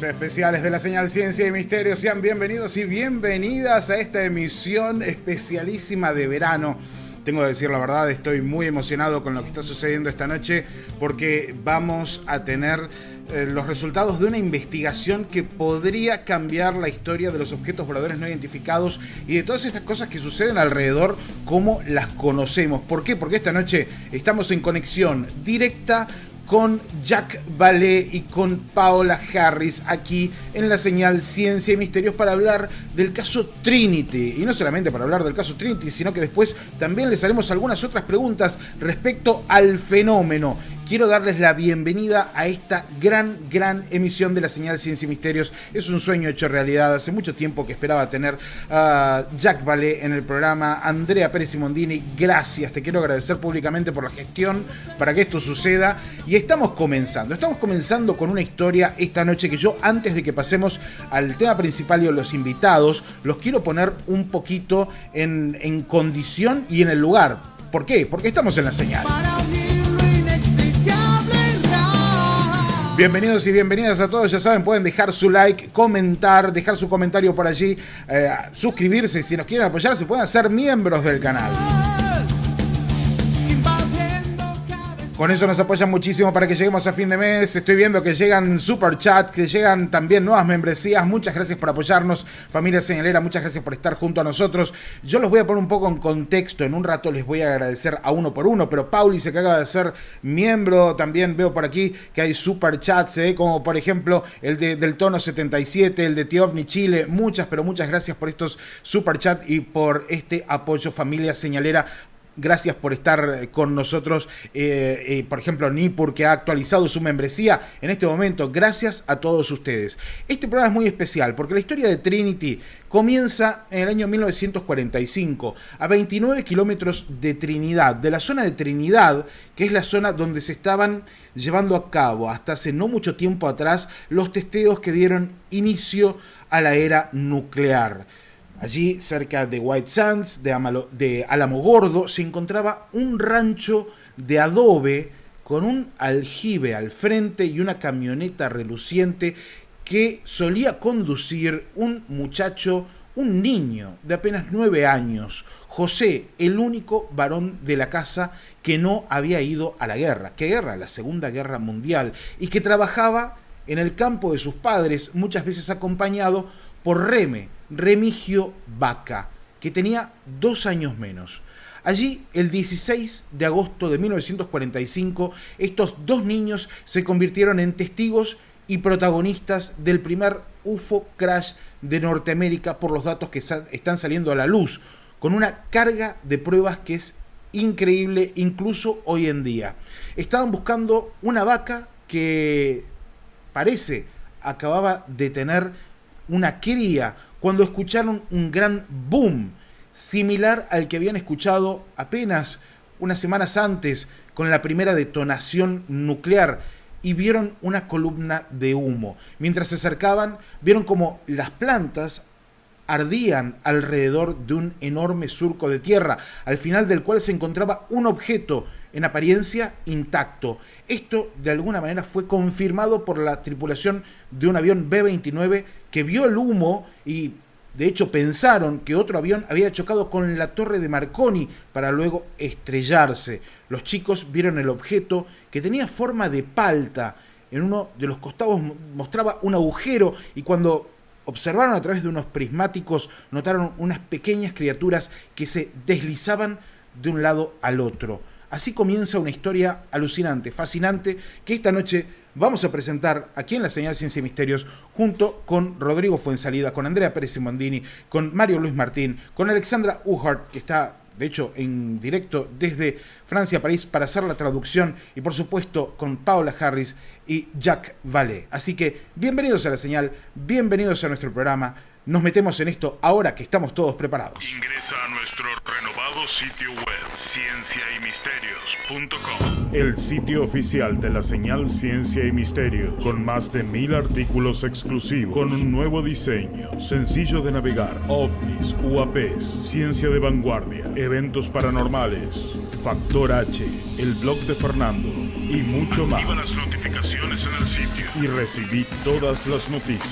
Especiales de la señal Ciencia y Misterio, sean bienvenidos y bienvenidas a esta emisión especialísima de verano. Tengo que decir la verdad, estoy muy emocionado con lo que está sucediendo esta noche porque vamos a tener los resultados de una investigación que podría cambiar la historia de los objetos voladores no identificados y de todas estas cosas que suceden alrededor, como las conocemos. ¿Por qué? Porque esta noche estamos en conexión directa con Jack VALLE y con Paola Harris aquí en la señal Ciencia y Misterios para hablar del caso Trinity. Y no solamente para hablar del caso Trinity, sino que después también les haremos algunas otras preguntas respecto al fenómeno. Quiero darles la bienvenida a esta gran emisión de la señal Ciencia y Misterios. Es un sueño hecho realidad. Hace mucho tiempo que esperaba tener a Jack VALLE en el programa. Andrea Pérez Simondini, gracias. Te quiero agradecer públicamente por la gestión para que esto suceda. Y estamos comenzando con una historia esta noche que yo, antes de que pasemos al tema principal y a los invitados, los quiero poner un poquito en condición y en el lugar. ¿Por qué? Porque estamos en la señal. Bienvenidos y bienvenidas a todos, ya saben, pueden dejar su like, comentar, dejar su comentario por allí, suscribirse, si nos quieren apoyar, se pueden hacer miembros del canal. Con eso nos apoyan muchísimo para que lleguemos a fin de mes. Estoy viendo que llegan super chat, que llegan también nuevas membresías. Muchas gracias por apoyarnos, familia señalera. Muchas gracias por estar junto a nosotros. Yo los voy a poner un poco en contexto. En un rato les voy a agradecer a uno por uno. Pero Pauli se acaba de ser miembro. También veo por aquí que hay super chats, como por ejemplo el del Tono 77, el de Tío OVNI Chile. Muchas, pero muchas gracias por estos super chats y por este apoyo, familia señalera. Gracias por estar con nosotros. Por ejemplo, Nipur, que ha actualizado su membresía en este momento. Gracias a todos ustedes. Este programa es muy especial porque la historia de Trinity comienza en el año 1945, a 29 kilómetros de Trinidad, de la zona de Trinidad, que es la zona donde se estaban llevando a cabo hasta hace no mucho tiempo atrás los testeos que dieron inicio a la era nuclear. Allí, cerca de White Sands, de Álamo Gordo, se encontraba un rancho de adobe con un aljibe al frente y una camioneta reluciente que solía conducir un muchacho, un niño de apenas 9 años, José, el único varón de la casa que no había ido a la guerra. ¿Qué guerra? La Segunda Guerra Mundial. Y que trabajaba en el campo de sus padres, muchas veces acompañado por Remigio Vaca, que tenía 2 años menos. Allí, el 16 de agosto de 1945, estos dos niños se convirtieron en testigos y protagonistas del primer UFO crash de Norteamérica por los datos que están saliendo a la luz, con una carga de pruebas que es increíble incluso hoy en día. Estaban buscando una vaca que parece acababa de tener una cría cuando escucharon un gran boom, similar al que habían escuchado apenas unas semanas antes con la primera detonación nuclear, y vieron una columna de humo. Mientras se acercaban, vieron como las plantas ardían alrededor de un enorme surco de tierra, al final del cual se encontraba un objeto en apariencia intacto. Esto de alguna manera fue confirmado por la tripulación de un avión B-29 que vio el humo y de hecho pensaron que otro avión había chocado con la torre de Marconi para luego estrellarse. Los chicos vieron el objeto que tenía forma de palta. En uno de los costados mostraba un agujero y cuando observaron a través de unos prismáticos notaron unas pequeñas criaturas que se deslizaban de un lado al otro. Así comienza una historia alucinante, fascinante, que esta noche vamos a presentar aquí en la Señal Ciencia y Misterios junto con Rodrigo Fuensalida, con Andrea Pérez Simondini, con Mario Luis Martín, con Alexandra Uhart, que está de hecho en directo desde Francia, París, para hacer la traducción, y por supuesto con Paola Harris y Jacques VALLE. Así que bienvenidos a la Señal, bienvenidos a nuestro programa. Nos metemos en esto ahora que estamos todos preparados. Ingresa a nuestro renovado sitio web, cienciaymisterios.com. El sitio oficial de la Señal Ciencia y Misterios, con más de 1000 artículos exclusivos, con un nuevo diseño, sencillo de navegar, ovnis, UAPs, ciencia de vanguardia, eventos paranormales, Factor H, el blog de Fernando y mucho más. Activa las notificaciones en el sitio Y recibí todas las noticias.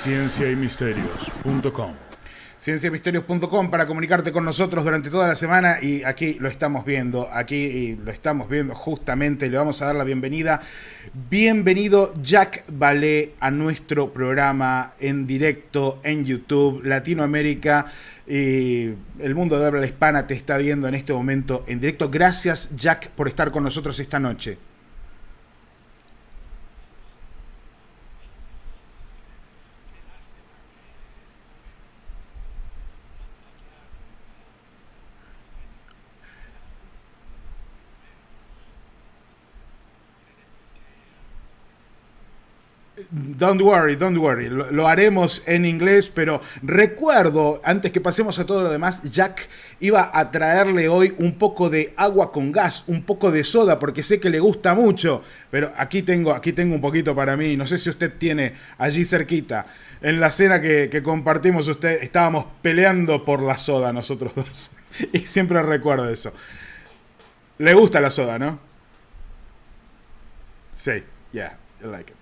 Cienciaymisterios.com. Cienciamisterios.com para comunicarte con nosotros durante toda la semana, y aquí lo estamos viendo, justamente, le vamos a dar la bienvenida. Bienvenido Jacques VALLE a nuestro programa en directo en YouTube, Latinoamérica y el mundo de habla hispana te está viendo en este momento en directo. Gracias Jacques por estar con nosotros esta noche. Don't worry, lo haremos en inglés, pero recuerdo, antes que pasemos a todo lo demás, Jack iba a traerle hoy un poco de agua con gas, un poco de soda, porque sé que le gusta mucho, pero aquí tengo un poquito para mí. No sé si usted tiene allí cerquita. En la cena que compartimos, estábamos peleando por la soda nosotros dos, y siempre recuerdo eso. Le gusta la soda, ¿no? Sí, yeah, I like it.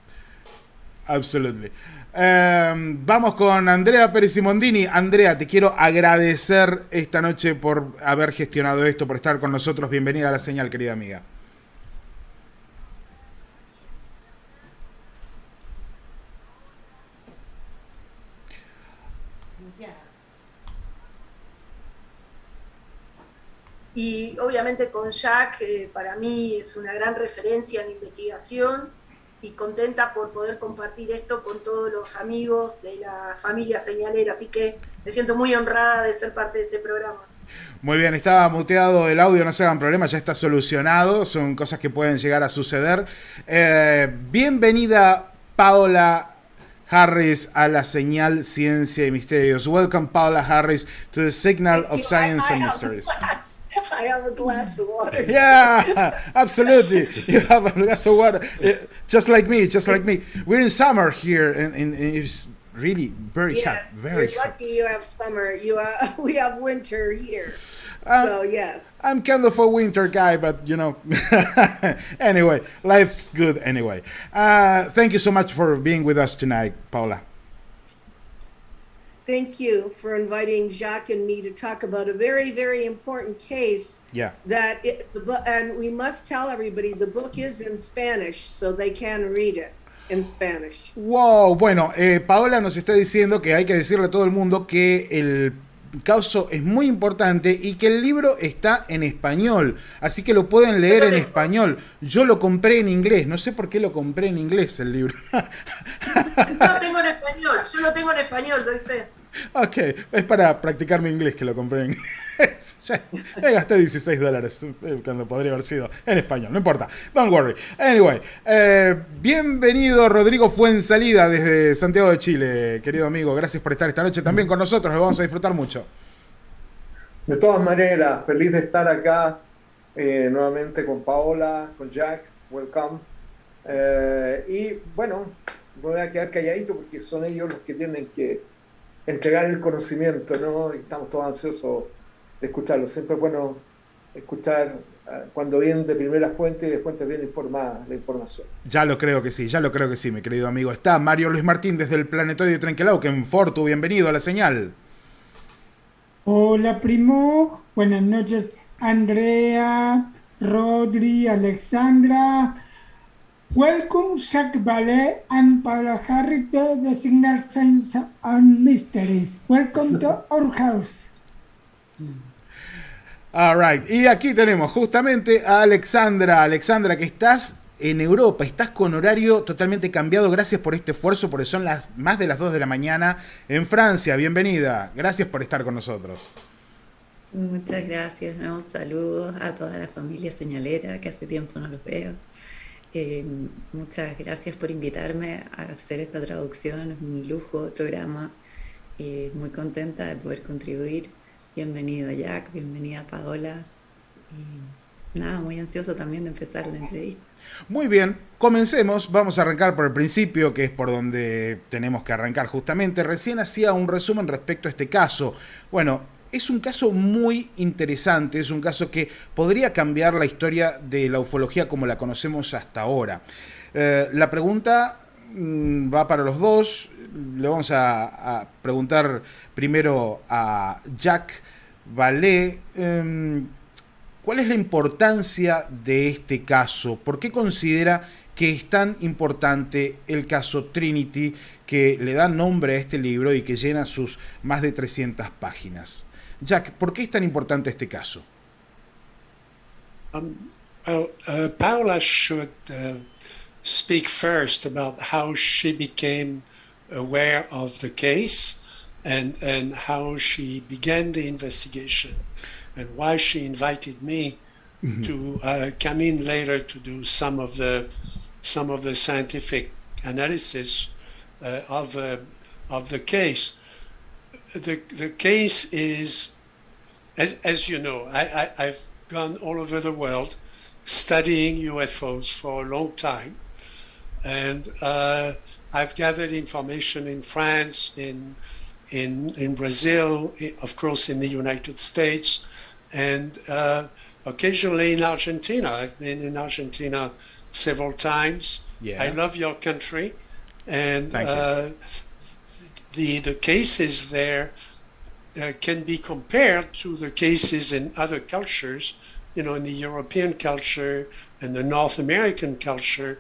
Absolutely. Vamos con Andrea Pérez Simondini. Andrea, te quiero agradecer esta noche por haber gestionado esto, por estar con nosotros. Bienvenida a la Señal, querida amiga. Y obviamente con Jacques, para mí es una gran referencia en investigación, y contenta por poder compartir esto con todos los amigos de la familia señalera, así que me siento muy honrada de ser parte de este programa. Muy bien, estaba muteado el audio, no se hagan problemas, ya está solucionado, son cosas que pueden llegar a suceder. Bienvenida Paola Harris a la Señal Ciencia y Misterios. Welcome Paola Harris to the Signal of Science and Mysteries. I have a glass of water. Yeah, absolutely. You have a glass of water, just like me. We're in summer here, and it's really very hot. Very you're hot. Lucky you have summer. We have winter here. So yes. I'm kind of a winter guy, but you know. Anyway, life's good anyway. Thank you so much for being with us tonight, Paula. Thank you for inviting Jacques and me to talk about a very, very important case. Yeah. And we must tell everybody the book is in Spanish, so they can read it in Spanish. Wow, bueno, Paola nos está diciendo que hay que decirle a todo el mundo que el caso es muy importante y que el libro está en español, así que lo pueden leer en español. Yo lo compré en inglés, no sé por qué lo compré en inglés el libro. Yo lo tengo en español, doy fe. Ok, es para practicar mi inglés que lo compré en inglés. Ya gasté $16 cuando podría haber sido en español, no importa, don't worry. Anyway, bienvenido Rodrigo Fuensalida desde Santiago de Chile, querido amigo, gracias por estar esta noche también con nosotros, lo vamos a disfrutar mucho. De todas maneras, feliz de estar acá nuevamente con Paola, con Jack, welcome. Y bueno, me voy a quedar calladito porque son ellos los que tienen que entregar el conocimiento, ¿no? Y estamos todos ansiosos de escucharlo. Siempre es bueno escuchar cuando vienen de primera fuente y de fuentes bien informadas la información. Ya lo creo que sí, mi querido amigo. Está Mario Luis Martín desde el planetoide Trenquelauquen en Fortu. Bienvenido a la señal. Hola primo, buenas noches Andrea, Rodri, Alexandra. Welcome Jacques VALLE and Paola Harry to the Signal Science and Mysteries. Welcome to our house. All right. Y aquí tenemos justamente a Alexandra. Alexandra, que estás en Europa, estás con horario totalmente cambiado. Gracias por este esfuerzo, porque son más de las 2 de la mañana en Francia. Bienvenida. Gracias por estar con nosotros. Muchas gracias, ¿no? Saludos a toda la familia señalera, que hace tiempo no los veo. Muchas gracias por invitarme a hacer esta traducción. Es un lujo el programa. Muy contenta de poder contribuir. Bienvenido Jack, bienvenida Paola. Y nada, muy ansioso también de empezar la entrevista. Muy bien, comencemos. Vamos a arrancar por el principio, que es por donde tenemos que arrancar justamente. Recién hacía un resumen respecto a este caso. Bueno, es un caso muy interesante, es un caso que podría cambiar la historia de la ufología como la conocemos hasta ahora. La pregunta va para los dos. Le vamos a preguntar primero a Jacques VALLE. ¿Cuál es la importancia de este caso? ¿Por qué considera que es tan importante el caso Trinity, que le da nombre a este libro y que llena sus más de 300 páginas? Jack, ¿por qué es tan importante este caso? Paola should speak first about how she became aware of the case and how she began the investigation and why she invited me to come in later to do some of the scientific analysis of the case. The case is, as you know, I've gone all over the world studying UFOs for a long time, and I've gathered information in France, in Brazil, of course in the United States, and occasionally in Argentina. I've been in Argentina several times. Yeah. I love your country, and Thank you. the cases there can be compared to the cases in other cultures, in the European culture and the North American culture,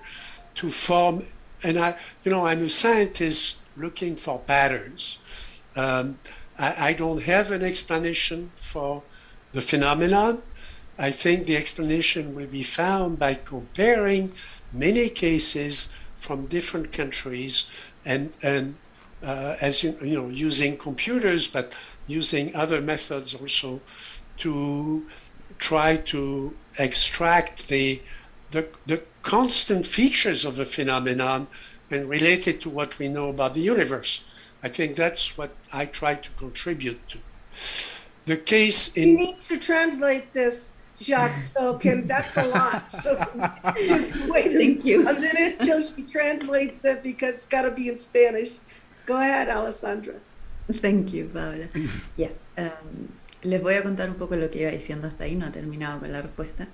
to form. And I'm a scientist looking for patterns. I don't have an explanation for the phenomenon. I think the explanation will be found by comparing many cases from different countries and as using computers, but using other methods also to try to extract the constant features of the phenomenon and relate it to what we know about the universe. I think that's what I try to contribute to. The case He needs to translate this, Jacques, so that's a lot. So just wait Thank you. a minute till she translates it because it's got to be in Spanish. Go ahead, Alessandra. Thank you, Paola. Yes. Les voy a contar un poco lo que iba diciendo hasta ahí, no ha terminado con la respuesta,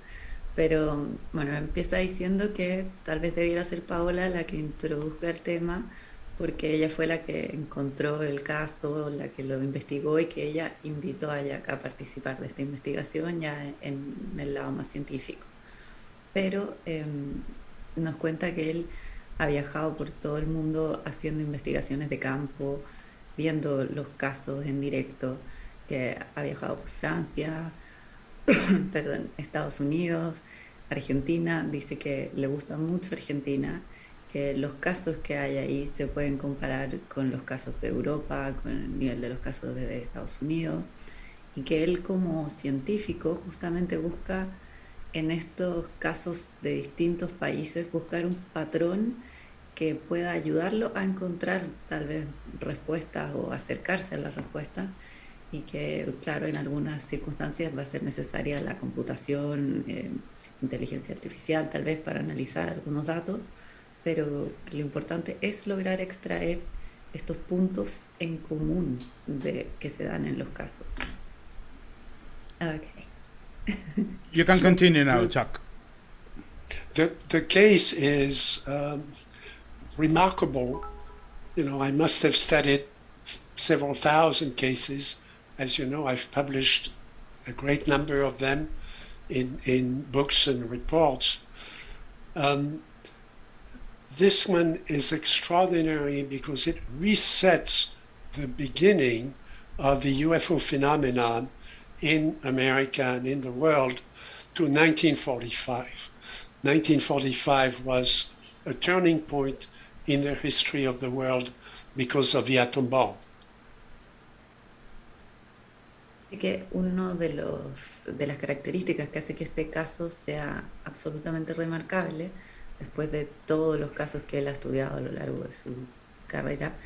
pero bueno, empieza diciendo que tal vez debiera ser Paola la que introduzca el tema, porque ella fue la que encontró el caso, la que lo investigó y que ella invitó a Jack a participar de esta investigación ya en el lado más científico. Pero nos cuenta que él ha viajado por todo el mundo haciendo investigaciones de campo, viendo los casos en directo, que ha viajado por Francia, perdón, Estados Unidos, Argentina. Dice que le gusta mucho Argentina, que los casos que hay ahí se pueden comparar con los casos de Europa, con el nivel de los casos de Estados Unidos, y que él como científico justamente busca en estos casos de distintos países buscar un patrón que pueda ayudarlo a encontrar tal vez respuestas o acercarse a las respuestas, y que claro, en algunas circunstancias va a ser necesaria la computación, inteligencia artificial tal vez para analizar algunos datos, pero lo importante es lograr extraer estos puntos en común que se dan en los casos. Okay. You can continue now, Chuck. The case is remarkable. You know, I must have studied several thousand cases. As you know, I've published a great number of them in books and reports. This one is extraordinary because it resets the beginning of the UFO phenomenon in America and in the world to 1945. 1945 was a turning point in the history of the world because of the atom bomb. Que uno de las características que hace que este caso sea absolutamente remarcable, después de todos los casos que él ha estudiado a lo largo de su carrera,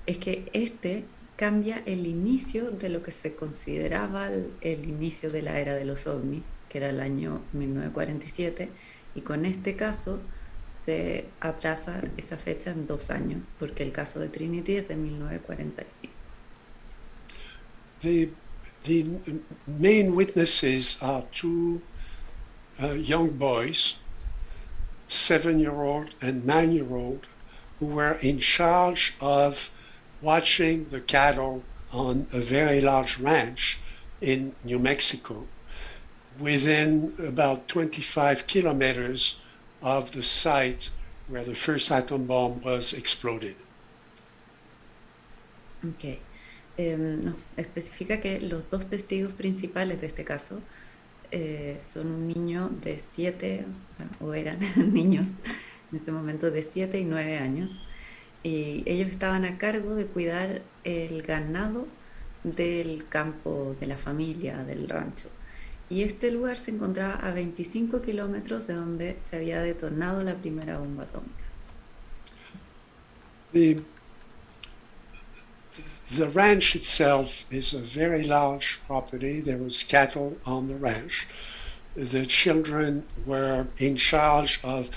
es que este cambia el inicio de lo que se consideraba el inicio de la era de los ovnis, que era el año 1947, y con este caso se atrasa esa fecha en 2 años, porque el caso de Trinity es de 1945. The main witnesses are 2 young boys, 7-year-old and 9-year-old, who were in charge of watching the cattle on a very large ranch in New Mexico, within about 25 kilometers of the site where the first atom bomb was exploded. Okay. Nos especifica que los 2 testigos principales de este caso son un niño de 7, o eran niños en ese momento de 7 y 9 años, y ellos estaban a cargo de cuidar el ganado del campo de la familia, del rancho. Y este lugar se encontraba a 25 kilómetros de donde se había detonado la primera bomba atómica. The ranch itself is a very large property. There was cattle on the ranch. The children were in charge of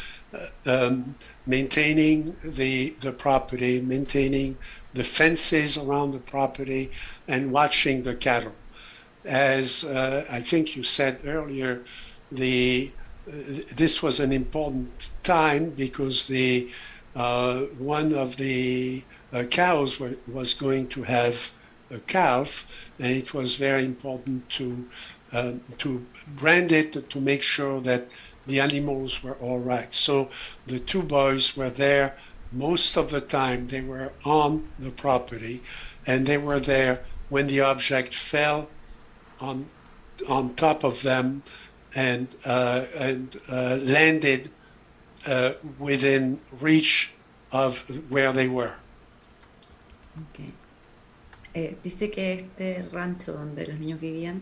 maintaining the property, maintaining the fences around the property, and watching the cattle. As I think you said earlier, this was an important time because one of the cows was going to have a calf, and it was very important to brand it to make sure that the animals were all right. So the 2 boys were there most of the time. They were on the property, and they were there when the object fell on top of them and landed within reach of where they were. Okay. Dice que este rancho donde los niños vivían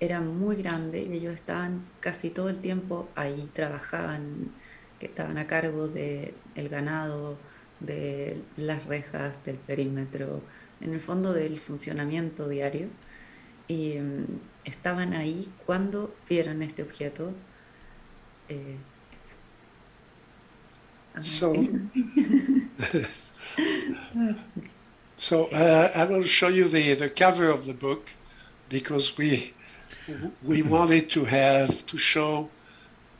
era muy grande y ellos estaban casi todo el tiempo ahí, trabajaban, que estaban a cargo del ganado, de las rejas, del perímetro, en el fondo del funcionamiento diario, y estaban ahí cuando vieron este objeto. So I will show you the cover of the book, because we wanted to show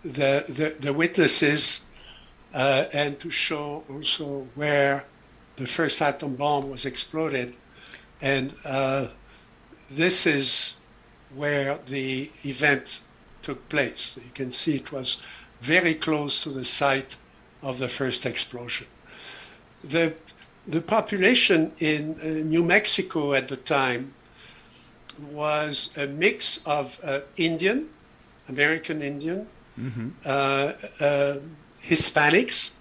the witnesses and to show also where the first atom bomb was exploded, and this is where the event took place. You can see it was very close to the site of the first explosion. The population in New Mexico at the time was a mix of Indian, American Indian, Hispanics,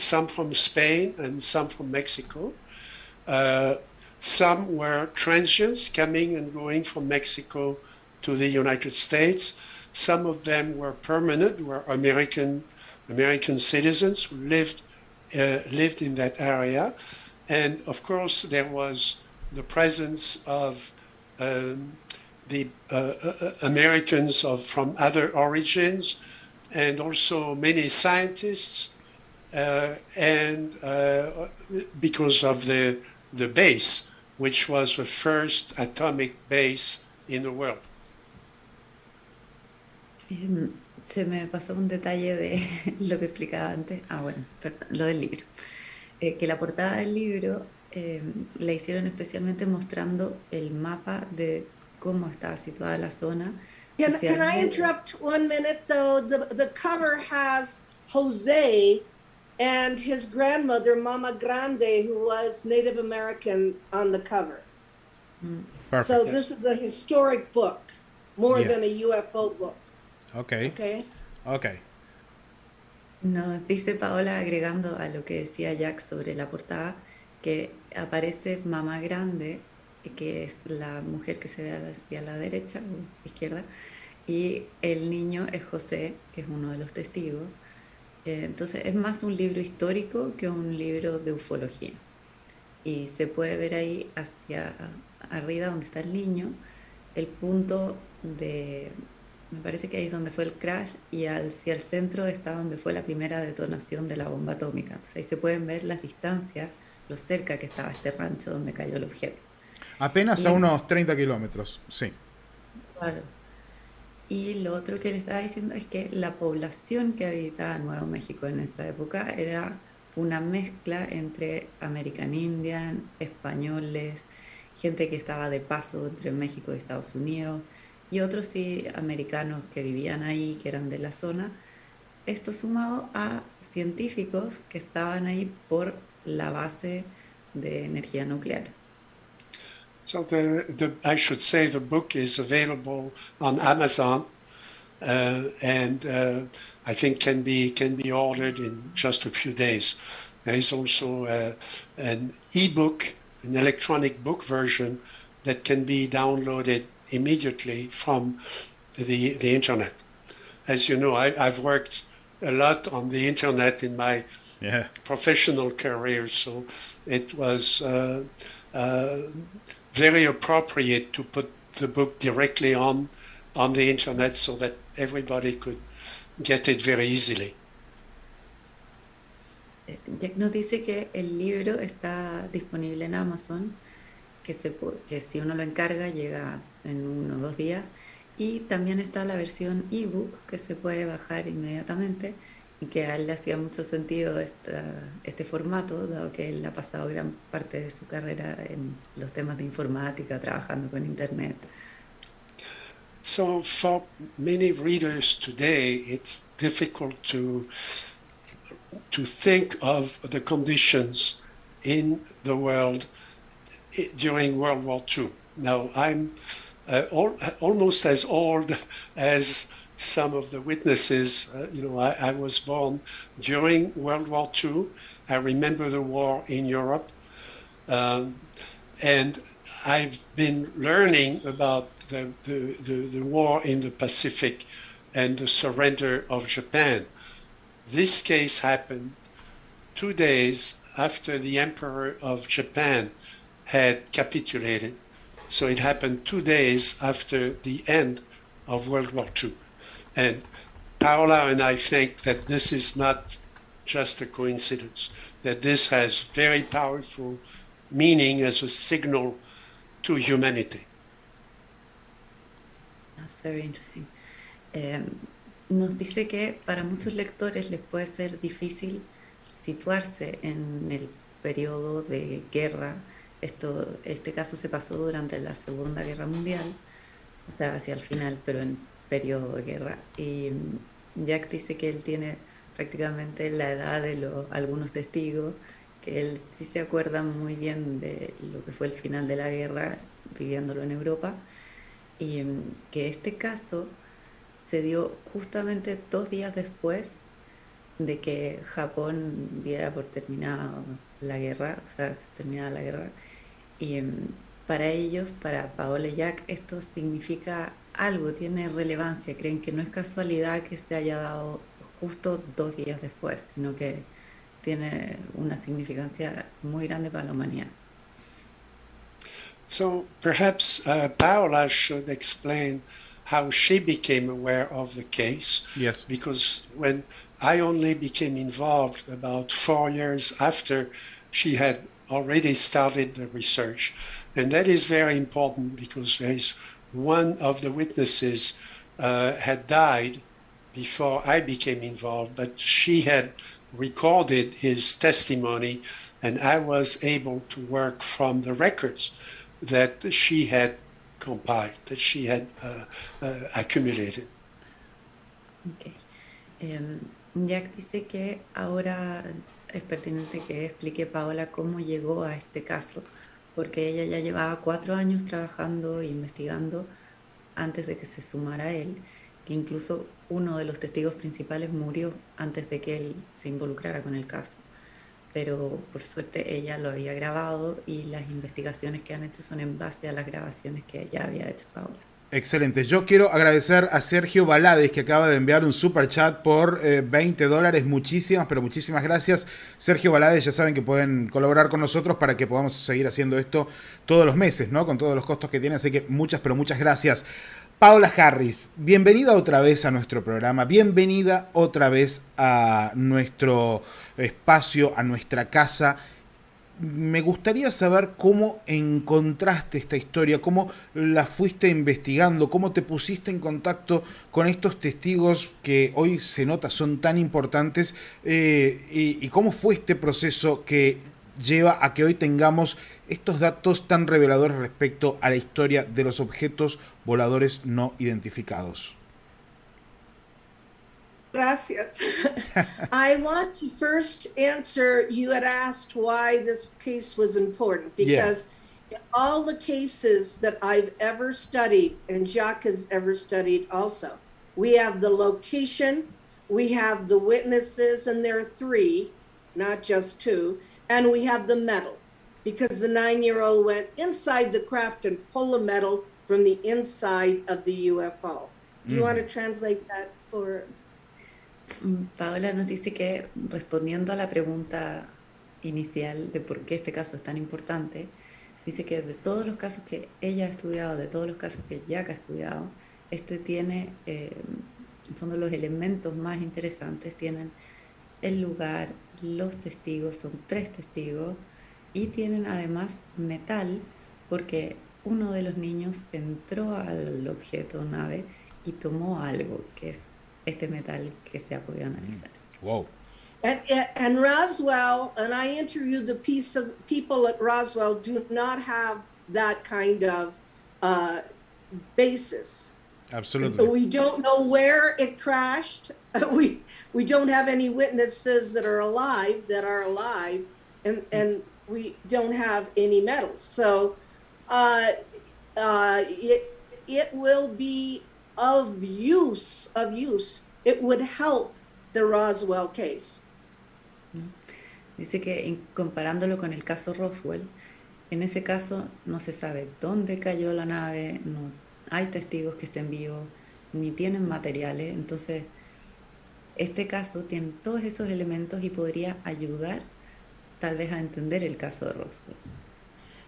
some from Spain and some from Mexico. Some were transients coming and going from Mexico to the United States. Some of them were permanent, were American citizens who lived in that area. And of course, there was the presence of the Americans from other origins, and also many scientists, and because of the base, which was the first atomic base in the world. Se me pasó un detalle de lo que explicaba antes. Bueno, perdón, lo del libro. Que la portada del libro la hicieron especialmente mostrando el mapa de cómo estaba situada la zona. Can I interrupt 1 minute though? The cover has Jose and his grandmother, Mama Grande, who was Native American, on the cover. Perfect. So this is a historic book, more Yeah. than a UFO book. Okay. Okay. Okay. Nos dice Paola, agregando a lo que decía Jack sobre la portada, que aparece Mamá Grande, que es la mujer que se ve hacia la derecha o izquierda, y el niño es José, que es uno de los testigos. Entonces es más un libro histórico que un libro de ufología. Y se puede ver ahí hacia arriba donde está el niño, el punto de... Me parece que ahí es donde fue el crash, y hacia el centro está donde fue la primera detonación de la bomba atómica. Entonces ahí se pueden ver las distancias, lo cerca que estaba este rancho donde cayó el objeto. Apenas a unos 30 kilómetros, sí. Claro. Y lo otro que le estaba diciendo es que la población que habitaba Nuevo México en esa época era una mezcla entre American Indian, españoles, gente que estaba de paso entre México y Estados Unidos, y otros sí americanos que vivían ahí, que eran de la zona. Esto sumado a científicos que estaban ahí por la base de energía nuclear. So I should say the book is available on Amazon, and I think can be ordered in just a few days. There is also an ebook, an electronic book version that can be downloaded immediately from the internet. As you know, I've worked a lot on the internet in my professional career, so it was very appropriate to put the book directly on the internet so that everybody could get it very easily. Jack nos dice que el libro está disponible en Amazon, que si uno lo encarga llega en 1 o 2 días, y también está la versión ebook que se puede bajar inmediatamente, y que a él le hacía mucho sentido este formato, dado que él ha pasado gran parte de su carrera en los temas de informática, trabajando con internet. So for many readers today, it's difficult to think of the conditions in the world during World War II. Now, I'm almost as old as some of the witnesses. I was born during World War II. I remember the war in Europe. And I've been learning about the war in the Pacific and the surrender of Japan. This case happened 2 days after the Emperor of Japan had capitulated. So it happened 2 days after the end of World War II. And Paola and I think that this is not just a coincidence, that this has very powerful meaning as a signal to humanity. That's very interesting. Nos dice que para muchos lectores les puede ser difícil situarse en el periodo de guerra. Este caso se pasó durante la Segunda Guerra Mundial, o sea, hacia el final, pero en periodo de guerra. Y Jack dice que él tiene prácticamente la edad de algunos testigos, que él sí se acuerda muy bien de lo que fue el final de la guerra, viviéndolo en Europa, y que este caso se dio justamente 2 días después de que Japón diera por terminada la guerra, o sea, se terminaba la guerra. Y para ellos, para Paola y Jack, esto significa algo, tiene relevancia. Creen que no es casualidad que se haya dado justo 2 días después, sino que tiene una significancia muy grande para la humanidad. So perhaps Paola should explain how she became aware of the case. Yes. Because when I only became involved about 4 years after she had already started the research. And that is very important because there's one of the witnesses had died before I became involved, but she had recorded his testimony, and I was able to work from the records that she had compiled, that she had accumulated. Okay. Jack dice que ahora es pertinente que explique Paola cómo llegó a este caso, porque ella ya llevaba 4 años trabajando e investigando antes de que se sumara él, que incluso uno de los testigos principales murió antes de que él se involucrara con el caso. Pero por suerte ella lo había grabado y las investigaciones que han hecho son en base a las grabaciones que ya había hecho Paola. Excelente. Yo quiero agradecer a Sergio Valle, que acaba de enviar un super chat por $20. Muchísimas, pero muchísimas gracias. Sergio Valle, ya saben que pueden colaborar con nosotros para que podamos seguir haciendo esto todos los meses, ¿no? Con todos los costos que tiene. Así que muchas, pero muchas gracias. Paola Harris, bienvenida otra vez a nuestro programa. Bienvenida otra vez a nuestro espacio, a nuestra casa. Me gustaría saber cómo encontraste esta historia, cómo la fuiste investigando, cómo te pusiste en contacto con estos testigos que hoy se nota son tan importantes y cómo fue este proceso que lleva a que hoy tengamos estos datos tan reveladores respecto a la historia de los objetos voladores no identificados. Gracias. I want to first answer, you had asked why this case was important, because in all the cases that I've ever studied, and Jacques has ever studied also, we have the location, we have the witnesses, and there are 3, not just 2, and we have the metal, because the 9-year-old went inside the craft and pulled the metal from the inside of the UFO. Do you want to translate that for... Paola nos dice que, respondiendo a la pregunta inicial de por qué este caso es tan importante, dice que de todos los casos que ella ha estudiado, de todos los casos que Jack ha estudiado, este tiene, en fondo, los elementos más interesantes. Tienen el lugar, los testigos, son 3 testigos, y tienen además metal, porque uno de los niños entró al objeto nave y tomó algo, que es este metal que se ha podido analizar. Wow. And Roswell, and I interviewed the people at Roswell, do not have that kind of basis. Absolutely. We don't know where it crashed. We don't have any witnesses that are alive, and we don't have any metals. So it will be of use. It would help the Roswell case. Dice que comparándolo con el caso Roswell, en ese caso no se sabe dónde cayó la nave, no hay testigos que estén vivos, ni tienen materiales. Entonces este caso tiene todos esos elementos y podría ayudar tal vez a entender el caso de Roswell.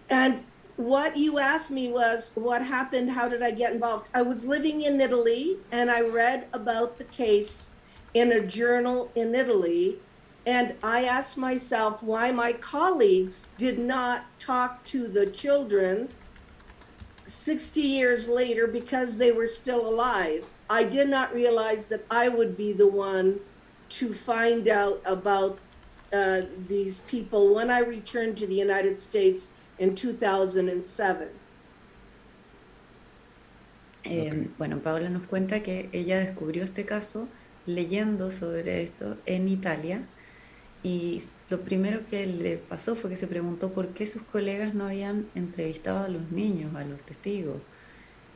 And what you asked me was, what happened? How did I get involved? I was living in Italy, and I read about the case in a journal in Italy, and I asked myself why my colleagues did not talk to the children 60 years later because they were still alive. I did not realize that I would be the one to find out about these people when I returned to the United States in 2007. Bueno, Paola nos cuenta que ella descubrió este caso leyendo sobre esto en Italia, y lo primero que le pasó fue que se preguntó por qué sus colegas no habían entrevistado a los niños, a los testigos,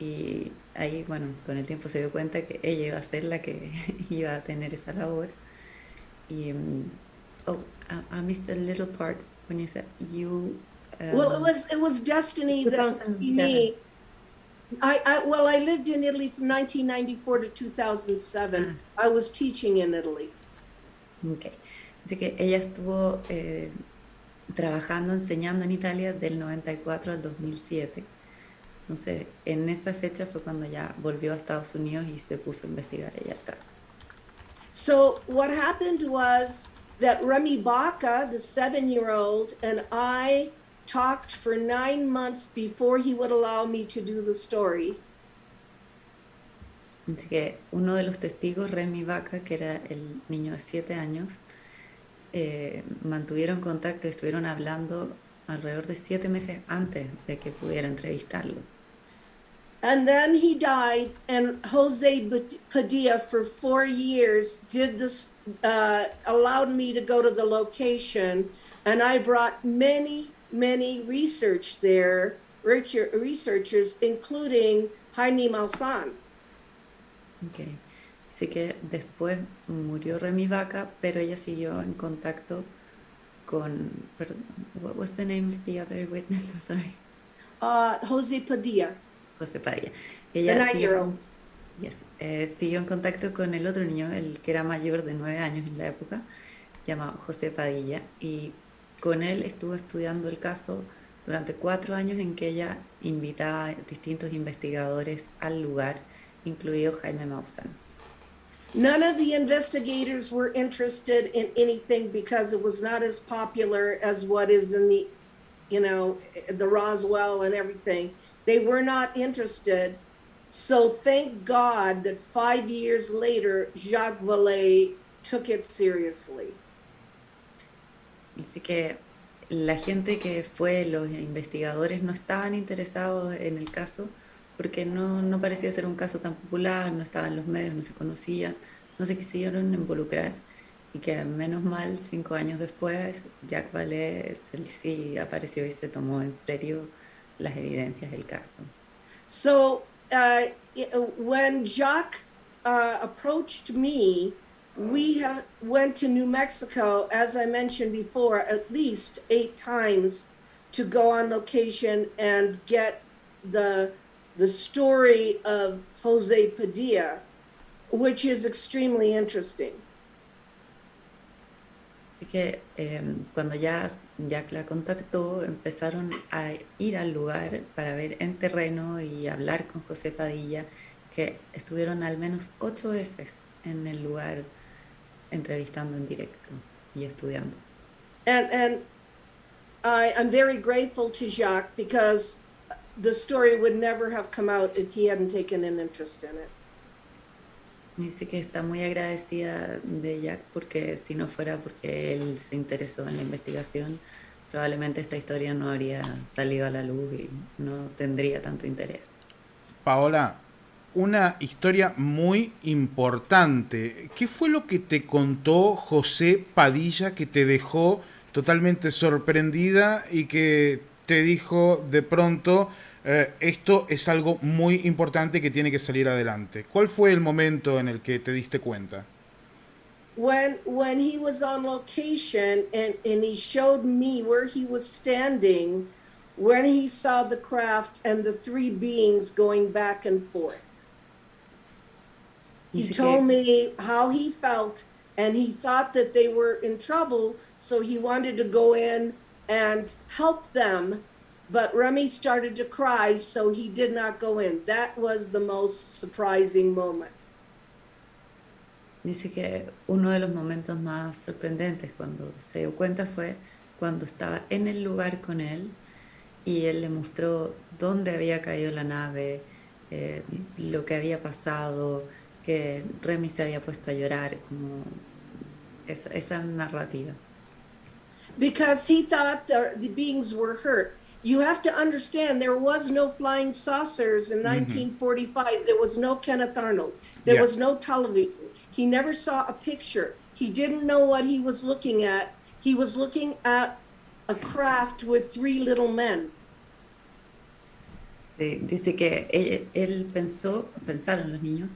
y ahí, bueno, con el tiempo se dio cuenta que ella iba a ser la que iba a tener esa labor. Y I missed a little part when you said you well, it was destiny that me. I lived in Italy from 1994 to 2007. I was teaching in Italy. Okay. Dice que ella estuvo trabajando, enseñando en Italia del 94 al 2007. Entonces, en esa fecha fue cuando ya volvió a Estados Unidos y se puso a investigar ella el caso. So what happened was that Remy Baca, the 7-year-old, and I talked for 9 months before he would allow me to do the story. Así que uno de los testigos, Remy Baca, que era el niño de 7 años, mantuvieron contacto y estuvieron hablando alrededor de 7 meses antes de que pudiera entrevistarlo. And then he died, and Jose Padilla for 4 years did this, allowed me to go to the location, and I brought many researchers, including Jaime Maussan. Okay. Así que después murió Remy Baca, pero ella siguió en contacto con, perdón, what was the name of the other witness? I'm sorry. Jose Padilla. José Padilla. The Ella 9-year-old. siguió en contacto con el otro niño, el que era mayor de 9 años en la época, llamado José Padilla, y con él estuvo estudiando el caso durante 4 años en que ella invitaba a distintos investigadores al lugar, incluido Jaime Maussan. None of the investigators were interested in anything because it was not as popular as what is in the, the Roswell and everything. They were not interested. So thank God that 5 years later, Jacques Vallée took it seriously. Así que la gente que fue, los investigadores, no estaban interesados en el caso porque no parecía ser un caso tan popular, no estaba en los medios, no se conocía, no se quisieron involucrar, y que menos mal 5 años después Jacques Vallée sí apareció y se tomó en serio las evidencias del caso. So when Jacques approached me, we went to New Mexico, as I mentioned before, at least 8 times to go on location and get the story of Jose Padilla, which is extremely interesting. Así que cuando Jack la contactó, empezaron a ir al lugar para ver en terreno y hablar con José Padilla, que estuvieron al menos 8 veces en el lugar entrevistando en directo y estudiando. And I'm very grateful to Jacques because the story would never have come out if he hadn't taken an interest in it. Me dice que está muy agradecida de Jack porque si no fuera porque él se interesó en la investigación, probablemente esta historia no habría salido a la luz y no tendría tanto interés. Paola, una historia muy importante. ¿Qué fue lo que te contó José Padilla que te dejó totalmente sorprendida y que te dijo de pronto, esto es algo muy importante que tiene que salir adelante? ¿Cuál fue el momento en el que te diste cuenta? When he was on location and he showed me where he was standing when he saw the craft and the 3 beings going back and forth. He told me how he felt, and he thought that they were in trouble, so he wanted to go in and help them, but Remy started to cry, so he did not go in. That was the most surprising moment. Dice que uno de los momentos más sorprendentes cuando se dio cuenta fue cuando estaba en el lugar con él y él le mostró dónde había caído la nave, lo que había pasado, que Remy se había puesto a llorar, como esa narrativa. Because he thought the beings were hurt. You have to understand, there was no flying saucers in 1945. There was no Kenneth Arnold. There was no television. He never saw a picture. He didn't know what he was looking at. He was looking at a craft with 3 little men. Sí, dice que pensaron los niños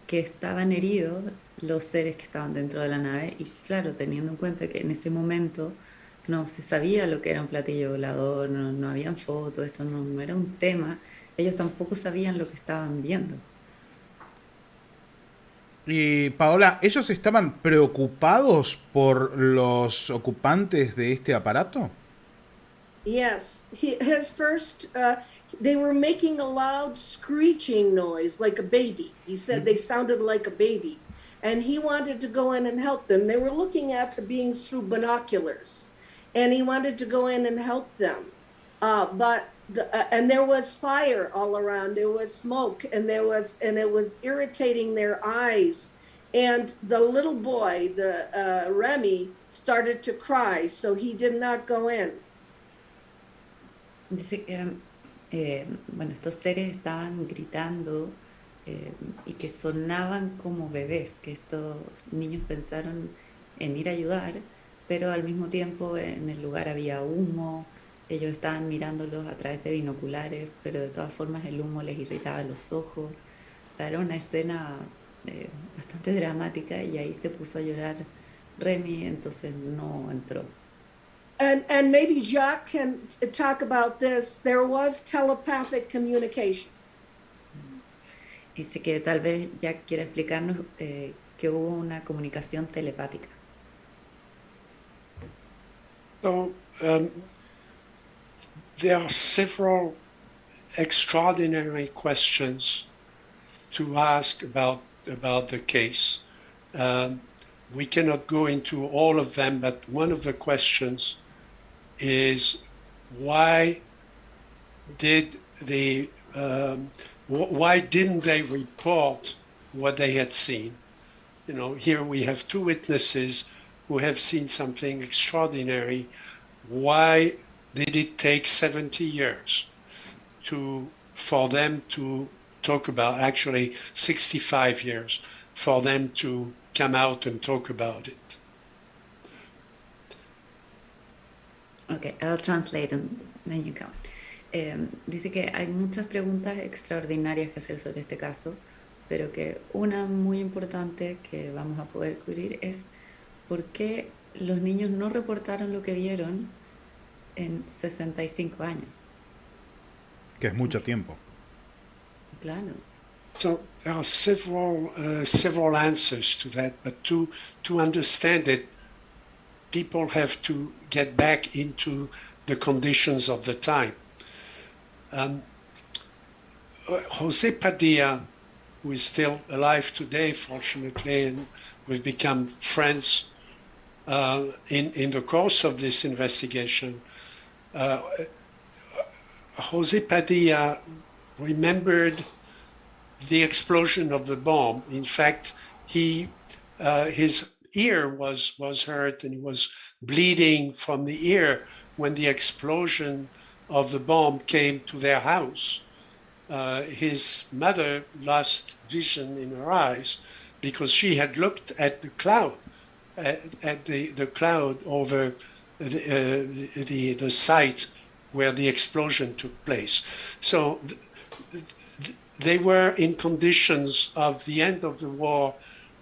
que estaban heridos los seres que estaban dentro de la nave, y claro, teniendo en cuenta que en ese momento no se sabía lo que era un platillo volador, no habían fotos, esto no era un tema, ellos tampoco sabían lo que estaban viendo. Y Paola, ¿ellos estaban preocupados por los ocupantes de este aparato? Yes, his first, they were making a loud screeching noise like a baby. He said they sounded like a baby. And he wanted to go in and help them. They were looking at the beings through binoculars. And he wanted to go in and help them. And there was fire all around. There was smoke, and it was irritating their eyes. And the little boy, Remy, started to cry, so he did not go in. Dice que, bueno, estos seres estaban gritando y que sonaban como bebés, que estos niños pensaron en ir a ayudar, pero al mismo tiempo en el lugar había humo, ellos estaban mirándolos a través de binoculares, pero de todas formas el humo les irritaba los ojos. O sea, era una escena bastante dramática y ahí se puso a llorar Remy, entonces no entró. And maybe Jacques can talk about this. There was telepathic communication. Dice que tal vez Jack quiera explicarnos que hubo una comunicación telepática. So, there are several extraordinary questions to ask about the case. We cannot go into all of them, but one of the questions is why didn't they report what they had seen? You know, here we have two witnesses who have seen something extraordinary. Why did it take 70 years for them to talk about, actually 65 years, for them to come out and talk about it? Okay, I'll translate and then you go. Dice que hay muchas preguntas extraordinarias que hacer sobre este caso, pero que una muy importante que vamos a poder cubrir es por qué los niños no reportaron lo que vieron en 65 años. Que es mucho tiempo. Claro. So there are several answers to that, but to understand it, people have to get back into the conditions of the time. Jose Padilla, who is still alive today, fortunately, and we've become friends in the course of this investigation. Jose Padilla remembered the explosion of the bomb. In fact, his ear was hurt and he was bleeding from the ear when the explosion of the bomb came to their house. His mother lost vision in her eyes because she had looked at the cloud, at the cloud over the site where the explosion took place. So they were in conditions of the end of the war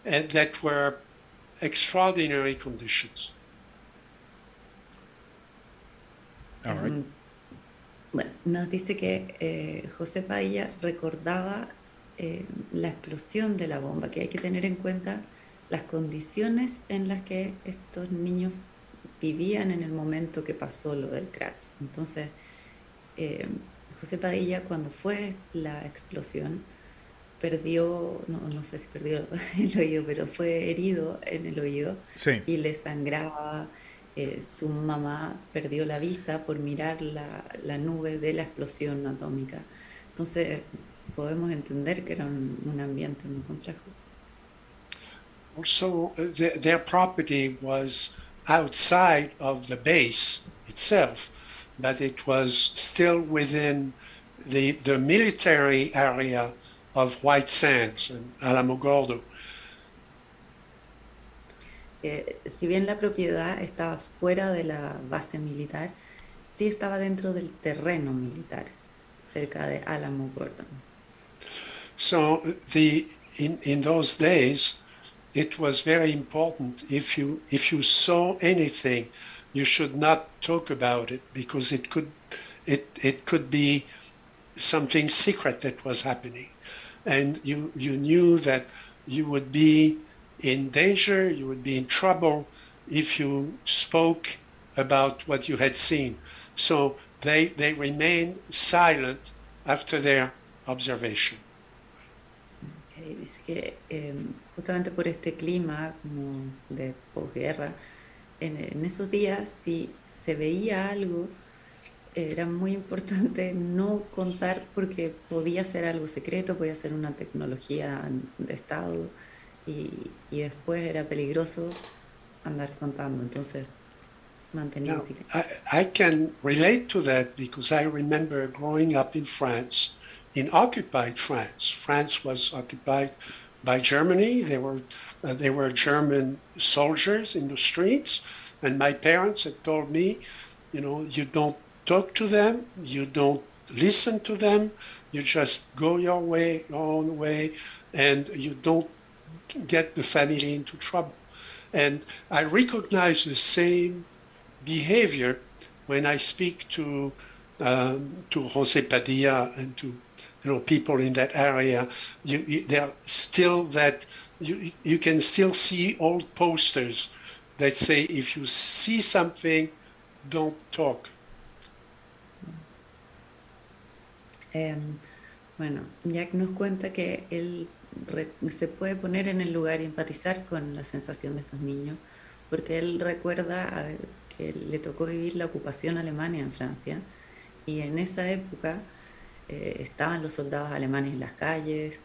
that were extraordinary conditions. All right. Bueno, nos dice que José Padilla recordaba la explosión de la bomba, que hay que tener en cuenta las condiciones en las que estos niños vivían en el momento que pasó lo del crash. Entonces, José Padilla, cuando fue la explosión, perdió, no sé si perdió el oído, pero fue herido en el oído. Sí. Y le sangraba. Su mamá perdió la vista por mirar la nube de la explosión atómica. Entonces podemos entender que era un ambiente muy complejo. Also, their property was outside of the base itself, but it was still within the military area of White Sands and Alamogordo. Si bien la propiedad estaba fuera de la base militar, sí estaba dentro del terreno militar, cerca de Alamogordo. So in those days, it was very important. If you saw anything, you should not talk about it because it could be something secret that was happening, and you knew that you would be in danger, you would be in trouble if you spoke about what you had seen. So they remained silent after their observation. Okay, dice que justamente por este clima como de posguerra, en esos días si se veía algo, era muy importante no contar porque podía ser algo secreto, podía ser una tecnología de Estado y después era peligroso andar contando. Entonces mantenían Now, silencio. I can relate to that because I remember growing up in France, in occupied France. France was occupied by Germany. There were German soldiers in the streets, and my parents had told me, you don't talk to them, you don't listen to them, you just go your own way, and you don't get the family into trouble. And I recognize the same behavior when I speak to Jose Padilla and to people in that area. There still that you can still see old posters that say, if you see something, don't talk. Bueno, Jack nos cuenta que él se puede poner en el lugar y empatizar con la sensación de estos niños, porque él recuerda que le tocó vivir la ocupación alemana en Francia, y en esa época estaban los soldados alemanes en las calles,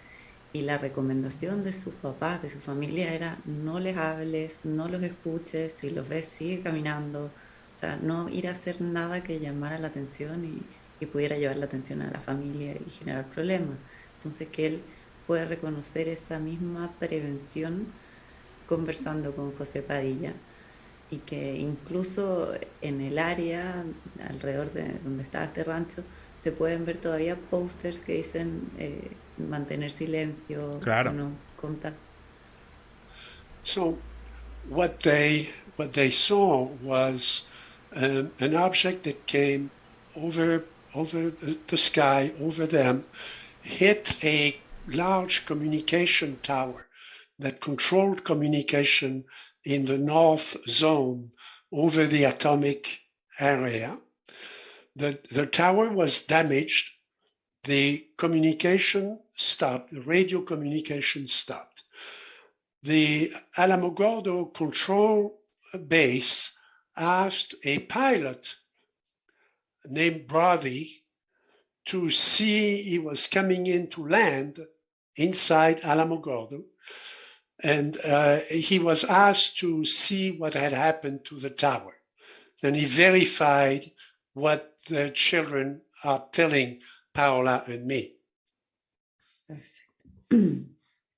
y la recomendación de sus papás, de su familia, era no les hables, no los escuches, si los ves sigue caminando, o sea, no ir a hacer nada que llamara la atención y pudiera llevar la atención a la familia y generar problemas. Entonces que él puede reconocer esa misma prevención conversando con José Padilla, y que incluso en el área alrededor de donde estaba este rancho se pueden ver todavía pósters que dicen mantener silencio, Claro. no contar. So what they saw was an object that came over the sky, over them, hit a large communication tower that controlled communication in the north zone over the atomic area. The tower was damaged. The communication stopped. The radio communication stopped. The Alamogordo control base asked a pilot named Brody to see he was coming in to land inside Alamogordo. And he was asked to see what had happened to the tower. Then he verified what the children are telling Paola and me.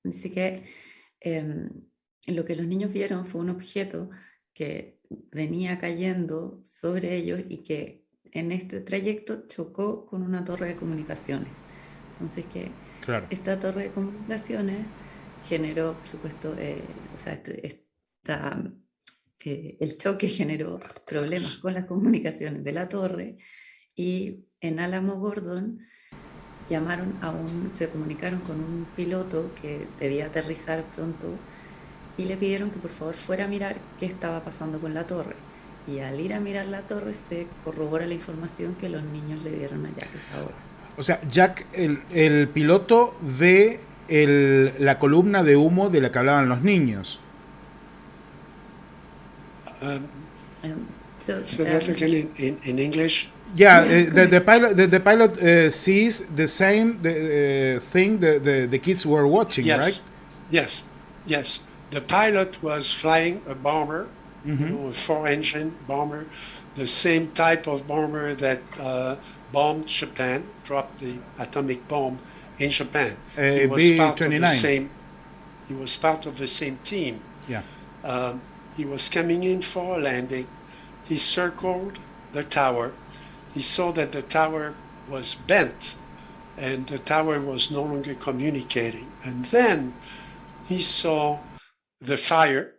Así que lo que los niños vieron fue un objeto que venía cayendo sobre ellos y que en este trayecto chocó con una torre de comunicaciones. Entonces que Claro. esta torre de comunicaciones generó, por supuesto, el choque generó problemas con las comunicaciones de la torre, y en Álamo Gordon se comunicaron con un piloto que debía aterrizar pronto y le pidieron que por favor fuera a mirar qué estaba pasando con la torre. Y al ir a mirar la torre se corrobora la información que los niños le dieron a Jack ahora. O sea, Jack, el piloto ve la columna de humo de la que hablaban los niños. So that again in English. Yeah, the pilot sees the same thing the kids were watching, Yes. right? Yes. The pilot was flying a bomber, a four-engine bomber, the same type of bomber that bombed Japan, dropped the atomic bomb in Japan. He was part of B-29. He was part of the same team. Yeah. He was coming in for a landing. He circled the tower. He saw that the tower was bent and the tower was no longer communicating. And then he saw the fire.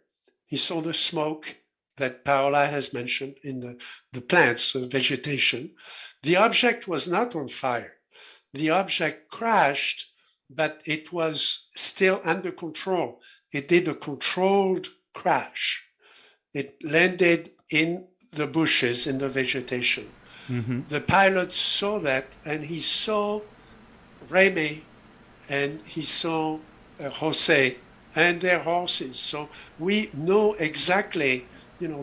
He saw the smoke that Paola has mentioned in the plants, the vegetation. The object was not on fire. The object crashed, but it was still under control. It did a controlled crash. It landed in the bushes, in the vegetation. The pilot saw that, and he saw Remy and his son Jose and their horses. So we know exactly,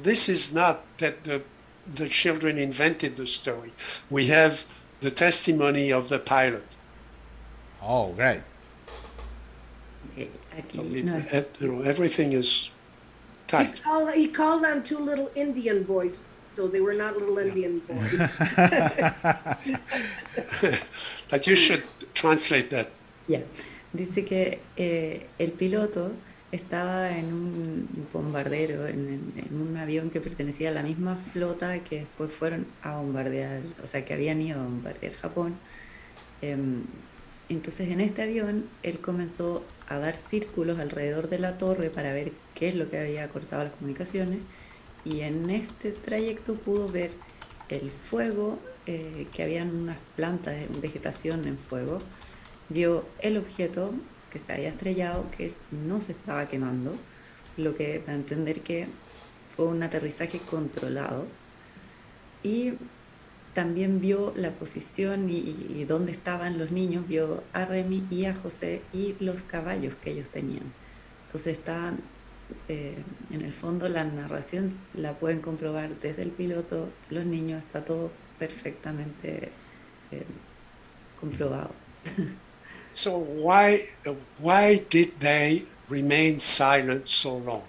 this is not that the children invented the story. We have the testimony of the pilot. Oh, great. Aquí no. Everything is tight. He called them two little Indian boys, so they were not little Indian boys. But you should translate that. Yeah. Dice que el piloto estaba en un bombardero, en un avión que pertenecía a la misma flota que después fueron a bombardear, o sea, que habían ido a bombardear Japón. Entonces en este avión él comenzó a dar círculos alrededor de la torre para ver qué es lo que había cortado las comunicaciones, y en este trayecto pudo ver el fuego, que habían unas plantas, vegetación en fuego, vio el objeto que se había estrellado, que no se estaba quemando, lo que da a entender que fue un aterrizaje controlado, y también vio la posición y dónde estaban los niños, vio a Remy y a José y los caballos que ellos tenían. Entonces estaban, en el fondo la narración la pueden comprobar desde el piloto, los niños, está todo perfectamente comprobado. So why did they remain silent so long?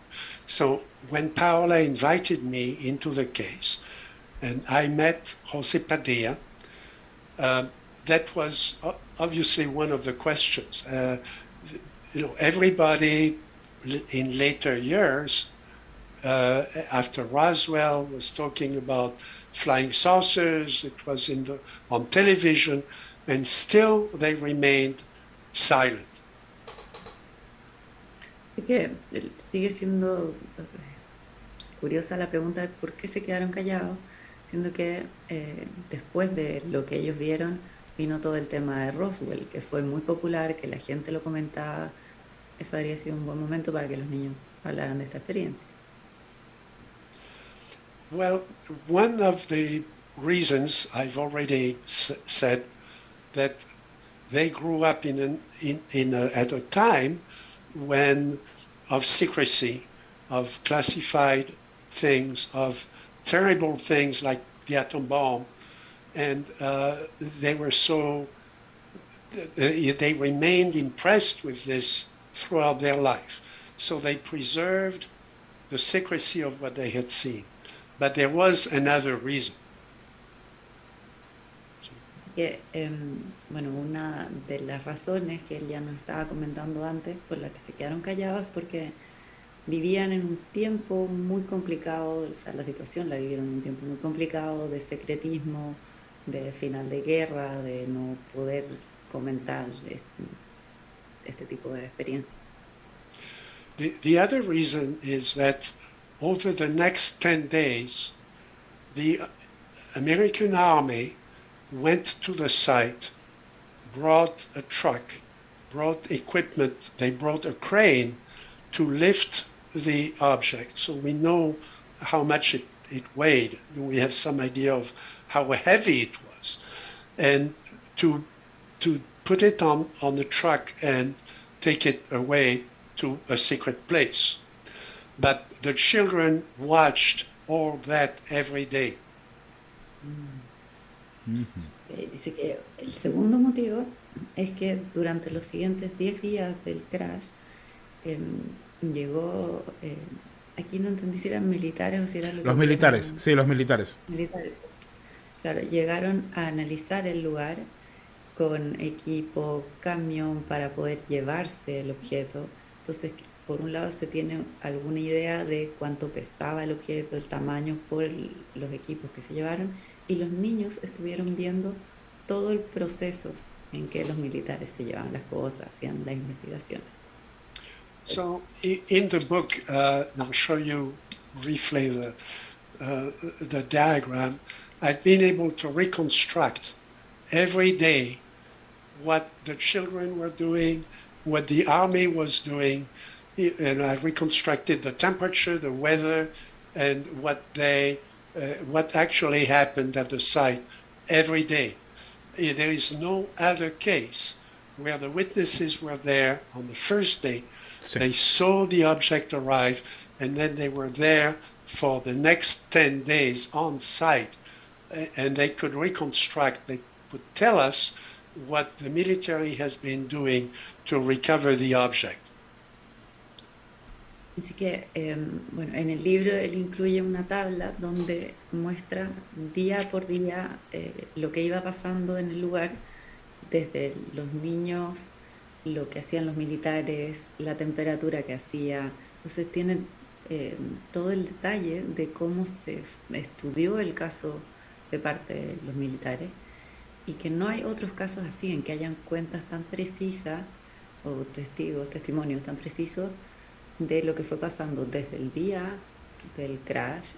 So when Paola invited me into the case, and I met Jose Padilla, that was obviously one of the questions. Everybody in later years, after Roswell, was talking about flying saucers. It was on television, and still they remained silent. Así que sigue siendo curiosa la pregunta de por qué se quedaron callados, siendo que después de lo que ellos vieron vino todo el tema de Roswell, que fue muy popular, que la gente lo comentaba. Eso habría sido un buen momento para que los niños hablaran de esta experiencia. Well, one of the reasons I've already said that they grew up at a time when of secrecy, of classified things, of terrible things like the atom bomb, and they remained impressed with this throughout their life. So they preserved the secrecy of what they had seen. But there was another reason. Que, una de las razones que él ya nos estaba comentando antes por la que se quedaron callados es porque vivían en un tiempo muy complicado, o sea, la situación la vivieron en un tiempo muy complicado de secretismo, de final de guerra, de no poder comentar este tipo de experiencias. The other reason is that over the next 10 days, the American Army went to the site, brought a truck, brought equipment, they brought a crane to lift the object. So we know how much it weighed. We have some idea of how heavy it was. And to put it on the truck and take it away to a secret place. But the children watched all that every day. Dice que el segundo motivo es que durante los siguientes 10 días del crash llegó, aquí no entendí si eran militares o si eran los militares, sí, los militares. Claro, llegaron a analizar el lugar con equipo, camión para poder llevarse el objeto. Entonces, por un lado se tiene alguna idea de cuánto pesaba el objeto, el tamaño por los equipos que se llevaron, y los niños estuvieron viendo todo el proceso en que los militares se llevaban las cosas, hacían las investigaciones. So in the book, I'll show you briefly the diagram. I've been able to reconstruct every day what the children were doing, what the army was doing, and I reconstructed the temperature, the weather, and what actually happened at the site every day. There is no other case where the witnesses were there on the first day. Sí. They saw the object arrive, and then they were there for the next 10 days on site, and they could reconstruct, they could tell us what the military has been doing to recover the object. Así que, bueno, en el libro él incluye una tabla donde muestra día por día lo que iba pasando en el lugar, desde los niños, lo que hacían los militares, la temperatura que hacía. Entonces tienen todo el detalle de cómo se estudió el caso de parte de los militares, y que no hay otros casos así en que hayan cuentas tan precisas o testimonios tan precisos de lo que fue pasando desde el día del crash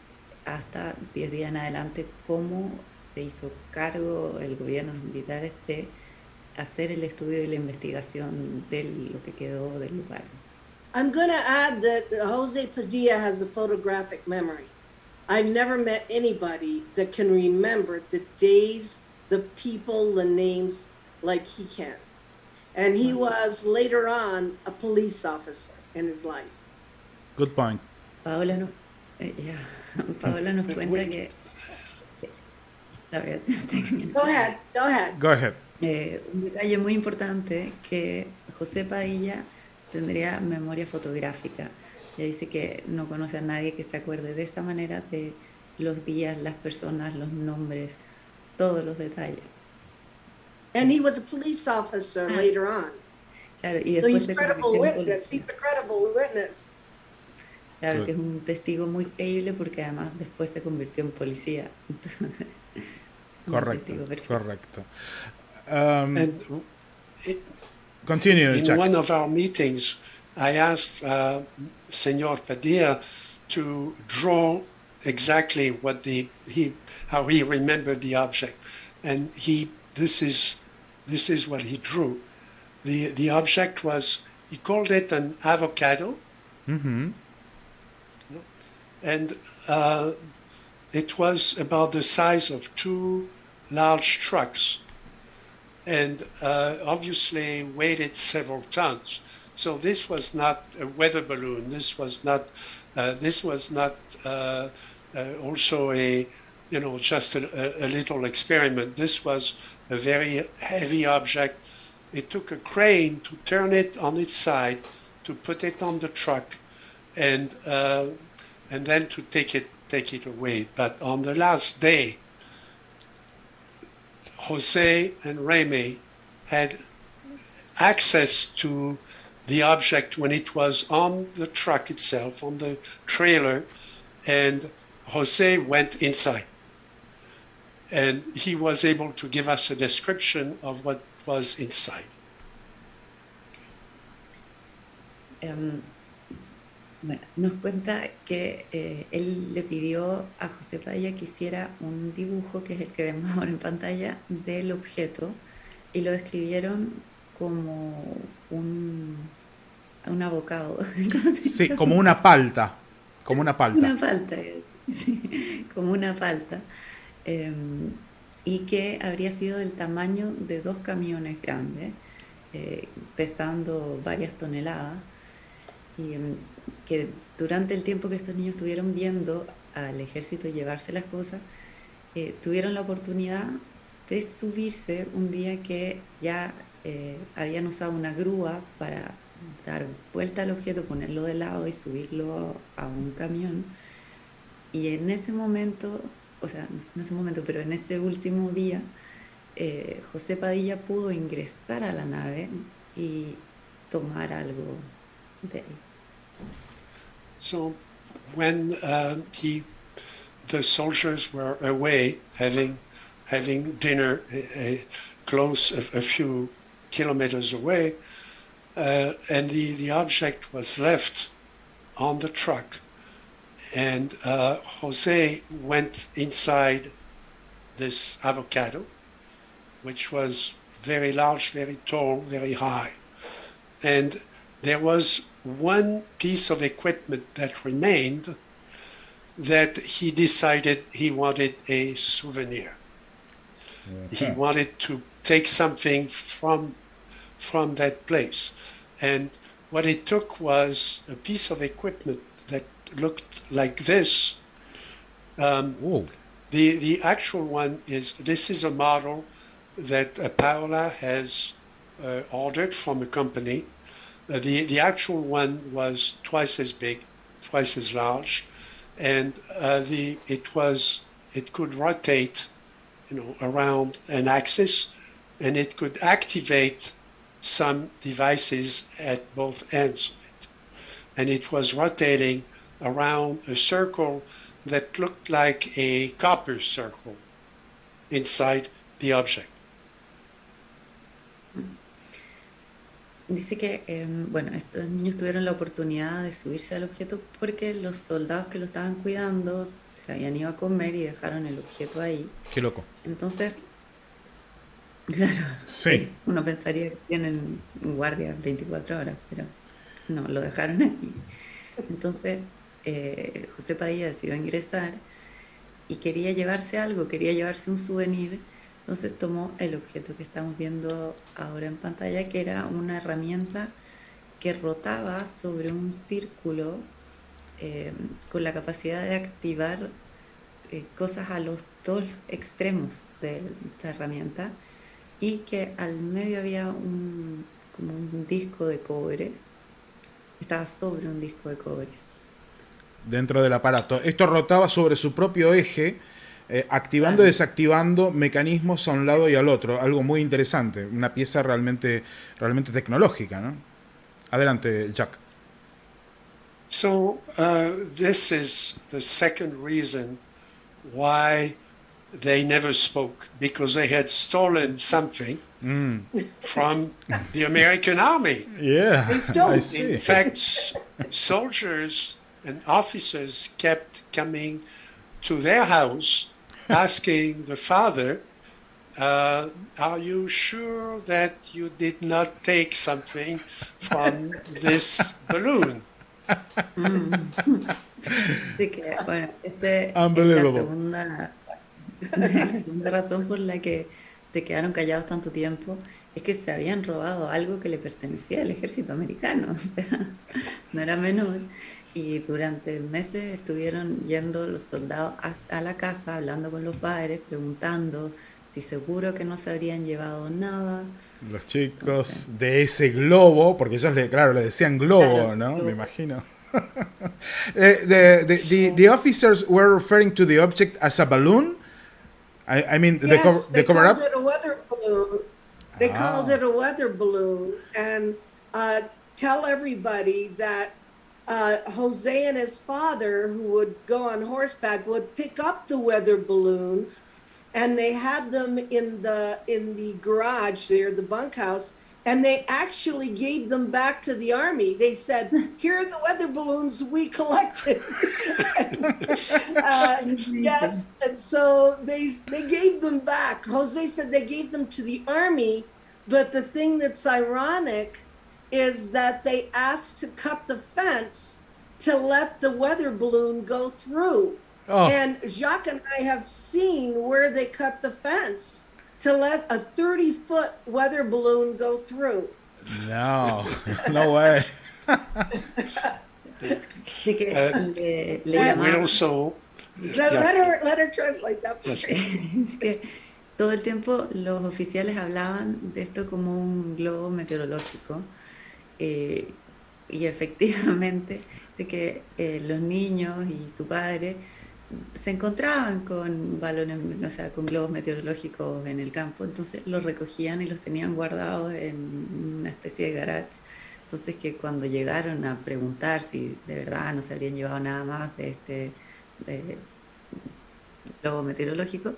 hasta 10 días en adelante, cómo se hizo cargo el gobierno, los militares, de hacer el estudio y la investigación de lo que quedó del lugar. I'm going to add that Jose Padilla has a photographic memory. I've never met anybody that can remember the days, the people, the names like he can. And he was later on a police officer in his life. Good point. Paola nos, Paola nos cuenta que... Sorry, Go ahead, go ahead. Go ahead. Un detalle muy importante, que José Padilla tendría memoria fotográfica. Ella dice que no conoce a nadie que se acuerde de esa manera de los días, las personas, los nombres, todos los detalles. And he was a police officer later on. Claro, y So después he's se credible convirtió en witness. policía. He's a credible witness. Claro, que es un testigo muy creíble porque además después se convirtió en policía. Correcto, correcto. And Continue, in Jack. one of our meetings, I asked Senor Padilla to draw exactly what how he remembered the object, and this is what he drew. The object was, he called it an avocado, Mm-hmm. and it was about the size of 2 large trucks, and obviously weighed several tons. So this was not a weather balloon. This was not also a, just a little experiment. This was a very heavy object. It took a crane to turn it on its side, to put it on the truck, and then to take it away. But on the last day, Jose and Remy had access to the object when it was on the truck itself, on the trailer, and Jose went inside. And he was able to give us a description of what was inside. Bueno, nos cuenta que él le pidió a José Padilla que hiciera un dibujo, que es el que vemos ahora en pantalla, del objeto, y lo describieron como un abocado. Sí, como una palta. Como una palta. Una palta, sí, como una palta. Y que habría sido del tamaño de 2 camiones grandes, pesando varias toneladas. Y que durante el tiempo que estos niños estuvieron viendo al ejército llevarse las cosas, tuvieron la oportunidad de subirse un día que ya habían usado una grúa para dar vuelta al objeto, ponerlo de lado y subirlo a un camión. Y en ese momento, o sea, no en ese momento, pero en ese último día, José Padilla pudo ingresar a la nave y tomar algo de ahí. So when the soldiers were away having dinner close, a few kilometers away, and the object was left on the truck, and Jose went inside this avocado, which was very large, very tall, very high, and there was one piece of equipment that remained that he decided he wanted a souvenir. Okay. He wanted to take something from from that place. And what it took was a piece of equipment that looked like this. The actual one this is a model that PAOLA has ordered from a company. The actual one was twice as big, twice as large, and it could rotate, around an axis, and it could activate some devices at both ends of it. And it was rotating around a circle that looked like a copper circle inside the object. Dice que, estos niños tuvieron la oportunidad de subirse al objeto porque los soldados que lo estaban cuidando se habían ido a comer y dejaron el objeto ahí. Qué loco. Entonces, claro, sí. Uno pensaría que tienen guardia 24 horas, pero no, lo dejaron ahí. Entonces, José Padilla decidió ingresar y quería llevarse algo, quería llevarse un souvenir. Entonces tomó el objeto que estamos viendo ahora en pantalla, que era una herramienta que rotaba sobre un círculo con la capacidad de activar cosas a los dos extremos de esta herramienta, y que al medio había como un disco de cobre, estaba sobre un disco de cobre. Dentro del aparato. Esto rotaba sobre su propio eje, activando y desactivando mecanismos a un lado y al otro. Algo muy interesante. Una pieza realmente tecnológica, ¿no? Adelante, Jack. So this is the second reason why they never spoke, because they had stolen something from the American army. Yeah, I see. In fact, soldiers and officers kept coming to their house asking the father, are you sure that you did not take something from this balloon? Así que, bueno, esta es la segunda razón por la que se quedaron callados tanto tiempo, es que se habían robado algo que le pertenecía al ejército americano, o sea, no era menor. Y durante meses estuvieron yendo los soldados a la casa, hablando con los padres, preguntando si seguro que no se habrían llevado nada. Los chicos de ese globo, porque ellos le decían globo, claro, ¿no? Globo. Me imagino. The officers were referring to the object as a balloon. I mean, yes, the cover up. They called it a weather balloon. They called it a weather balloon, and tell everybody that Jose and his father, who would go on horseback, would pick up the weather balloons, and they had them in the garage there, the bunkhouse, and they actually gave them back to the army. They said, "Here are the weather balloons we collected." Yes, and so they gave them back. Jose said they gave them to the army, but the thing that's ironic is that they asked to cut the fence to let the weather balloon go through. Oh. And Jacques and I have seen where they cut the fence to let a 30-foot weather balloon go through. No, no way. We also... Let her translate that. Es que todo el tiempo los oficiales hablaban de esto como un globo meteorológico. Y efectivamente sé que los niños y su padre se encontraban con balones, o sea, con globos meteorológicos en el campo, entonces los recogían y los tenían guardados en una especie de garage. Entonces que cuando llegaron a preguntar si de verdad no se habrían llevado nada más de este globo meteorológico,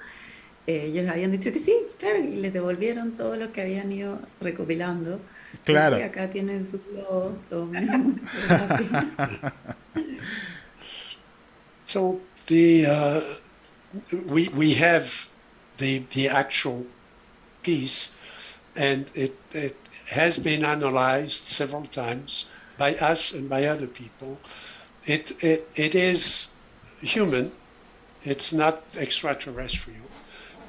ellos habían dicho que sí, claro, y les devolvieron todo lo que habían ido recopilando. Claro. Y acá tienen su globo, todo. So we have the actual piece, and it has been analyzed several times by us and by other people. It is human. It's not extraterrestrial.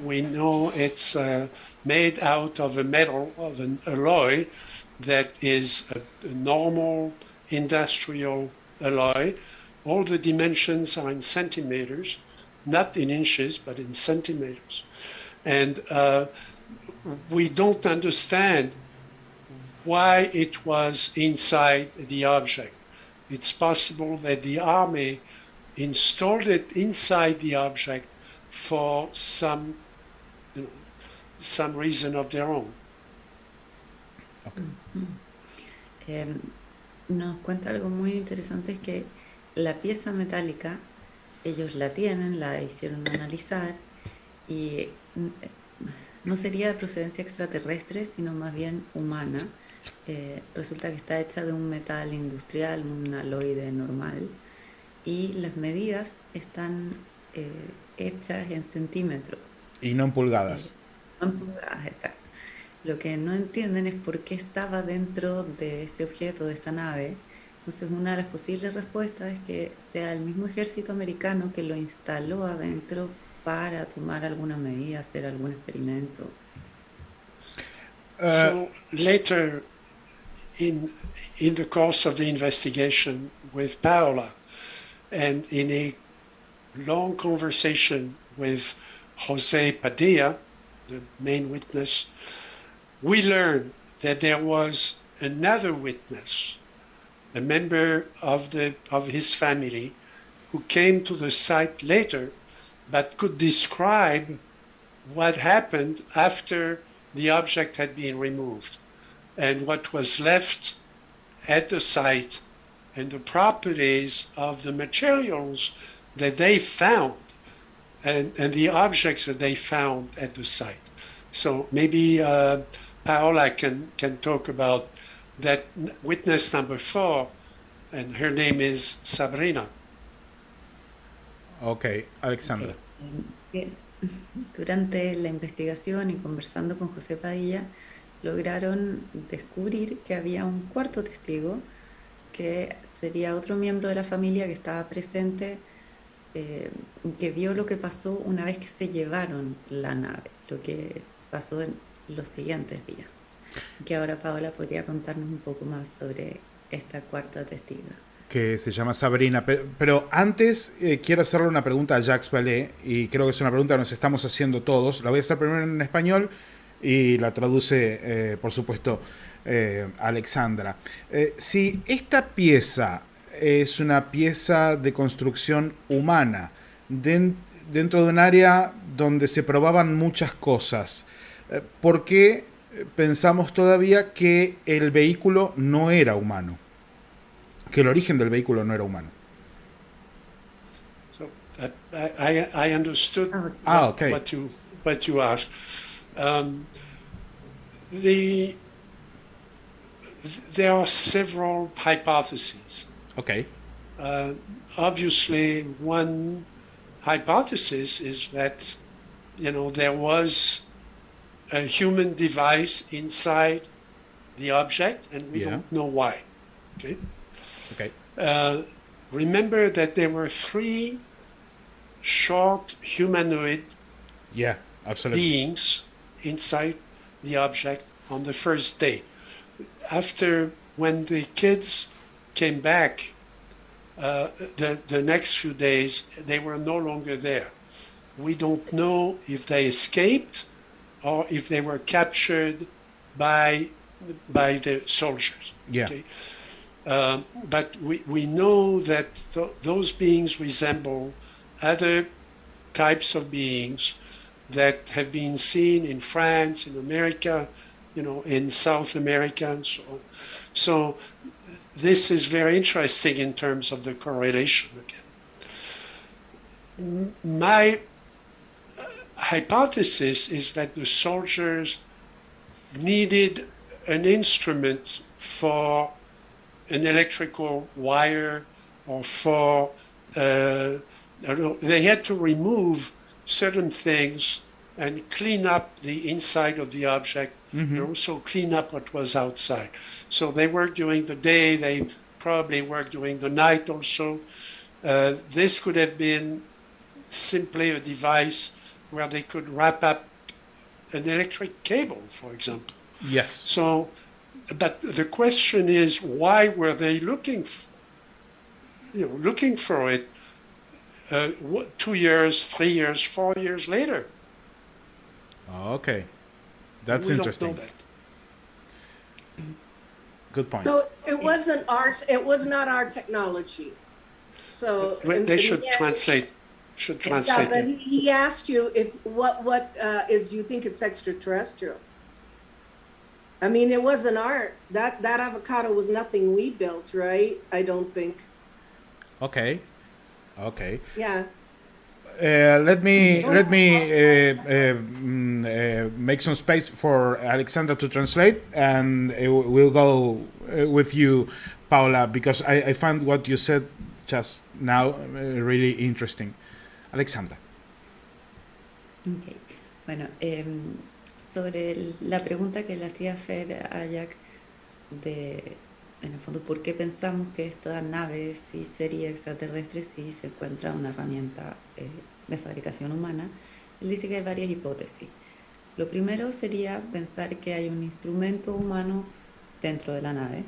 We know it's made out of a metal, of an alloy that is a normal industrial alloy. All the dimensions are in centimeters, not in inches, but in centimeters. And we don't understand why it was inside the object. It's possible that the army installed it inside the object for some reason of their own. Nos cuenta algo muy interesante, es que la pieza metálica, ellos la tienen, la hicieron analizar y no sería de procedencia extraterrestre, sino más bien humana. Resulta que está hecha de un metal industrial, un aloide normal, y las medidas están hechas en centímetros. Y no en pulgadas. No en pulgadas, exacto. Lo que no entienden es por qué estaba dentro de este objeto, de esta nave. Entonces, una de las posibles respuestas es que sea el mismo ejército americano que lo instaló adentro para tomar alguna medida, hacer algún experimento. So later in the course of the investigation with Paola and in a long conversation with Jose Padilla, the main witness, we learned that there was another witness, a member of his family, who came to the site later but could describe what happened after the object had been removed and what was left at the site and the properties of the materials that they found and the objects that they found at the site. So maybe Paola can talk about that witness number 4, and her name is Sabrina. Ok, Alexandra. Okay. Durante la investigación y conversando con José Padilla, lograron descubrir que había un cuarto testigo, que sería otro miembro de la familia que estaba presente, que vio lo que pasó una vez que se llevaron la nave, lo que pasó en los siguientes días. Que ahora Paola podría contarnos un poco más sobre esta cuarta testiga. Que se llama Sabrina. Pero antes quiero hacerle una pregunta a Jacques Vallée, y creo que es una pregunta que nos estamos haciendo todos. La voy a hacer primero en español y la traduce, por supuesto, Alexandra. Si esta pieza es una pieza de construcción humana dentro de un área donde se probaban muchas cosas, ¿por qué pensamos todavía que el vehículo no era humano? Que el origen del vehículo no era humano. So I understood okay. what you asked. There are several hypotheses. Okay. Obviously, one hypothesis is that there was a human device inside the object, and we don't know why. Okay. Okay. Remember that there were 3 short humanoid beings inside the object on the first day. After, when the kids came back, the next few days, they were no longer there. We don't know if they escaped or if they were captured by the soldiers. Yeah. Okay? But we know that those beings resemble other types of beings that have been seen in France, in America, in South America, and so on. So this is very interesting in terms of the correlation again. My hypothesis is that the soldiers needed an instrument for an electrical wire or for, they had to remove certain things and clean up the inside of the object, so clean up what was outside. So they worked during the day, they probably worked during the night also. This could have been simply a device where they could wrap up an electric cable, for example. Yes. So, but the question is, why were they looking for it 2 years, 3 years, 4 years later? Okay, that's We interesting. don't know that. Good point. So it wasn't ours. It was not our technology. So They should yeah, translate. Yeah, but he asked you if what is. Do you think it's extraterrestrial? I mean, it wasn't our that avocado was nothing we built, right? I don't think. Okay. Yeah. Let me make some space for Alexandra to translate, and we'll go with you, Paola, because I found what you said just now really interesting. Alexandra. Ok. Bueno, sobre la pregunta que le hacía Fer a Jack en el fondo, ¿por qué pensamos que esta nave sí sería extraterrestre si se encuentra una herramienta de fabricación humana? Él dice que hay varias hipótesis. Lo primero sería pensar que hay un instrumento humano dentro de la nave.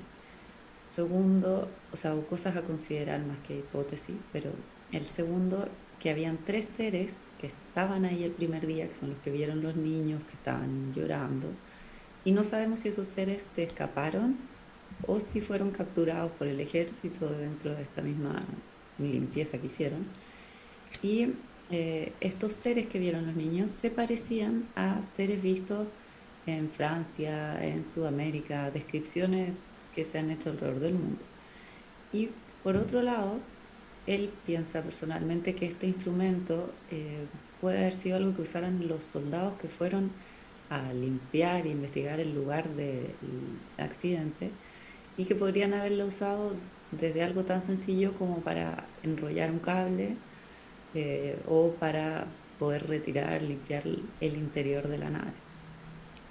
Segundo, o sea, cosas a considerar más que hipótesis, pero el segundo, que habían 3 seres que estaban ahí el primer día, que son los que vieron los niños que estaban llorando, y no sabemos si esos seres se escaparon o si fueron capturados por el ejército dentro de esta misma limpieza que hicieron. Y estos seres que vieron los niños se parecían a seres vistos en Francia, en Sudamérica, descripciones que se han hecho alrededor del mundo. Y por otro lado, él piensa personalmente que este instrumento puede haber sido algo que usaran los soldados que fueron a limpiar e investigar el lugar del accidente, y que podrían haberlo usado desde algo tan sencillo como para enrollar un cable o para poder retirar, limpiar el interior de la nave.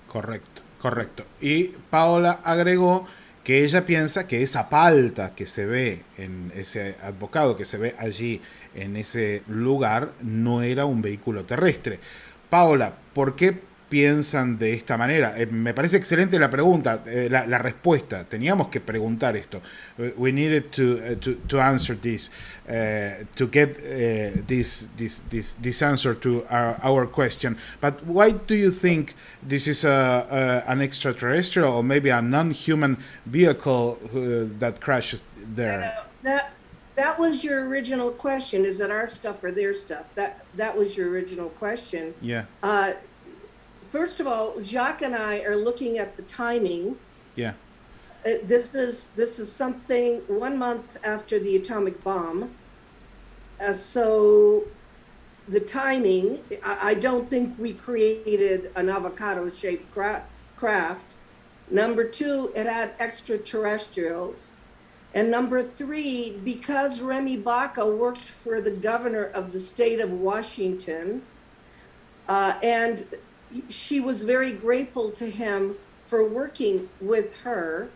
Correcto. Y Paola agregó que ella piensa que esa palta que se ve en ese advocado, que se ve allí en ese lugar, no era un vehículo terrestre. Paola, ¿por qué piensan de esta manera? Me parece excelente la pregunta, la respuesta. Teníamos que preguntar esto. We needed to answer this, to get this answer to our question. But why do you think this is an extraterrestrial or maybe a non-human vehicle that crashes there? That was your original question. Is it our stuff or their stuff? That was your original question. Yeah. First of all, Jacques and I are looking at the timing. Yeah. This is something 1 month after the atomic bomb. So the timing, I don't think we created an avocado-shaped craft. Number 2, it had extraterrestrials. And number 3, because Remy Baca worked for the governor of the state of Washington, and she was very grateful to him for working with her.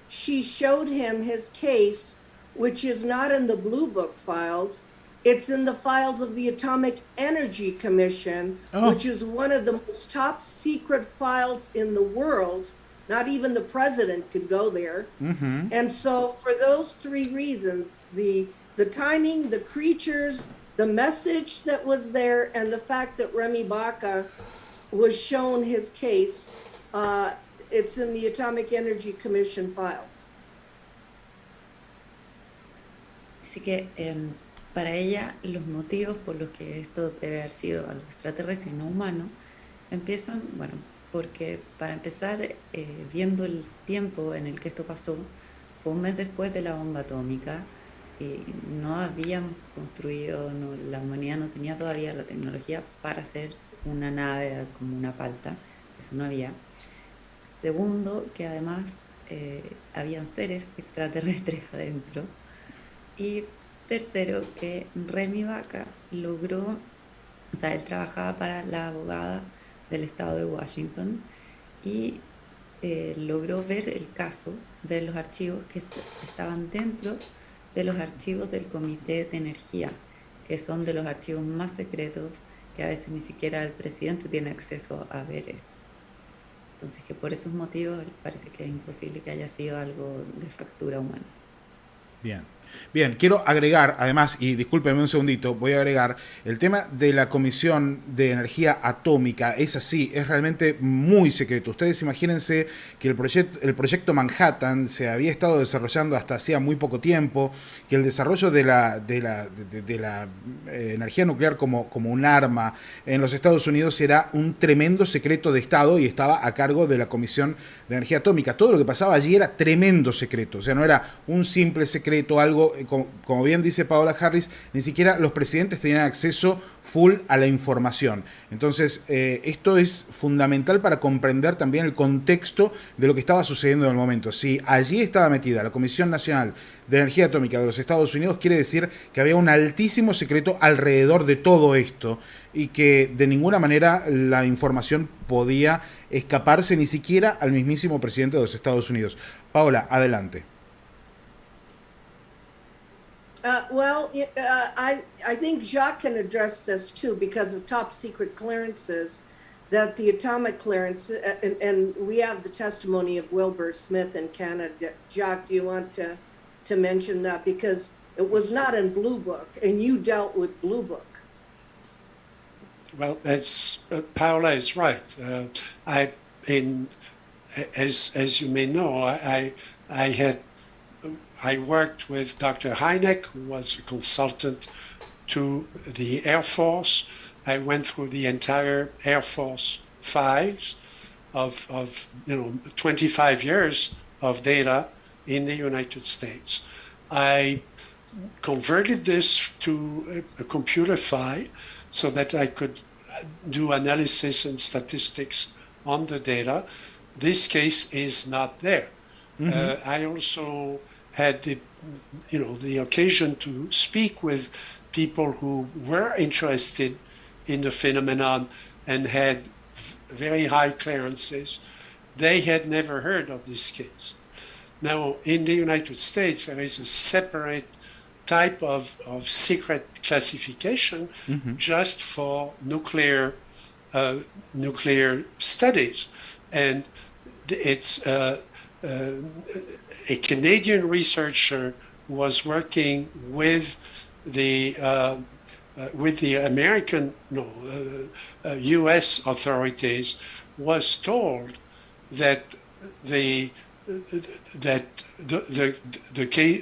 She showed him his case, which is not in the Blue Book files. It's in the files of the Atomic Energy Commission, which is one of the most top secret files in the world. Not even the president could go there. Mm-hmm. And so for those 3 reasons, the timing, the creatures, the message that was there, and the fact that Remy Baca was shown his case, it's in the Atomic Energy Commission files. Así que para ella los motivos por los que esto debe haber sido algo extraterrestre y no humano empiezan, bueno, porque para empezar, viendo el tiempo en el que esto pasó, fue un mes después de la bomba atómica, y no habían construido, la humanidad no tenía todavía la tecnología para hacer una nave como una palta, eso no había. Segundo, que además habían seres extraterrestres adentro. Y tercero, que Remy Baca logró, o sea, él trabajaba para la abogada del estado de Washington y logró ver el caso, ver los archivos que estaban dentro de los archivos del Comité de Energía, que son de los archivos más secretos que a veces ni siquiera el presidente tiene acceso a ver eso. Entonces, que por esos motivos parece que es imposible que haya sido algo de factura humana. Bien. Bien, quiero agregar, además, y discúlpenme un segundito, voy a agregar el tema de la Comisión de Energía Atómica. Es así, es realmente muy secreto. Ustedes imagínense que el proyecto Manhattan se había estado desarrollando hasta hacía muy poco tiempo, que el desarrollo de la energía nuclear como un arma en los Estados Unidos era un tremendo secreto de Estado y estaba a cargo de la Comisión de Energía Atómica. Todo lo que pasaba allí era tremendo secreto, o sea, no era un simple secreto, algo, como bien dice Paola Harris, ni siquiera los presidentes tenían acceso full a la información. Entonces, esto es fundamental para comprender también el contexto de lo que estaba sucediendo en el momento. Si allí estaba metida la Comisión Nacional de Energía Atómica de los Estados Unidos, quiere decir que había un altísimo secreto alrededor de todo esto y que de ninguna manera la información podía escaparse ni siquiera al mismísimo presidente de los Estados Unidos. Paola, adelante. I think Jacques can address this too, because of top secret clearances, that the atomic clearance, and we have the testimony of Wilbur Smith in Canada. Jacques, do you want to mention that? Because it was not in Blue Book, and you dealt with Blue Book. Well, Paola is right. As you may know, I worked with Dr. Hynek, who was a consultant to the Air Force. I went through the entire Air Force files of 25 years of data in the United States. I converted this to a computer file so that I could do analysis and statistics on the data. This case is not there. Mm-hmm. I also had the occasion to speak with people who were interested in the phenomenon and had very high clearances. They had never heard of this case. Now, in the United States, there is a separate type of secret classification just for nuclear studies, and it's a Canadian researcher who was working with the American, U.S. authorities, was told that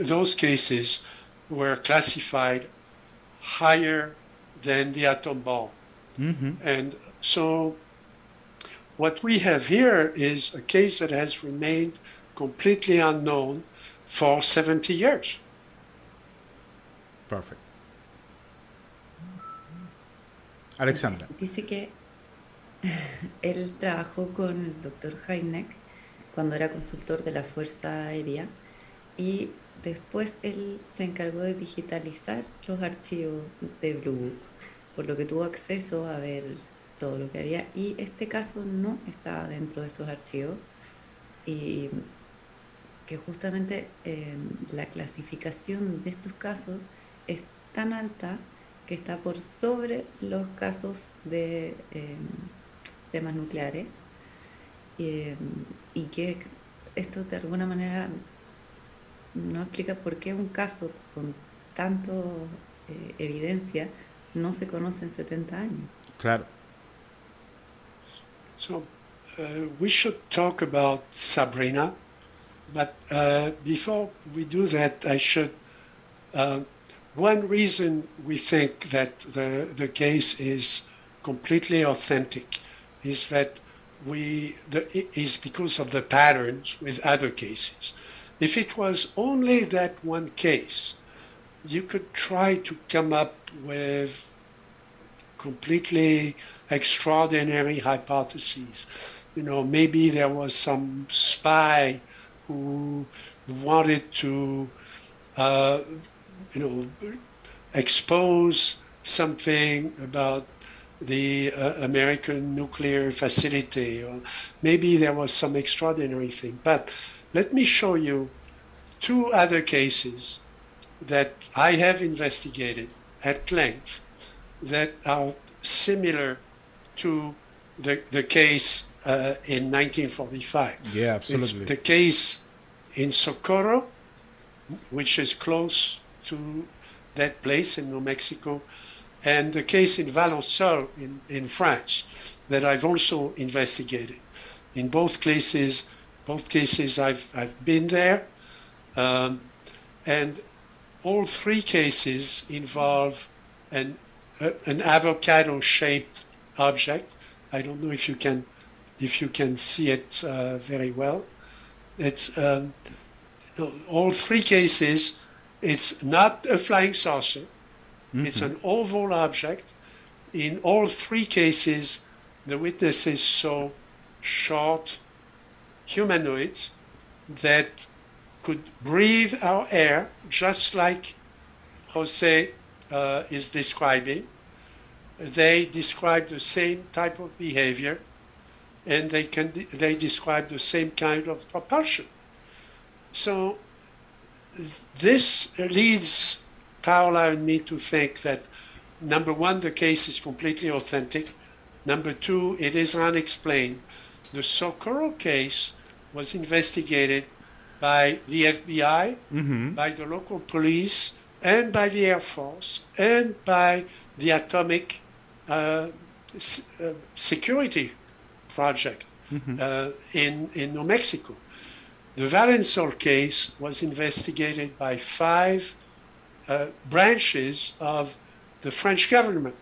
those cases were classified higher than the atom bomb, and so what we have here is a case that has remained completely unknown for 70 years. Perfect. Alexandra. Dice que él trabajó con el doctor Hynek cuando era consultor de la Fuerza Aérea y después él se encargó de digitalizar los archivos de Blue Book, por lo que tuvo acceso a ver todo lo que había, y este caso no estaba dentro de esos archivos, y que justamente la clasificación de estos casos es tan alta que está por sobre los casos de temas nucleares, y que esto de alguna manera no explica por qué un caso con tanto evidencia no se conoce en 70 años. Claro. So we should talk about Sabrina, but before we do that, I should. One reason we think that the case is completely authentic is that is because of the patterns with other cases. If it was only that one case, you could try to come up with completely extraordinary hypotheses. Maybe there was some spy who wanted to, expose something about the American nuclear facility, or maybe there was some extraordinary thing. But let me show you two other cases that I have investigated at length that are similar to the case in 1945. Yeah, absolutely. It's the case in Socorro, which is close to that place in New Mexico, and the case in VALLE in France that I've also investigated. In both cases I've been there, and all three cases involve an avocado-shaped object. I don't know if you can see it very well. It's all three cases. It's not a flying saucer. Mm-hmm. It's an oval object. In all three cases, the witnesses saw short humanoids that could breathe our air, just like Jose is describing. They describe the same type of behavior, and they describe the same kind of propulsion. So this leads Paola and me to think that, number one, the case is completely authentic. Number two, it is unexplained. The Socorro case was investigated by the FBI, mm-hmm. by the local police, and by the Air Force, and by the Atomic Security Project mm-hmm. In New Mexico. The VALLE case was investigated by 5 branches of the French government,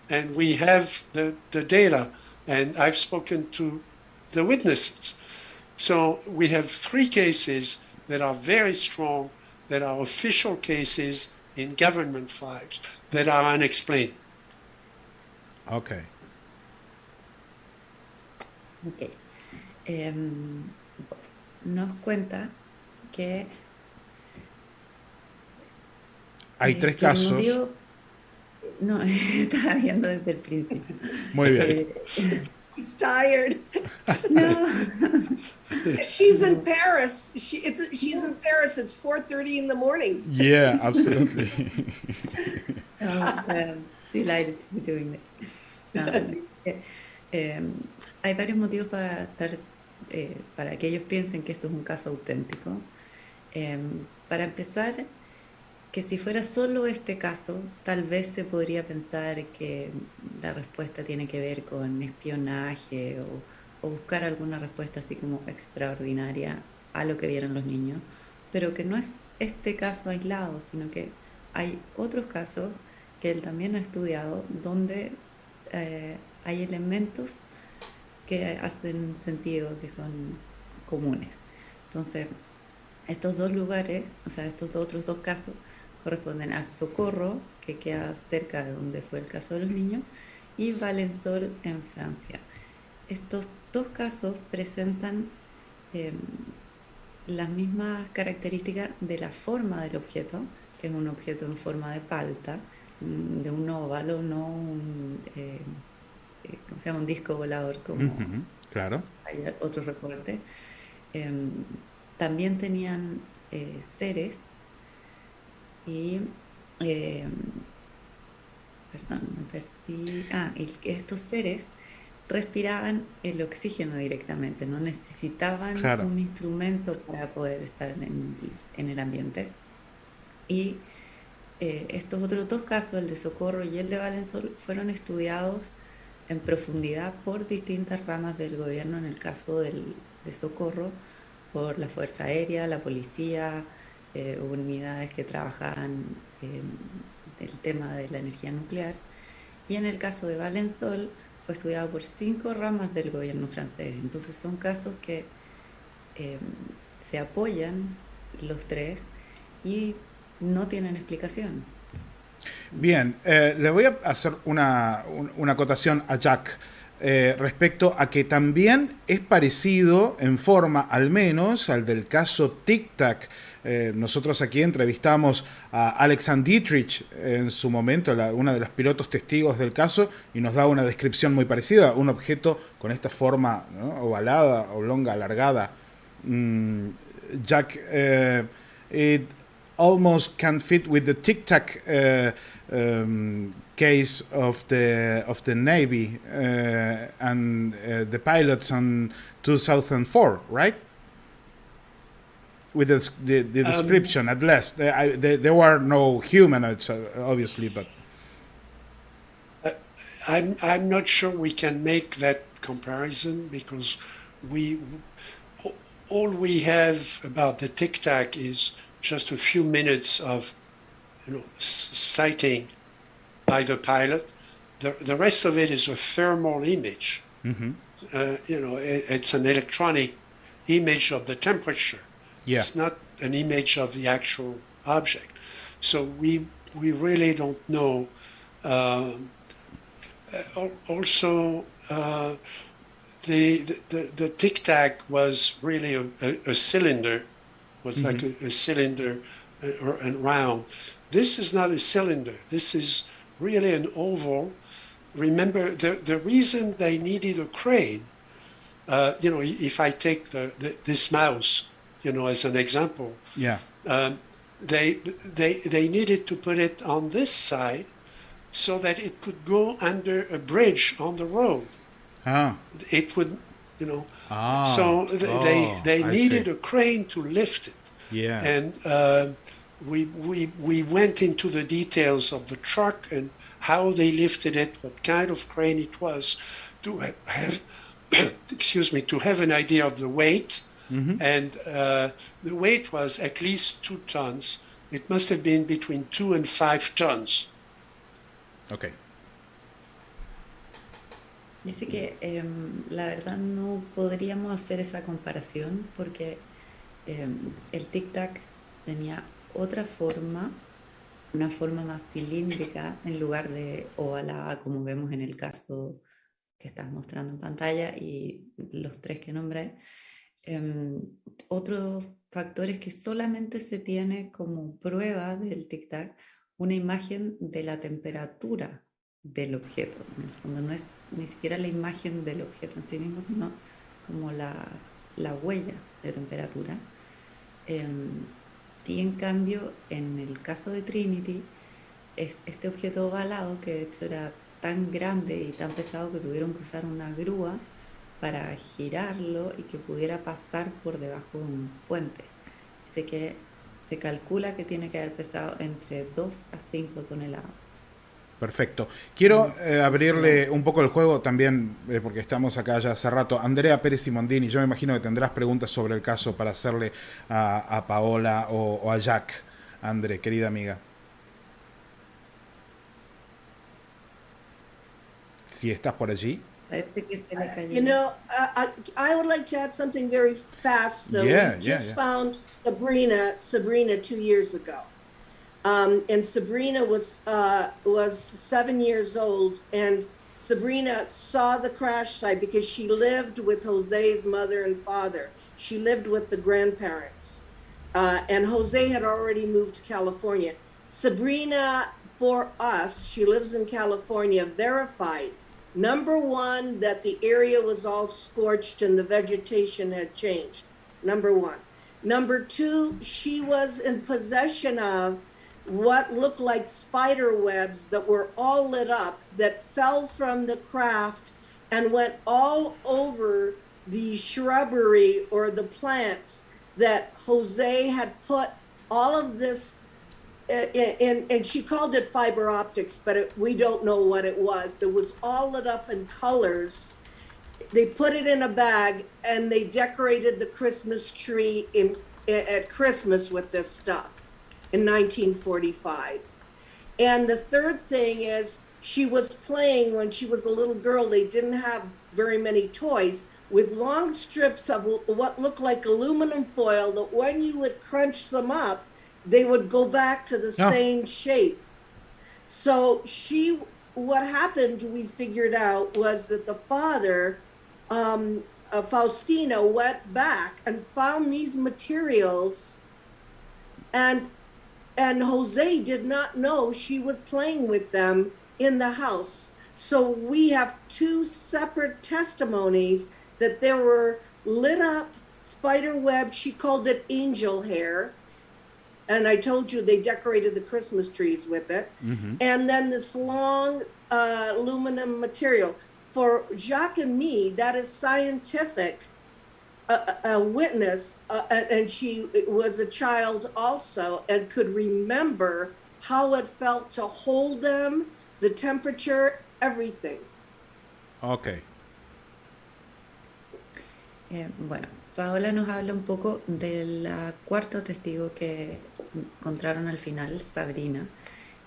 and we have the data, and I've spoken to the witnesses. So we have 3 cases that are very strong, that are official cases in government files that are unexplained. Okay. Ok. Nos cuenta que hay 3 casos. Motivo, no, estaba viendo desde el principio. Muy bien. He's tired. No. She's in Paris. She's in Paris. It's 4:30 in the morning. Yeah, absolutely. Delighted to be doing this. Hay varios motivos para que ellos piensen que esto es un caso auténtico. Para empezar, que si fuera solo este caso, tal vez se podría pensar que la respuesta tiene que ver con espionaje o buscar alguna respuesta así como extraordinaria a lo que vieron los niños, pero que no es este caso aislado, sino que hay otros casos que él también ha estudiado donde hay elementos que hacen sentido, que son comunes. Entonces, estos 2 lugares, o sea, estos otros 2 casos, corresponden a Socorro, que queda cerca de donde fue el caso de los niños, y VALLE en Francia. Estos 2 casos presentan las mismas características de la forma del objeto, que es un objeto en forma de palta, de un óvalo, no un, ¿cómo se llama? Un disco volador, como claro. Hay otro reporte. También tenían seres y perdón, me perdí. Y que estos seres respiraban el oxígeno directamente, no necesitaban un instrumento para poder estar en el ambiente. Y estos otros 2 casos, el de Socorro y el de VALLE, fueron estudiados en profundidad por distintas ramas del gobierno. En el caso de Socorro, por la Fuerza Aérea, la policía, unidades que trabajaban el tema de la energía nuclear, y en el caso de VALLE fue estudiado por 5 ramas del gobierno francés. Entonces son casos que se apoyan los 3 y no tienen explicación. Bien, le voy a hacer una acotación a Jack respecto a que también es parecido en forma, al menos, al del caso Tic Tac. Nosotros aquí entrevistamos a Alexander Dietrich en su momento, una de los pilotos testigos del caso, y nos da una descripción muy parecida, un objeto con esta forma, ¿no?, ovalada, oblonga, alargada. Jack, almost can fit with the Tic Tac case of the Navy and the pilots on 2004, right? With the description, at least. There were no humanoids, obviously, but... I'm not sure we can make that comparison, because all we have about the Tic Tac is just a few minutes of sighting by the pilot. The rest of it is a thermal image. Mm-hmm. It's an electronic image of the temperature. Yeah. It's not an image of the actual object. So we really don't know. Also, the Tic Tac was really a cylinder, was like a cylinder and round. This is not a cylinder. This is really an oval. Remember, the reason they needed a crane, if I take this mouse, as an example, yeah, they needed to put it on this side so that it could go under a bridge on the road. It would, so they needed a crane to lift it. Yeah. And we went into the details of the truck and how they lifted it, what kind of crane it was, to have to have an idea of the weight. Mm-hmm. And the weight was at least 2 tons. It must have been between 2 and 5 tons. Okay. Dice que la verdad no podríamos hacer esa comparación porque el tic-tac tenía otra forma, una forma más cilíndrica en lugar de ovalada, como vemos en el caso que estás mostrando en pantalla y los 3 que nombré. Otro factor es que solamente se tiene como prueba del tic-tac una imagen de la temperatura del objeto. En el fondo no es ni siquiera la imagen del objeto en sí mismo, sino como la huella de temperatura. Y en cambio, en el caso de Trinity, es este objeto ovalado que de hecho era tan grande y tan pesado que tuvieron que usar una grúa para girarlo y que pudiera pasar por debajo de un puente. Dice que se calcula que tiene que haber pesado entre 2 a 5 toneladas. Perfecto. Quiero abrirle un poco el juego también, porque estamos acá ya hace rato. Andrea Pérez Simondini, yo me imagino que tendrás preguntas sobre el caso para hacerle a Paola o a Jack. André, querida amiga. Si estás por allí. I would like to add something very fast, though. We just found Sabrina 2 years ago. And Sabrina was 7 years old, and Sabrina saw the crash site because she lived with Jose's mother and father. She lived with the grandparents, and Jose had already moved to California. Sabrina, for us, she lives in California, verified, number one, that the area was all scorched and the vegetation had changed, number one. Number two, she was in possession of what looked like spider webs that were all lit up that fell from the craft and went all over the shrubbery or the plants that Jose had put all of this in, and she called it fiber optics, but we don't know what it was. It was all lit up in colors. They put it in a bag and they decorated the Christmas tree at Christmas with this stuff in 1945. And the third thing is she was playing when she was a little girl. They didn't have very many toys, with long strips of what looked like aluminum foil that when you would crunch them up, they would go back to the same shape. So what happened, we figured out, was that the father, Faustino, went back and found these materials, and Jose did not know she was playing with them in the house. So we have 2 separate testimonies that there were lit up spider web, she called it angel hair, And I told you they decorated the Christmas trees with it. And then this long aluminum material. For Jacques and me, that is scientific witness, and she was a child also and could remember how it felt to hold them, the temperature, everything. Ok. Bueno, Paola nos habla un poco del cuarto testigo que encontraron al final, Sabrina.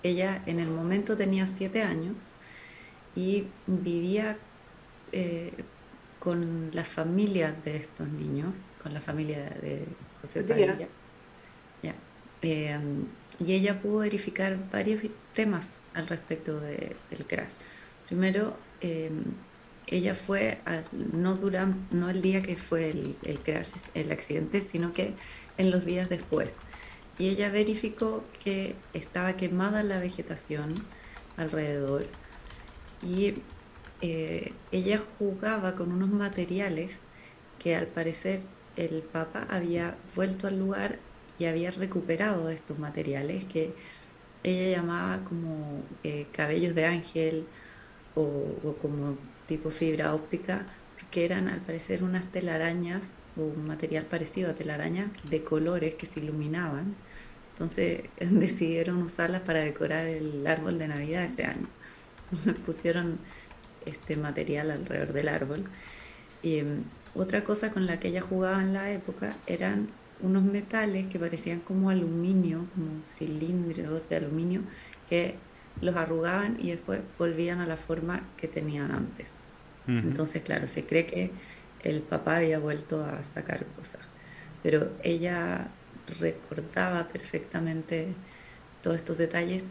Ella en el momento tenía 7 años y vivía con la familia de estos niños, con la familia de José Padilla. Y ella pudo verificar varios temas al respecto del crash. Primero, ella fue, no el día que fue el crash, el accidente, sino que en los días después. Y ella verificó que estaba quemada la vegetación alrededor y ella jugaba con unos materiales que al parecer el papá había vuelto al lugar y había recuperado estos materiales que ella llamaba como cabellos de ángel o como tipo fibra óptica, porque eran al parecer unas telarañas o un material parecido a telarañas de colores que se iluminaban. Entonces decidieron usarlas para decorar el árbol de Navidad ese año. Pusieron este material alrededor del árbol. Y otra cosa con la que ella jugaba en la época eran unos metales que parecían como aluminio, como cilindros de aluminio, que los arrugaban y después volvían a la forma que tenían antes. Entonces, claro, se cree que el papá había vuelto a sacar cosas, pero ella recordaba perfectamente todos estos detalles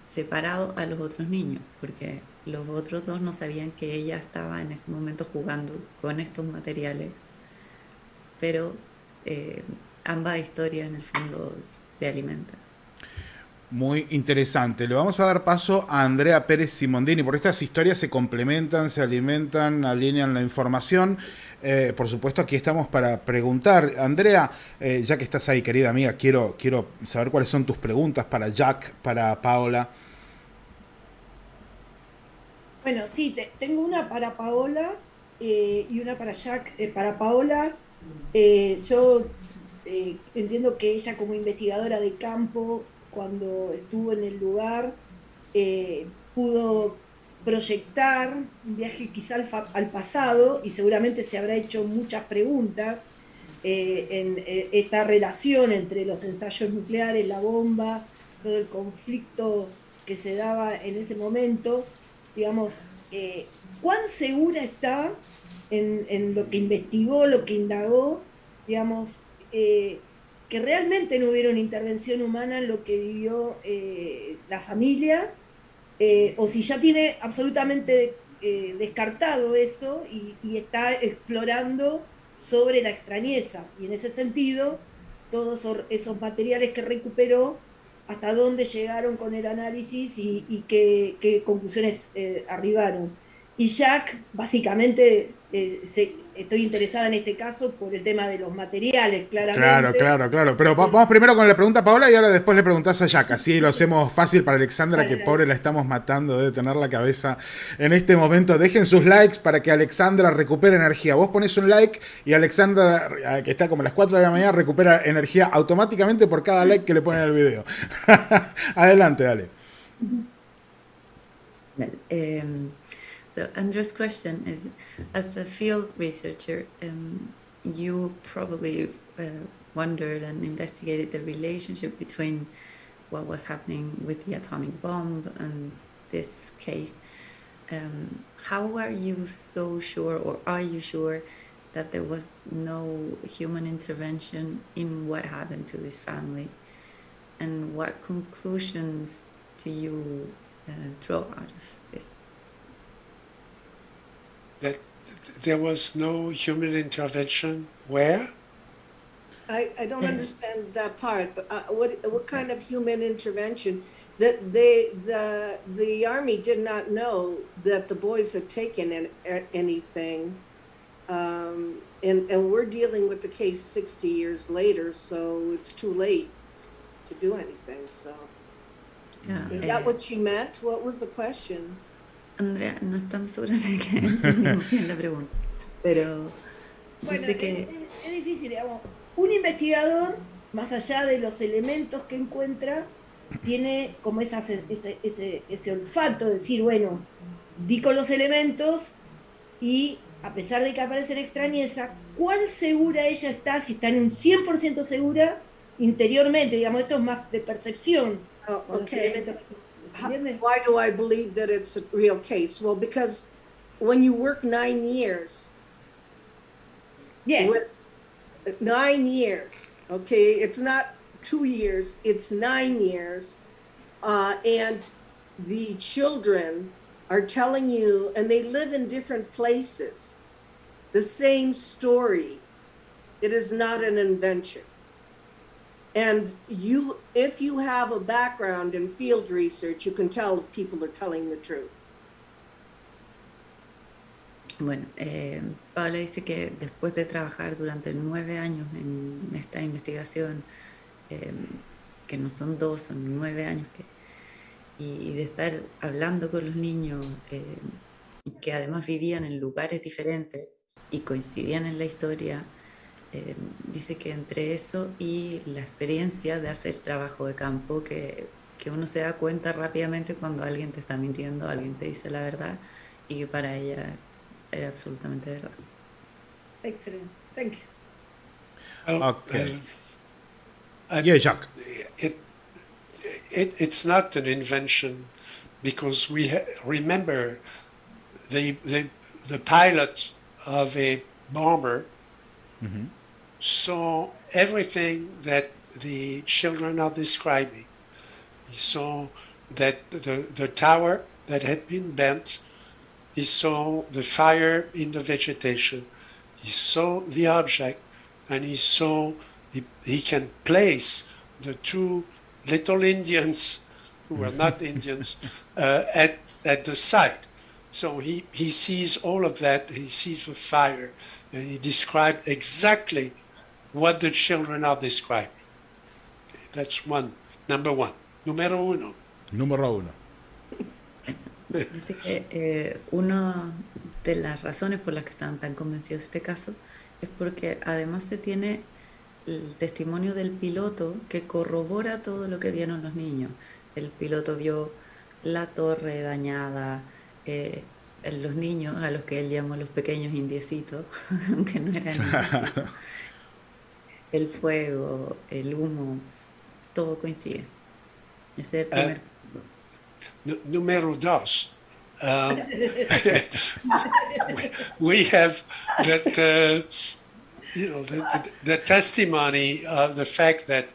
separados a los otros niños, porque los otros dos no sabían que ella estaba en ese momento jugando con estos materiales, pero ambas historias en el fondo se alimentan. Muy interesante. Le vamos a dar paso a Andrea Pérez Simondini, porque estas historias se complementan, se alimentan, alinean la información. Por supuesto, aquí estamos para preguntar. Andrea, ya que estás ahí, querida amiga, quiero saber cuáles son tus preguntas para Jack, para Paola. Bueno, sí, tengo una para Paola y una para Jack. Para Paola, yo entiendo que ella como investigadora de campo, cuando estuvo en el lugar, pudo proyectar un viaje quizá al pasado y seguramente se habrá hecho muchas preguntas en esta relación entre los ensayos nucleares, la bomba, todo el conflicto que se daba en ese momento. Digamos, ¿cuán segura está en lo que investigó, lo que indagó, digamos, que realmente no hubiera una intervención humana en lo que vivió la familia, o si ya tiene absolutamente descartado eso y está explorando sobre la extrañeza? Y en ese sentido, todos esos materiales que recuperó, hasta dónde llegaron con el análisis y qué conclusiones arribaron. Y Jack, básicamente, estoy interesada en este caso por el tema de los materiales, claramente. Claro. Pero vamos primero con la pregunta a Paola y ahora después le preguntás a Jack. Así lo hacemos fácil para Alexandra, que pobre la estamos matando, debe tener la cabeza en este momento. Dejen sus likes para que Alexandra recupere energía. Vos pones un like y Alexandra, que está como a las 4 de la mañana, recupera energía automáticamente por cada like que le ponen al video. Adelante, dale. So Andrew's question is, as a field researcher, you probably wondered and investigated the relationship between what was happening with the atomic bomb and this case. How are you so sure, or are you sure, that there was no human intervention in what happened to this family? And what conclusions do you draw out of this? That there was no human intervention where? I don't understand that part. But what kind of human intervention? That the army did not know that the boys had taken anything, and we're dealing with the case 60 years later, so it's too late. to do anything. So, Ya, is that what you meant? What was the question? Andrea, no estamos seguros de que entendimos bien la pregunta, pero Bueno, dice que es difícil, digamos. Un investigador, más allá de los elementos que encuentra, tiene como ese olfato de decir, bueno, di con los elementos y a pesar de que aparecen extrañeza, ¿cuál segura ella está? Si está en un 100% segura interiormente, digamos, esto es más de percepción. Oh, con los okay. elementos. ¿Entiendes? Why do I believe that it's a real case? Well, because when you work 9 years, Yes. 9 years, okay, it's not 2 years, it's 9 years, and the children are telling you, and they live in different places, the same story. It is not an invention. And you, if you have a background in field research, you can tell if people are telling the truth. bueno, Paola dice que después de trabajar durante 9 años en esta investigación, que no son 2, son 9 años, y de estar hablando con los niños, que además vivían en lugares diferentes y coincidían en la historia, dice que entre eso y la experiencia de hacer trabajo de campo, que uno se da cuenta rápidamente cuando alguien te está mintiendo, alguien te dice la verdad, y que para ella era absolutamente verdad. Excellent. Thank you. Well, Okay. Yeah, Jack. It's not an invention because we remember the pilot of a bomber saw everything that the children are describing. He saw that the tower that had been bent, he saw the fire in the vegetation, he saw the object, and he saw he can place the 2 little Indians who were not Indians at the site. So he sees all of that, he sees the fire, and he described exactly what the children are describing. Okay, that's number one. Número uno. Número 1. Dice que una de las razones por las que están tan convencidos de este caso es porque además se tiene el testimonio del piloto que corrobora todo lo que vieron los niños. El piloto vio la torre dañada, los niños a los que él llamó los pequeños indiecitos, aunque no eran indiecitos, el fuego, el humo, todo coincide. Ese es el primer. Número 2. We have that, the testimony of the fact that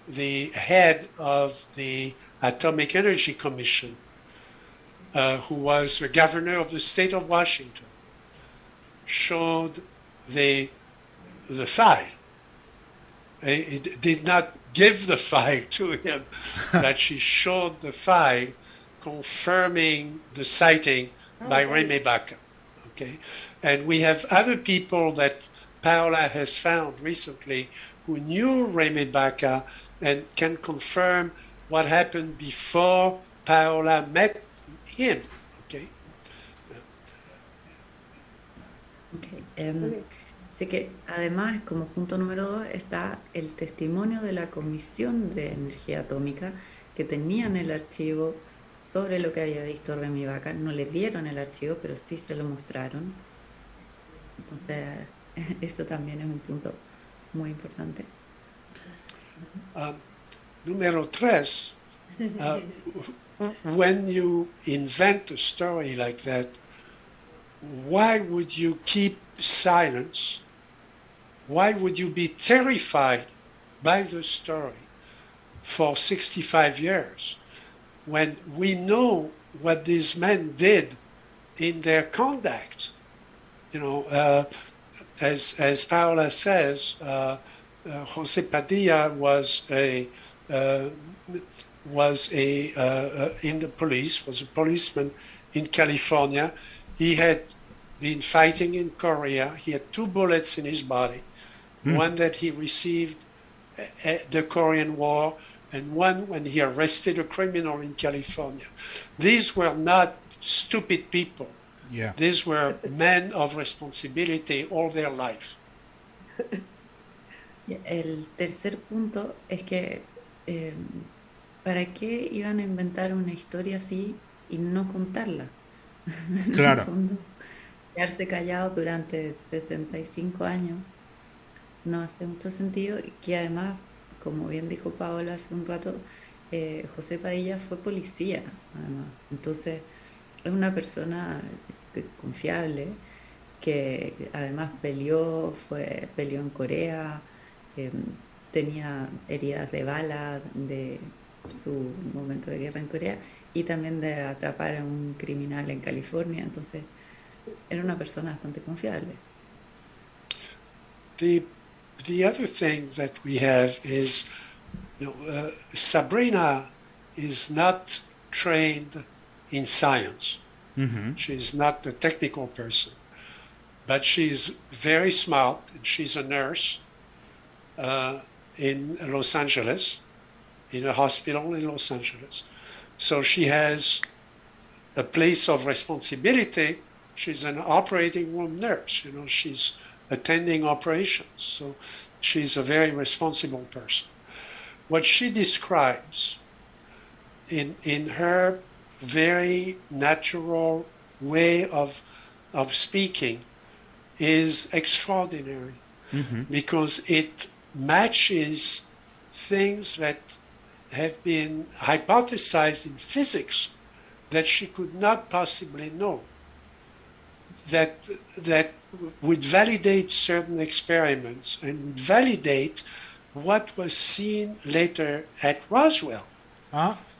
the head of the Atomic Energy Commission, who was the governor of the state of Washington, showed the file. He did not give the file to him, but she showed the file confirming the sighting by Remy Baca. Okay, and we have other people that Paola has found recently who knew Remy Baca and can confirm what happened before Paola met him. Okay. Okay. Así que además, como punto número 2, está el testimonio de la Comisión de Energía Atómica, que tenían el archivo sobre lo que había visto Remy Baca. No le dieron el archivo, pero sí se lo mostraron. Entonces, eso también es un punto muy importante. Número 3, when you invent a story like that, why would you keep silence? Why would you be terrified by the story for 65 years when we know what these men did in their conduct? You know, as Paola says, Jose Padilla was in the police, was a policeman in California. He had been fighting in Korea. He had 2 bullets in his body, one that he received at the Korean War, and one when he arrested a criminal in California. These were not stupid people. Yeah. These were men of responsibility all their life. El tercer punto es que ¿para qué iban a inventar una historia así y no contarla? Claro. En el fondo, quedarse callados durante 65 años no hace mucho sentido, y que además, como bien dijo Paola hace un rato, José Padilla fue policía, además. Entonces, es una persona confiable, que además peleó en Corea, tenía heridas de bala de su momento de guerra en Corea, y también de atrapar a un criminal en California. Entonces, era una persona bastante confiable. The other thing that we have is, Sabrina is not trained in science. Mm-hmm. She's not a technical person, but she's very smart. She's a nurse in Los Angeles, in a hospital in Los Angeles. So she has a place of responsibility. She's an operating room nurse. She's attending operations. So she's a very responsible person. What she describes in her very natural way of speaking is extraordinary, Mm-hmm. because it matches things that have been hypothesized in physics that she could not possibly know, that would validate certain experiments and would validate what was seen later at Roswell.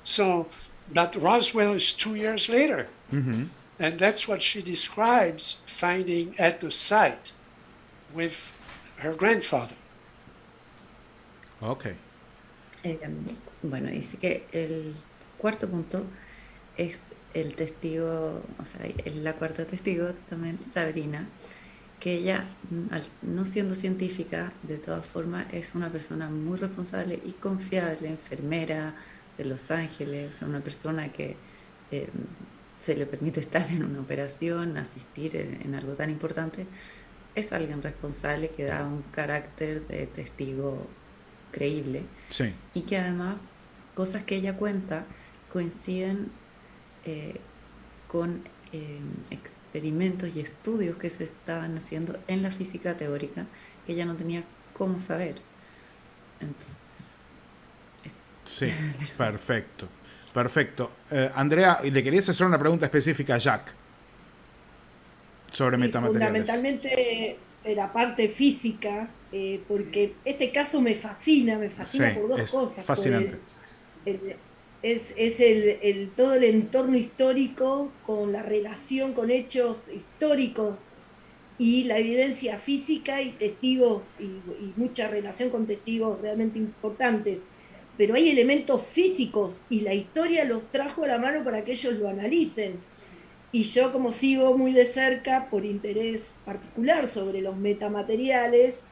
So, but Roswell is 2 years later. Mm-hmm. And that's what she describes finding at the site with her grandfather. Okay. Bueno, dice que el cuarto punto es el testigo, o sea, es la cuarta testigo también, Sabrina, que ella, no siendo científica, de todas formas es una persona muy responsable y confiable, enfermera de Los Ángeles, una persona que se le permite estar en una operación, asistir en algo tan importante. Es alguien responsable que da un carácter de testigo creíble. Sí. Y que además cosas que ella cuenta coinciden con experimentos y estudios que se estaban haciendo en la física teórica que ella no tenía cómo saber. Entonces, sí, perfecto. Perfecto. Andrea, le querías hacer una pregunta específica a Jack sobre metamateriales. Fundamentalmente la parte física, porque este caso me fascina Sí, por dos es cosas. fascinante. Es todo el entorno histórico con la relación con hechos históricos y la evidencia física y testigos y mucha relación con testigos realmente importantes. Pero hay elementos físicos y la historia los trajo a la mano para que ellos lo analicen. Y yo, como sigo muy de cerca por interés particular sobre los metamateriales,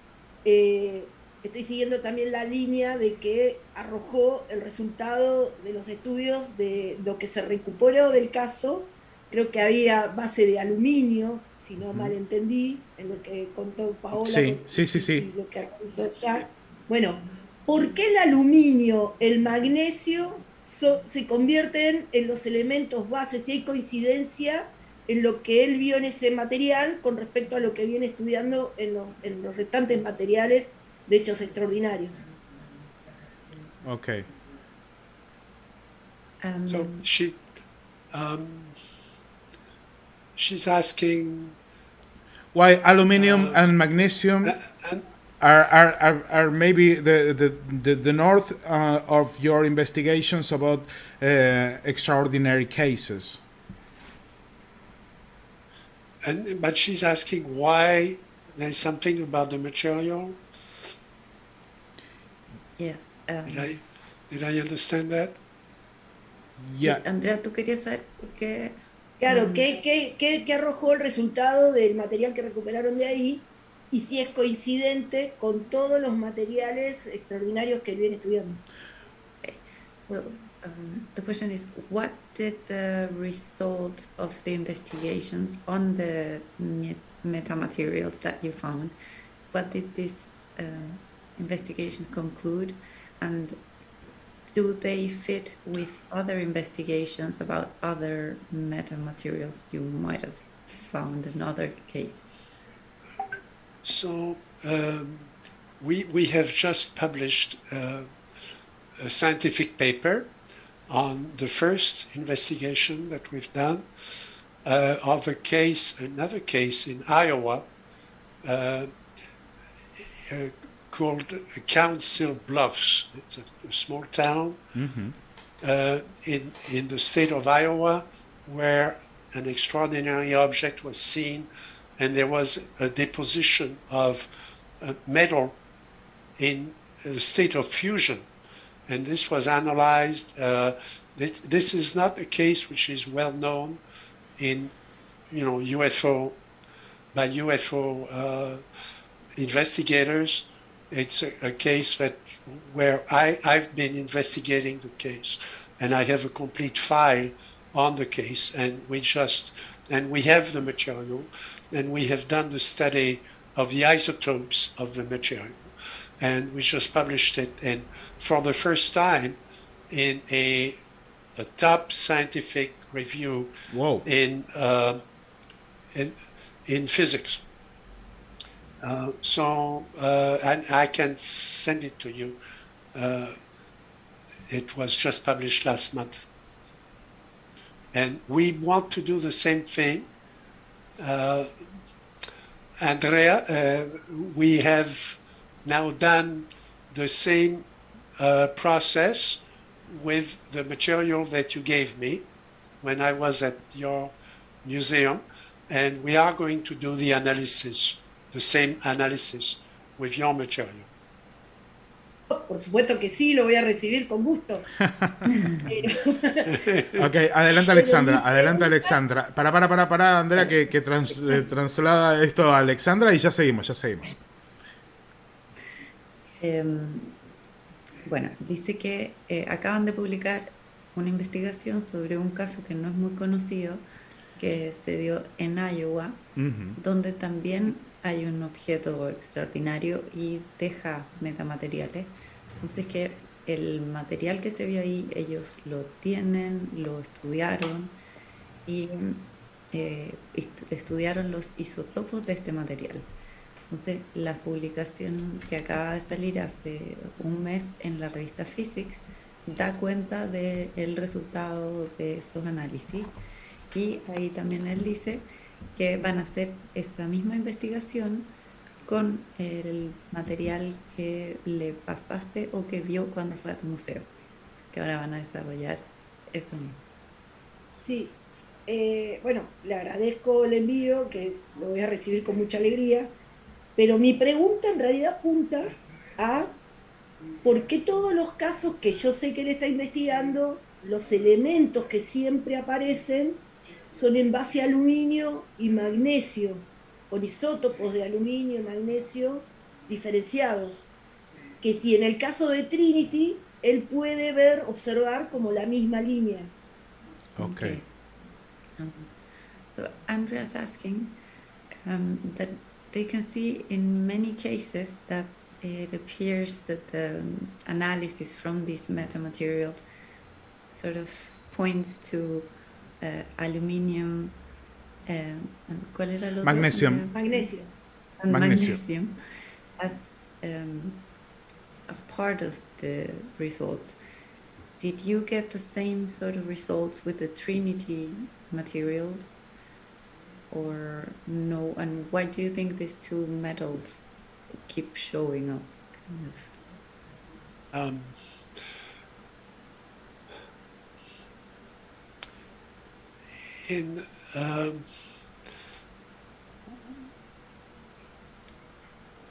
estoy siguiendo también la línea de que arrojó el resultado de los estudios de lo que se recuperó del caso. Creo que había base de aluminio, si no mal entendí, en lo que contó Paola. Sí. Y lo que hizo Jack. Bueno, ¿por qué el aluminio, el magnesio se convierten en los elementos bases? Si hay coincidencia en lo que él vio en ese material con respecto a lo que viene estudiando en los restantes materiales de hechos extraordinarios. Okay. So she's asking why aluminum and magnesium are maybe the north of your investigations about extraordinary cases. But she's asking why there's something about the material. Yes. Did I understand that? Yeah. Sí, Andrea, ¿tú querías saber por qué? Claro, ¿qué arrojó el resultado del material que recuperaron de ahí? Y si es coincidente con todos los materiales extraordinarios que él viene estudiando. So the question is, what did the result of the investigations on the metamaterials that you found, what did these investigations conclude, and do they fit with other investigations about other metamaterials you might have found in other cases? So we have just published a scientific paper on the first investigation that we've done of another case in Iowa called Council Bluffs. It's a small town in the state of Iowa where an extraordinary object was seen, and there was a deposition of metal in a state of fusion. And this was analyzed. This is not a case which is well known in, UFO by UFO investigators. It's a case where I've been investigating the case, and I have a complete file on the case, and we have the material, and we have done the study of the isotopes of the material, and we just published it, and for the first time in a top scientific review in physics. And I can send it to you. It was just published last month. And we want to do the same thing. Andrea, we have now done the same process with the material that you gave me when I was at your museum, and we are going to do the analysis, the same analysis with your material. Por supuesto que sí, lo voy a recibir con gusto. Ok, adelante Alexandra. Para, Andrea, que traslada esto a Alexandra y ya seguimos. Bueno, dice que acaban de publicar una investigación sobre un caso que no es muy conocido, que se dio en Iowa, donde también hay un objeto extraordinario y deja metamateriales. Entonces que el material que se vio ahí, ellos lo tienen, lo estudiaron y estudiaron los isótopos de este material. Entonces la publicación que acaba de salir hace un mes en la revista Physics da cuenta del resultado de esos análisis, y ahí también él dice que van a hacer esa misma investigación con el material que le pasaste o que vio cuando fue a tu museo, que ahora van a desarrollar eso mismo. Sí, bueno, le agradezco el envío, que lo voy a recibir con mucha alegría, pero mi pregunta en realidad apunta a por qué todos los casos que yo sé que él está investigando, los elementos que siempre aparecen son en base a aluminio y magnesio, con isótopos de aluminio y magnesio diferenciados, que si en el caso de Trinity, él puede observar como la misma línea. Okay. So Andrea's asking that they can see in many cases that it appears that the analysis from these metamaterials sort of points to aluminum and ¿cuál era el otro? Magnesium. Magnesium as part of the results. Did you get the same sort of results with the Trinity materials or no? And why do you think these two metals keep showing up?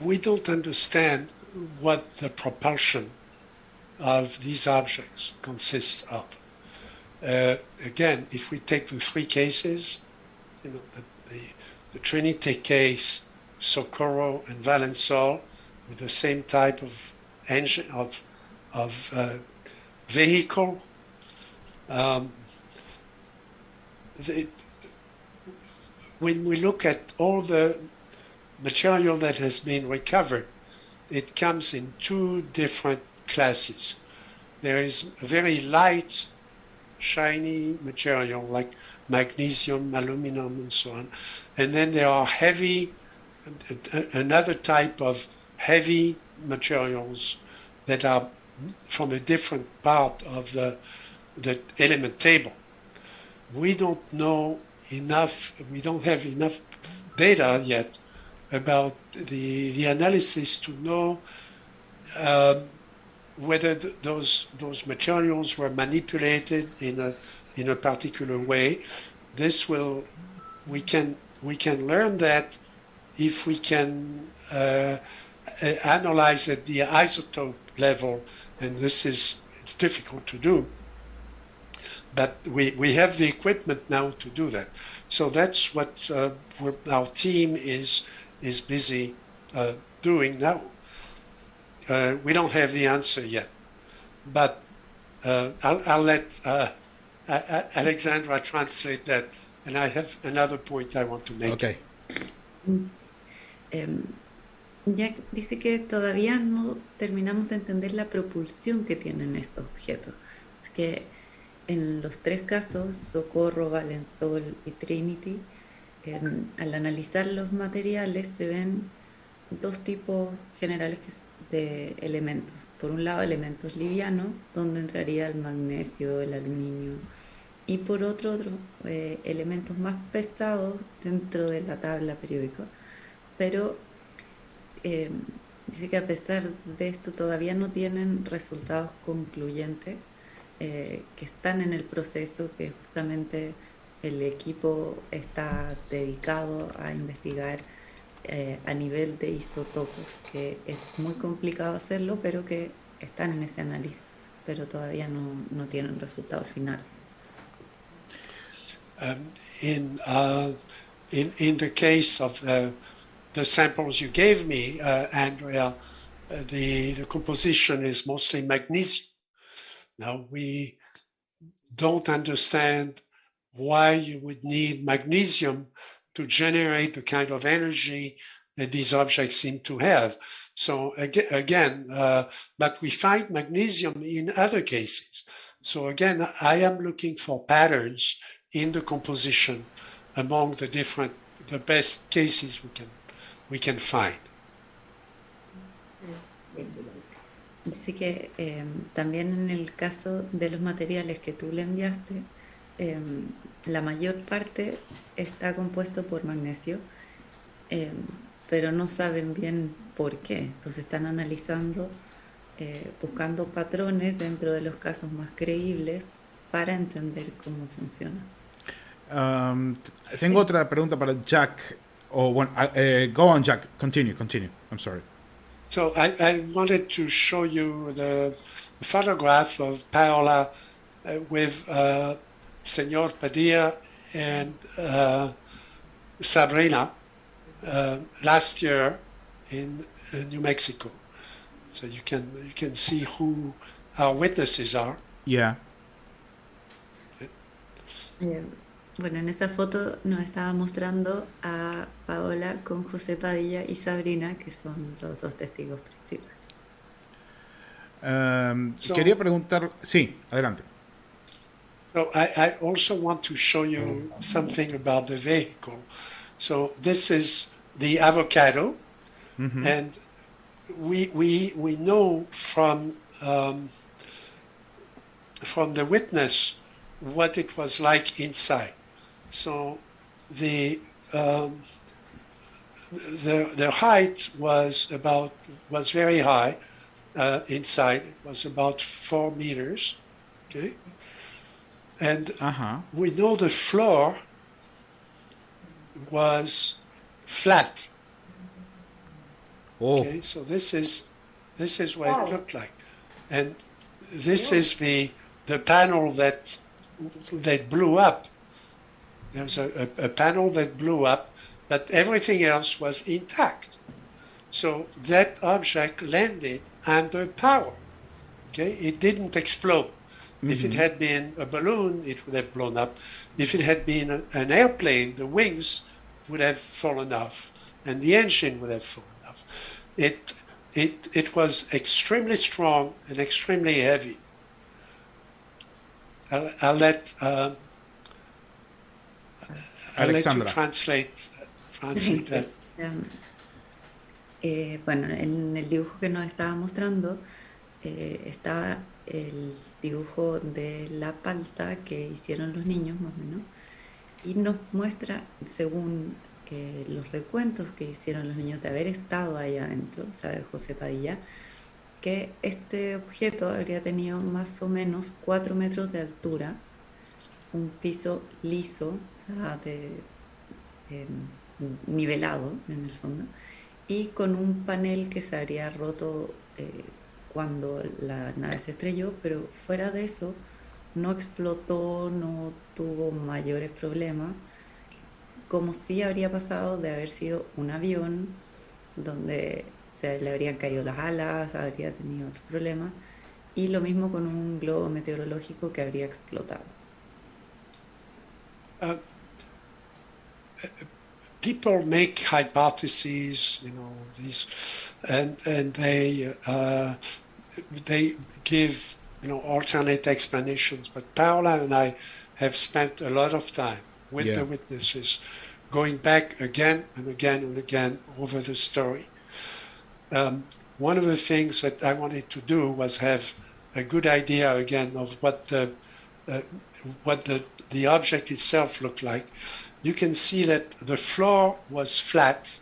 We don't understand what the propulsion of these objects consists of. Again, if we take the three cases, the Trinity case, Socorro and Valensol, with the same type of engine of vehicle. When we look at all the material that has been recovered, it comes in two different classes. There is a very light, shiny material like magnesium, aluminum, and so on. And then there are heavy, another type of heavy materials that are from a different part of the element table. We don't know enough, we don't have enough data yet about the analysis to know whether those materials were manipulated in a particular way. We can learn that if we can analyze at the isotope level, and it's difficult to do, but we have the equipment now to do that. So that's what our team is busy doing now. We don't have the answer yet, but I'll let Alexandra translate that, and I have another point I want to make. Okay. Jack dice que todavía no terminamos de entender la propulsión que tienen estos objetos. Es que en los tres casos, Socorro, VALLE, y Trinity, al analizar los materiales se ven dos tipos generales de elementos. Por un lado, elementos livianos, donde entraría el magnesio, el aluminio, y por otro elementos más pesados dentro de la tabla periódica. Pero dice que a pesar de esto todavía no tienen resultados concluyentes, que están en el proceso, que justamente el equipo está dedicado a investigar a nivel de isótopos, que es muy complicado hacerlo, pero que están en ese análisis, pero todavía no tienen resultados finales. In the case of the samples you gave me, Andrea, the composition is mostly magnesium. Now, we don't understand why you would need magnesium to generate the kind of energy that these objects seem to have. So again, but we find magnesium in other cases. So again, I am looking for patterns in the composition among the best cases we can find. Dice que también en el caso de los materiales que tú le enviaste, la mayor parte está compuesto por magnesio, pero no saben bien por qué. Entonces están analizando, buscando patrones dentro de los casos más creíbles para entender cómo funciona. Tengo otra pregunta para Jack. Go on, Jack. Continue. I'm sorry. So I wanted to show you the photograph of Paola with Senor Padilla and Sabrina last year in New Mexico. So you can see who our witnesses are. Yeah. Bueno, en esa foto nos estaba mostrando a Paola con José Padilla y Sabrina, que son los dos testigos principales. Quería preguntar... Sí, adelante. So I also want to show you something about the vehicle. So this is the avocado, and we know from the witness what it was like inside. So the height was very high inside. It was about 4 meters. Okay, and we know the floor was flat. Oh. Okay, so this is what it looked like, and this is the panel that blew up. There's a panel that blew up, but everything else was intact. So that object landed under power. Okay, it didn't explode. If it had been a balloon, it would have blown up. If it had been an airplane, the wings would have fallen off, and the engine would have fallen off. It was extremely strong and extremely heavy. I'll let you translate that. Bueno, en el dibujo que nos estaba mostrando estaba el dibujo de la palta que hicieron los niños, más o menos, y nos muestra, según los recuentos que hicieron los niños de haber estado ahí adentro, o sea, de José Padilla, que este objeto habría tenido más o menos 4 metros de altura, un piso liso, o sea, nivelado en el fondo, y con un panel que se habría roto cuando la nave se estrelló, pero fuera de eso no explotó, no tuvo mayores problemas, como si habría pasado de haber sido un avión donde se le habrían caído las alas, habría tenido otros problemas, y lo mismo con un globo meteorológico que habría explotado. People make hypotheses, you know, these, and they give, you know, alternate explanations. But Paola and I have spent a lot of time with the witnesses, going back again and again and again over the story. One of the things that I wanted to do was have a good idea again of what the object itself looked like. You can see that the floor was flat,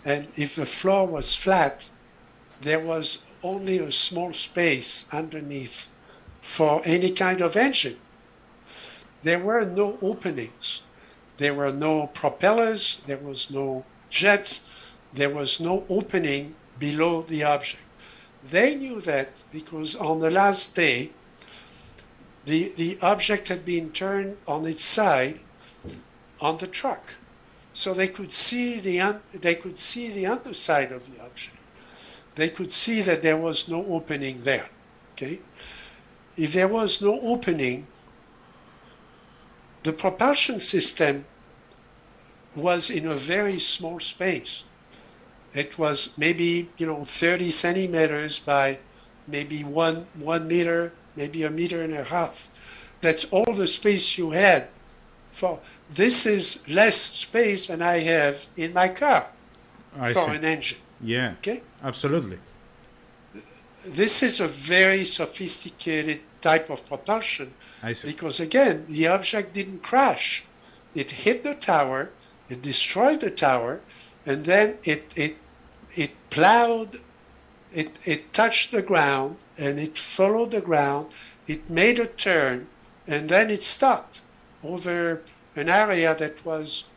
and if the floor was flat, there was only a small space underneath for any kind of engine. There were no openings. There were no propellers, there was no jets, there was no opening below the object. They knew that because on the last day, the object had been turned on its side on the truck, so they could see the underside of the object. They could see that there was no opening there. Okay, if there was no opening, the propulsion system was in a very small space. It was maybe 30 centimeters by maybe one meter, maybe 1.5 meters. That's all the space you had. This is less space than I have in my car for an engine. Yeah. Okay. Absolutely. This is a very sophisticated type of propulsion because again, the object didn't crash. It hit the tower, it destroyed the tower, and then it plowed, it touched the ground, and it followed the ground. It made a turn, and then it stopped over an area that was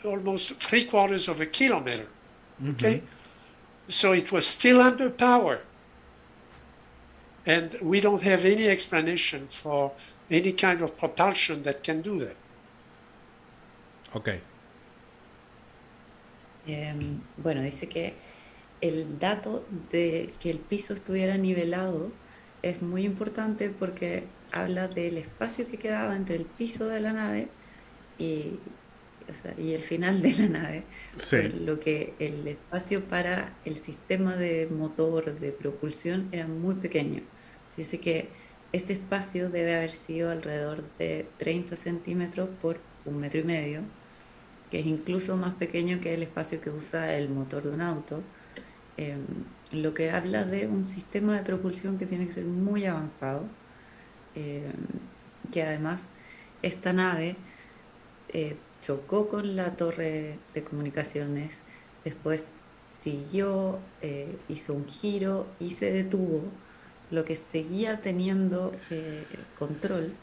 almost 3/4 kilometer. Okay, so it was still under power, and we don't have any explanation for any kind of propulsion that can do that. Okay. Bueno, dice que el dato de que el piso estuviera nivelado es muy importante porque habla del espacio que quedaba entre el piso de la nave y el final de la nave, por lo que el espacio para el sistema de motor de propulsión era muy pequeño. Dice que este espacio debe haber sido alrededor de 30 centímetros por 1,5 metros, que es incluso más pequeño que el espacio que usa el motor de un auto, lo que habla de un sistema de propulsión que tiene que ser muy avanzado, que además esta nave chocó con la torre de comunicaciones, después siguió, hizo un giro y se detuvo, lo que seguía teniendo control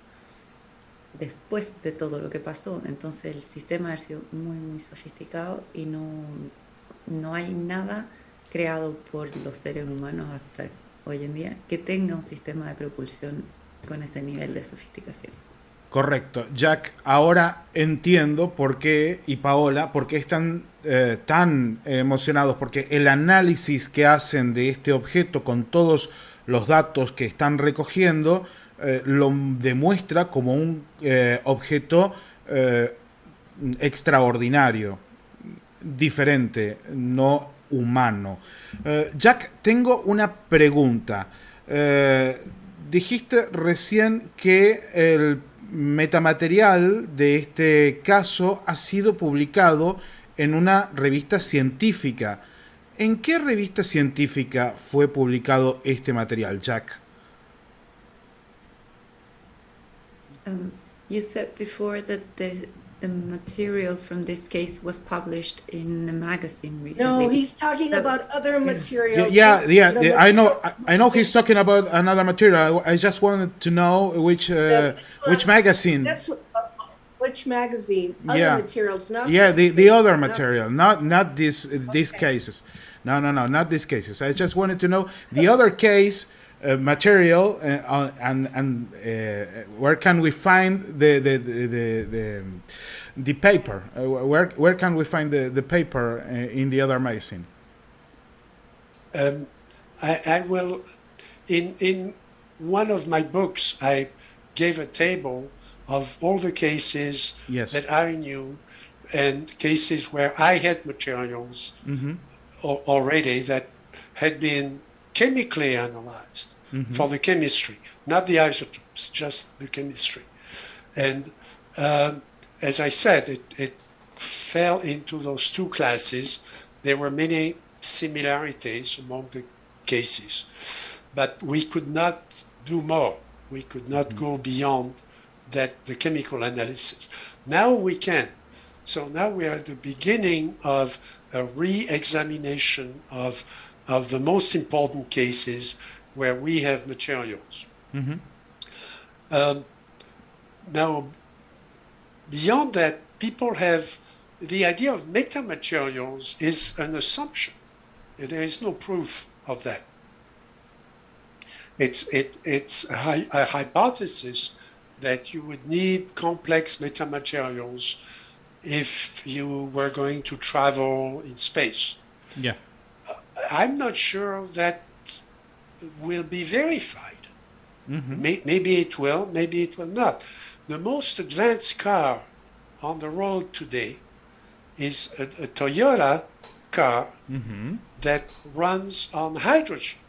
después de todo lo que pasó. Entonces el sistema ha sido muy muy sofisticado y no hay nada creado por los seres humanos hasta hoy en día que tenga un sistema de propulsión con ese nivel de sofisticación. Correcto. Jack, ahora entiendo por qué, y Paola, por qué están tan emocionados, porque el análisis que hacen de este objeto con todos los datos que están recogiendo, lo demuestra como un objeto extraordinario, diferente, no humano. Jack, tengo una pregunta. Dijiste recién que el metamaterial de este caso ha sido publicado en una revista científica. ¿En qué revista científica fue publicado este material, Jack? You said before that the material from this case was published in a magazine recently. No, he's talking about other materials. Yeah. I know he's talking about another material. I just wanted to know which magazine. Which magazine? Other materials, not the other material, not these cases. No, not these cases. I just wanted to know the other case material and where can we find the paper? Where can we find the paper in the other magazine? I will. In one of my books, I gave a table of all the cases that I knew and cases where I had materials already that had been chemically analyzed for the chemistry, not the isotopes, just the chemistry. And as I said, it fell into those two classes. There were many similarities among the cases, but we could not do more. We could not go beyond that, the chemical analysis. Now we can. So now we are at the beginning of a re-examination of the most important cases where we have materials. Now, beyond that, people have the idea of metamaterials is an assumption. There is no proof of that. It's a hypothesis that you would need complex metamaterials if you were going to travel in space. Yeah. I'm not sure that will be verified. Maybe it will, maybe it will not. The most advanced car on the road today is a Toyota car that runs on hydrogen.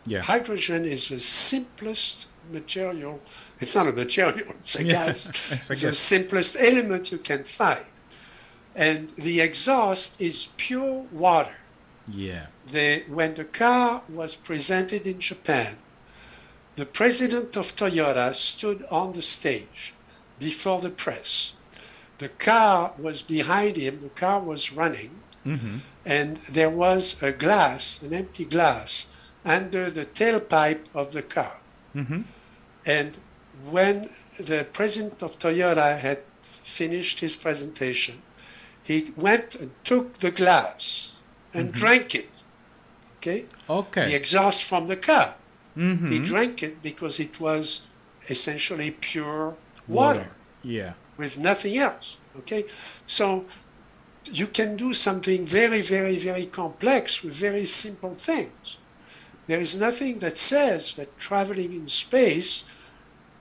Yeah. Hydrogen is the simplest material. It's not a material, it's a gas. It's the simplest element you can find. And the exhaust is pure water. Yeah. When the car was presented in Japan, the president of Toyota stood on the stage before the press. The car was behind him, the car was running, and there was a glass, an empty glass, under the tailpipe of the car. And when the president of Toyota had finished his presentation, he went and took the glass and drank it. Okay? The exhaust from the car. He drank it because it was essentially pure water. Yeah. With nothing else. Okay? So you can do something very, very, very complex with very simple things. There is nothing that says that traveling in space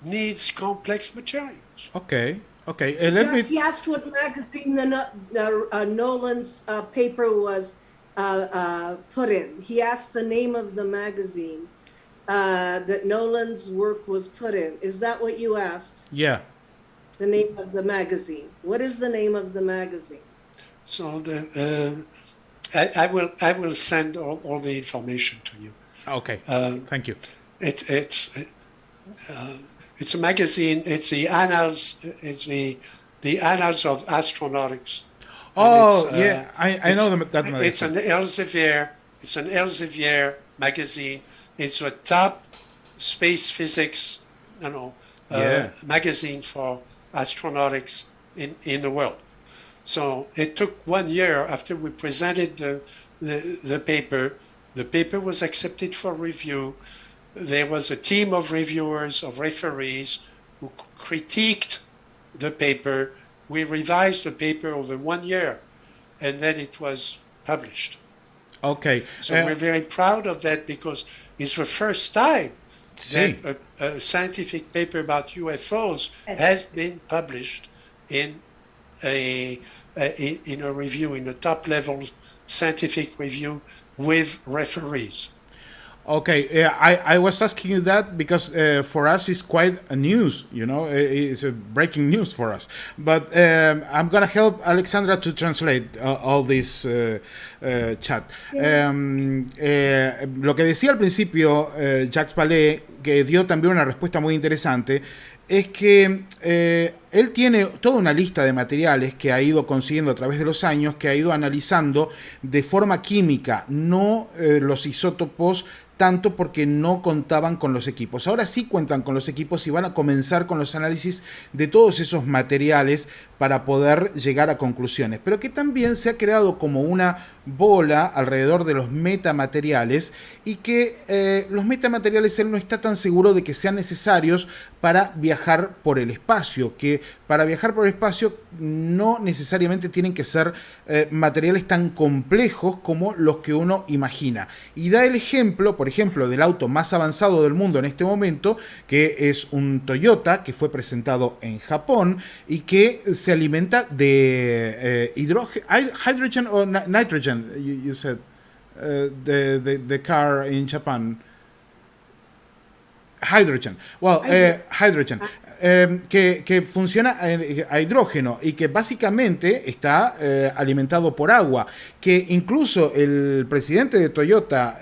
needs complex materials. Okay. He asked what magazine Nolan's paper was put in. He asked the name of the magazine that Nolan's work was put in. Is that what you asked? Yeah. The name of the magazine. What is the name of the magazine? So I will send all the information to you. Okay. Thank you. It's a magazine. It's the Annals. It's the Annals of Astronautics. Oh, yeah, I know that magazine. It's an Elsevier. It's an Elsevier magazine. It's a top space physics, magazine for astronautics in the world. So it took 1 year after we presented the paper. The paper was accepted for review. There was a team of reviewers, of referees, who critiqued the paper. We revised the paper over 1 year, and then it was published. Okay. So we're very proud of that because it's the first time Sí. that a scientific paper about UFOs has been published in a review, in a top-level scientific review with referees. Okay, I was asking you that because for us it's quite a news, you know, it's a breaking news for us. But I'm gonna help Alexandra to translate all this chat. Lo que decía al principio Jacques Vallée, que dio también una respuesta muy interesante, es que él tiene toda una lista de materiales que ha ido consiguiendo a través de los años, que ha ido analizando de forma química, no los isótopos, tanto porque no contaban con los equipos. Ahora sí cuentan con los equipos y van a comenzar con los análisis de todos esos materiales para poder llegar a conclusiones. Pero que también se ha creado como una bola alrededor de los metamateriales y que los metamateriales él no está tan seguro de que sean necesarios para viajar por el espacio, que para viajar por el espacio no necesariamente tienen que ser materiales tan complejos como los que uno imagina. Y da el ejemplo, por ejemplo, del auto más avanzado del mundo en este momento, que es un Toyota que fue presentado en Japón y que se alimenta de hydrogen o nitrogen, you said, the car in Japan. Hydrogen. Well, hydrogen. Que funciona a hidrógeno y que básicamente está alimentado por agua, que incluso el presidente de Toyota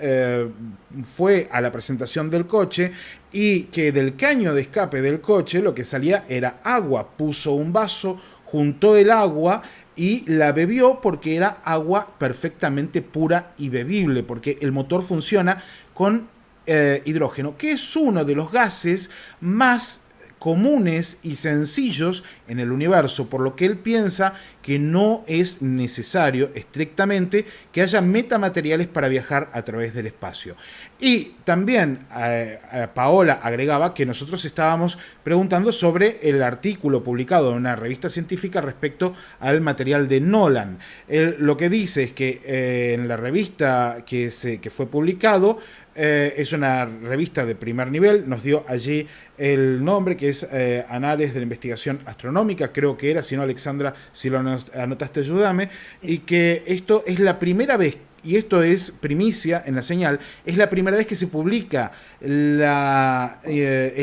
fue a la presentación del coche y que del caño de escape del coche lo que salía era agua. Puso un vaso, juntó el agua y la bebió porque era agua perfectamente pura y bebible, porque el motor funciona con hidrógeno, que es uno de los gases más comunes y sencillos en el universo, por lo que él piensa que no es necesario estrictamente que haya metamateriales para viajar a través del espacio. Y también Paola agregaba que nosotros estábamos preguntando sobre el artículo publicado en una revista científica respecto al material de Nolan. Él lo que dice es que en la revista que fue publicado, es una revista de primer nivel, nos dio allí el nombre, que es Anales de la Investigación Astronómica, creo que era, si no Alexandra, si lo anotaste ayúdame, y que esto es la primera vez, y esto es primicia en la señal, es la primera vez que se publica el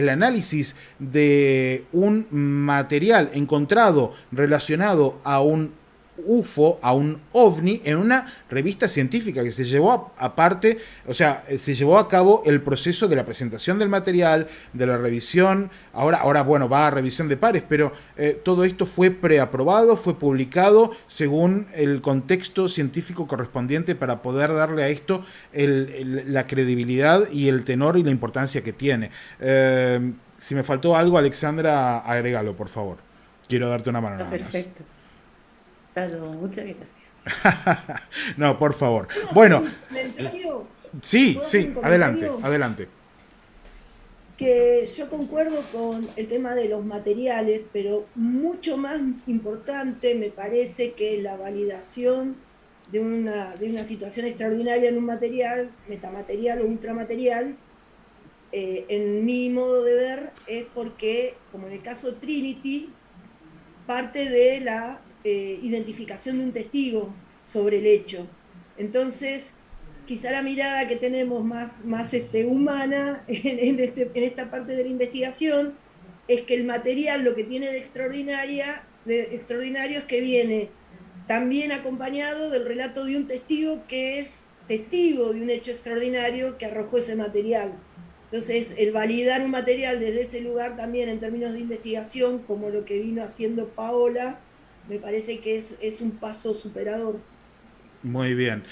análisis de un material encontrado relacionado a un UFO, a un OVNI, en una revista científica que se llevó aparte, o sea, se llevó a cabo el proceso de la presentación del material, de la revisión, ahora bueno, va a revisión de pares, pero todo esto fue preaprobado, fue publicado según el contexto científico correspondiente para poder darle a esto la credibilidad y el tenor y la importancia que tiene. Si me faltó algo, Alexandra, agrégalo, por favor. Quiero darte una mano. Perfecto. Muchas gracias. No, por favor. Bueno, sí, comentario? adelante. Que yo concuerdo con el tema de los materiales, pero mucho más importante me parece que la validación de una situación extraordinaria en un material, metamaterial o ultramaterial, en mi modo de ver, es porque, como en el caso Trinity, parte de la identificación de un testigo sobre el hecho. Entonces, quizá la mirada que tenemos más humana en esta parte de la investigación es que el material lo que tiene de extraordinario es que viene también acompañado del relato de un testigo que es testigo de un hecho extraordinario que arrojó ese material. Entonces, el validar un material desde ese lugar también en términos de investigación, como lo que vino haciendo Paola, me parece que es un paso superador. Muy bien.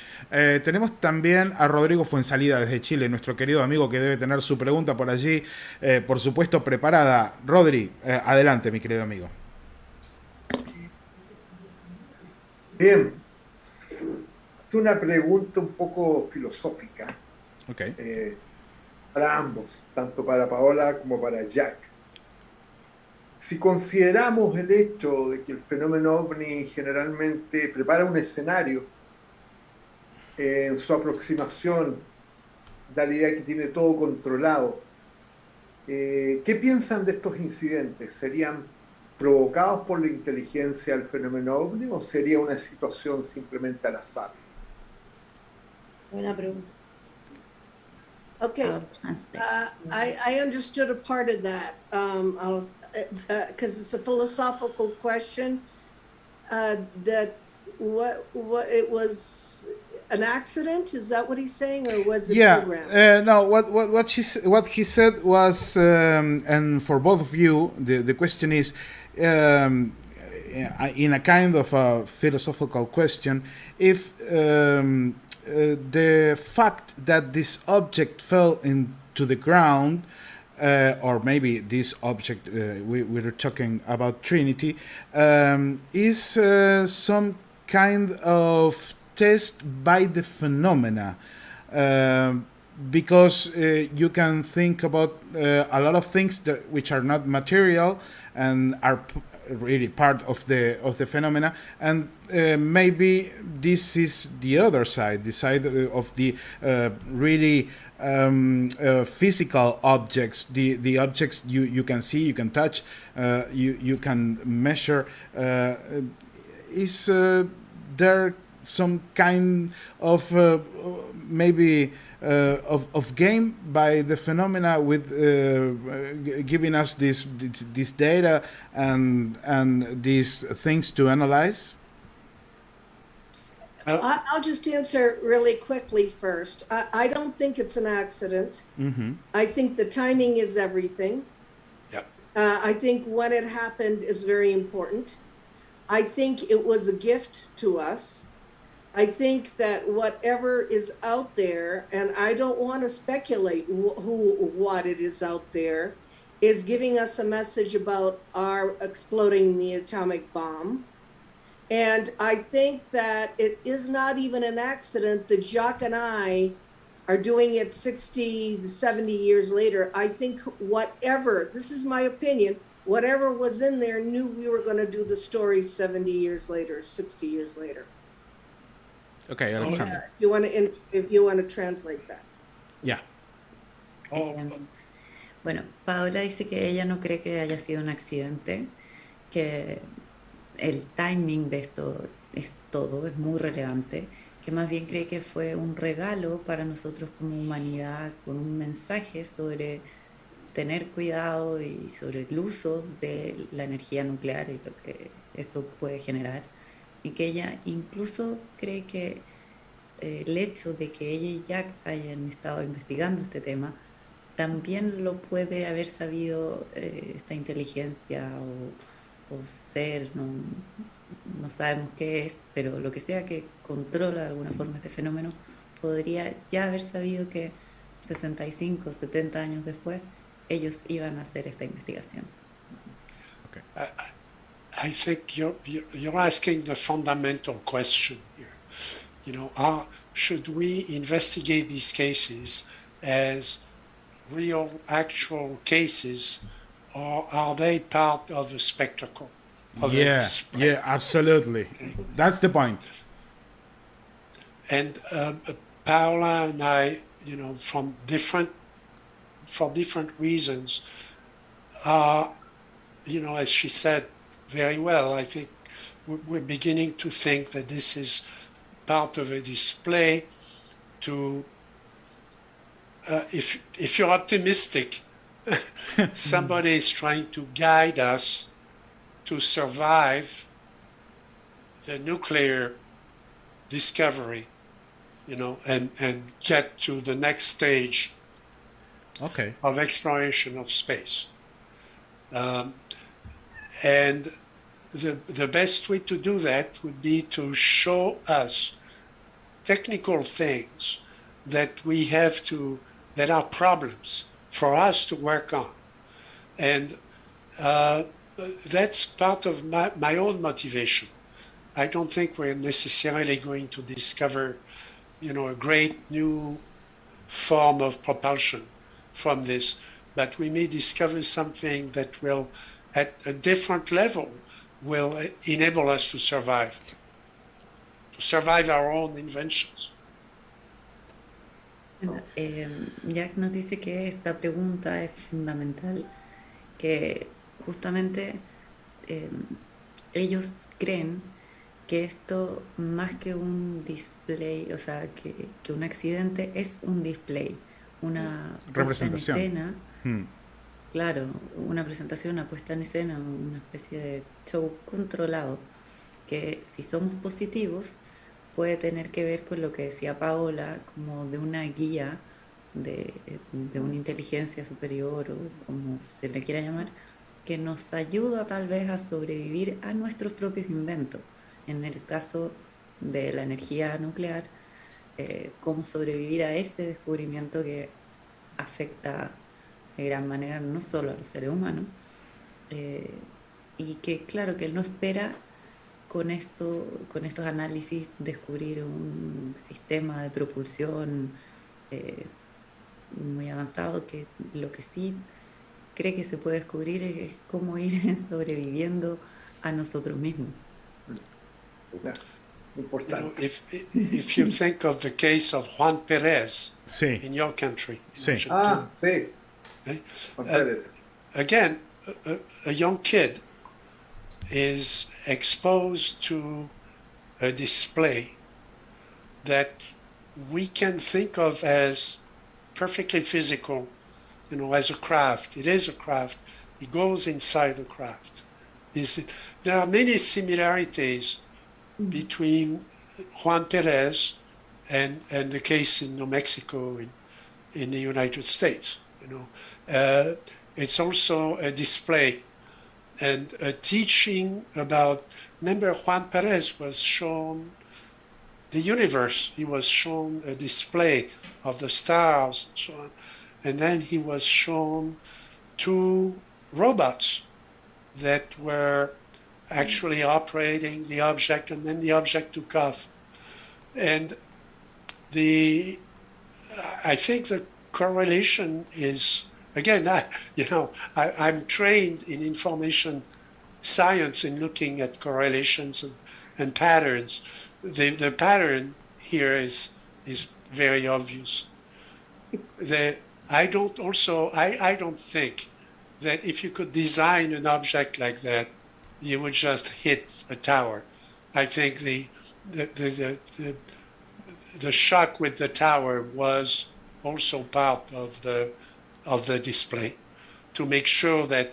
Tenemos también a Rodrigo Fuensalida desde Chile, nuestro querido amigo que debe tener su pregunta por allí, por supuesto, preparada. Rodri, adelante, mi querido amigo. Bien. Es una pregunta un poco filosófica. Okay. Para ambos, tanto para Paola como para Jack. Si consideramos el hecho de que el fenómeno OVNI generalmente prepara un escenario en su aproximación da la idea que tiene todo controlado. ¿Qué piensan de estos incidentes? ¿Serían provocados por la inteligencia del fenómeno ovni o sería una situación simplemente al azar? Buena pregunta. Okay, Translate. I understood a part of that because it's a philosophical question. That what it was an accident? Is that what he's saying, or was it programmed? No. What he said was, and for both of you, the question is, in a kind of a philosophical question, if the fact that this object fell into the ground, or maybe this object, we're talking about Trinity, is some kind of test by the phenomena. Because you can think about a lot of things which are not material and are really part of the phenomena, and maybe this is the other side, the side of the really physical objects, the objects you can see, you can touch, you can measure. Is there some kind of maybe of game by the phenomena with giving us this data and these things to analyze? I'll just answer really quickly first. I don't think it's an accident. Mm-hmm. I think the timing is everything. Yep. I think when it happened is very important. I think it was a gift to us. I think that whatever is out there, and I don't want to speculate what it is out there, is giving us a message about our exploding the atomic bomb. And I think that it is not even an accident that Jacques and I are doing it 60 to 70 years later. I think whatever, this is my opinion, whatever was in there knew we were going to do the story 70 years later, 60 years later. Okay, Alexander. If you want to translate that. Yeah. Bueno, Paola dice que ella no cree que haya sido un accidente, que el timing de esto es todo, es muy relevante, que más bien cree que fue un regalo para nosotros como humanidad, con un mensaje sobre tener cuidado y sobre el uso de la energía nuclear y lo que eso puede generar, y que ella incluso cree que el hecho de que ella y Jack hayan estado investigando este tema también lo puede haber sabido esta inteligencia o ser, no sabemos qué es, pero lo que sea que controla de alguna forma este fenómeno podría ya haber sabido que 65, 70 años después ellos iban a hacer esta investigación. Okay. I think you're asking the fundamental question here. You know, should we investigate these cases as real, actual cases, or are they part of a spectacle? Yeah, absolutely. Okay. That's the point. And Paola and I, you know, for different reasons, you know, as she said very well, I think we're beginning to think that this is part of a display to, if you're optimistic, somebody is trying to guide us to survive the nuclear discovery, you know, and get to the next stage of exploration of space. And the best way to do that would be to show us technical things that we have to, that are problems for us to work on. And that's part of my own motivation. I don't think we're necessarily going to discover, you know, a great new form of propulsion from this, but we may discover something that will, at a different level, will enable us to survive our own inventions. Bueno, Jack nos dice que esta pregunta es fundamental, que justamente eh, ellos creen que esto más que un display, o sea, que un accidente es un display, una puesta en Representación. escena, claro, una presentación, una puesta en escena, una especie de show controlado, que si somos positivos puede tener que ver con lo que decía Paola, como de una guía de una inteligencia superior o como se le quiera llamar, que nos ayuda tal vez a sobrevivir a nuestros propios inventos. En el caso de la energía nuclear, cómo sobrevivir a ese descubrimiento que afecta de gran manera no solo a los seres humanos, y que claro que él no espera con estos análisis descubrir un sistema de propulsión muy avanzado, que lo que sí cree que se puede descubrir es cómo ir sobreviviendo a nosotros mismos. Importante. If you think of the case of Juan Perez Sí. in your country, in Sí. Argentina, Sí. okay? Juan Pérez. Again, a young kid is exposed to a display that we can think of as perfectly physical, as a craft. It is a craft. It goes inside the craft. There are many similarities between Juan Perez and the case in New Mexico in the United States. It's also a display and a teaching about. Remember, Juan Perez was shown the universe. He was shown a display of the stars and so on. And then he was shown 2 robots that were actually operating the object, and then the object took off. And I think the correlation is, again, I'm trained in information science in looking at correlations and patterns. The pattern here is very obvious. I don't think that if you could design an object like that, you would just hit a tower. I think the shock with the tower was also part of the display, to make sure that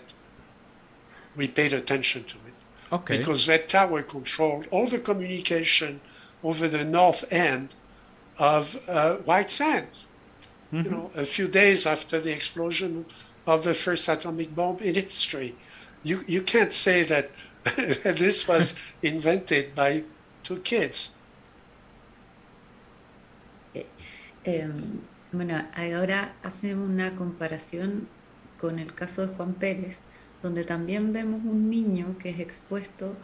we paid attention to it. Okay. Because that tower controlled all the communication over the north end of White Sands. A few days after the explosion of the first atomic bomb in history. You can't say that this was invented by 2 kids. Bueno, ahora hacemos una comparación con el caso de Juan Pérez, donde también vemos un niño que es expuesto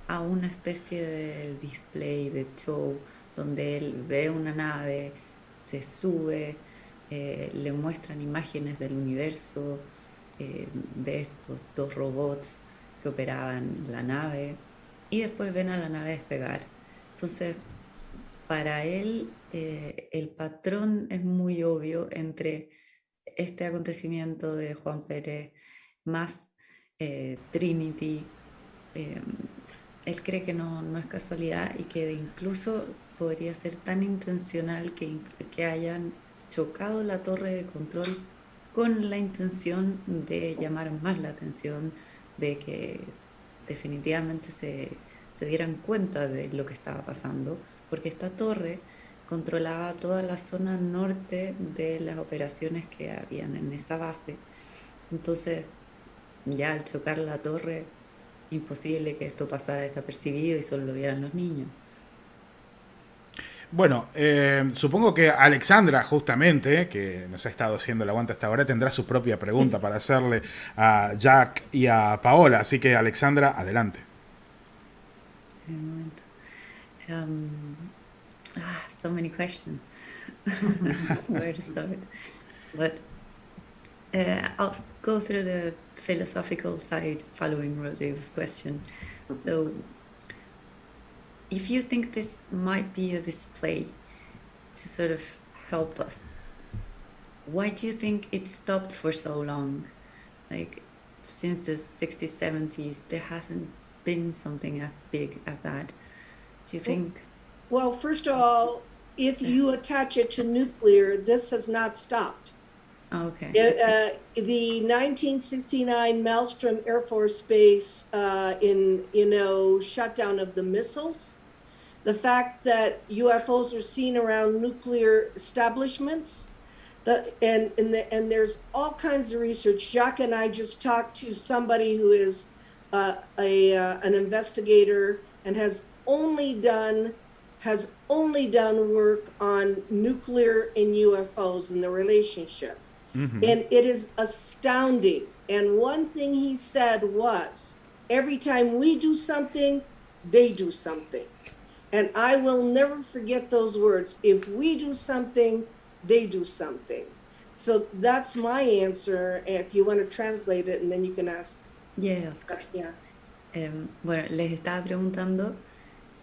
a una especie de display, de show, donde él ve una nave, se sube, le muestran imágenes del universo, de estos 2 robots que operaban la nave, y después ven a la nave despegar. Entonces, para él, el patrón es muy obvio entre este acontecimiento de Juan Pérez más Trinity. Él cree que no es casualidad y que incluso podría ser tan intencional que hayan chocado la torre de control con la intención de llamar más la atención, de que definitivamente se dieran cuenta de lo que estaba pasando, porque esta torre controlaba toda la zona norte de las operaciones que habían en esa base. Entonces, ya al chocar la torre, imposible que esto pasara desapercibido y solo lo vieran los niños. Bueno, supongo que Alexandra, justamente, que nos ha estado haciendo el aguante hasta ahora, tendrá su propia pregunta para hacerle a Jack y a Paola. Así que, Alexandra, adelante. Un momento. So many questions. Where to start? But I'll go through the philosophical side following Rodrigo's question. So, if you think this might be a display to sort of help us why do you think it stopped for so long? Like, since the 60s, 70s, there hasn't been something as big as that. Do you think? Well, first of all, if you attach it to nuclear, this has not stopped. Okay. The 1969 Maelstrom Air Force Base shutdown of the missiles, the fact that UFOs are seen around nuclear establishments, and there's all kinds of research. Jacques and I just talked to somebody who is an investigator and has only done work on nuclear and UFOs and the relationship. Mm-hmm. And it is astounding. And one thing he said was, every time we do something, they do something. And I will never forget those words. If we do something, they do something. So that's my answer. If you want to translate it, and then you can ask. Yeah, of course. Yeah. Bueno, les estaba preguntando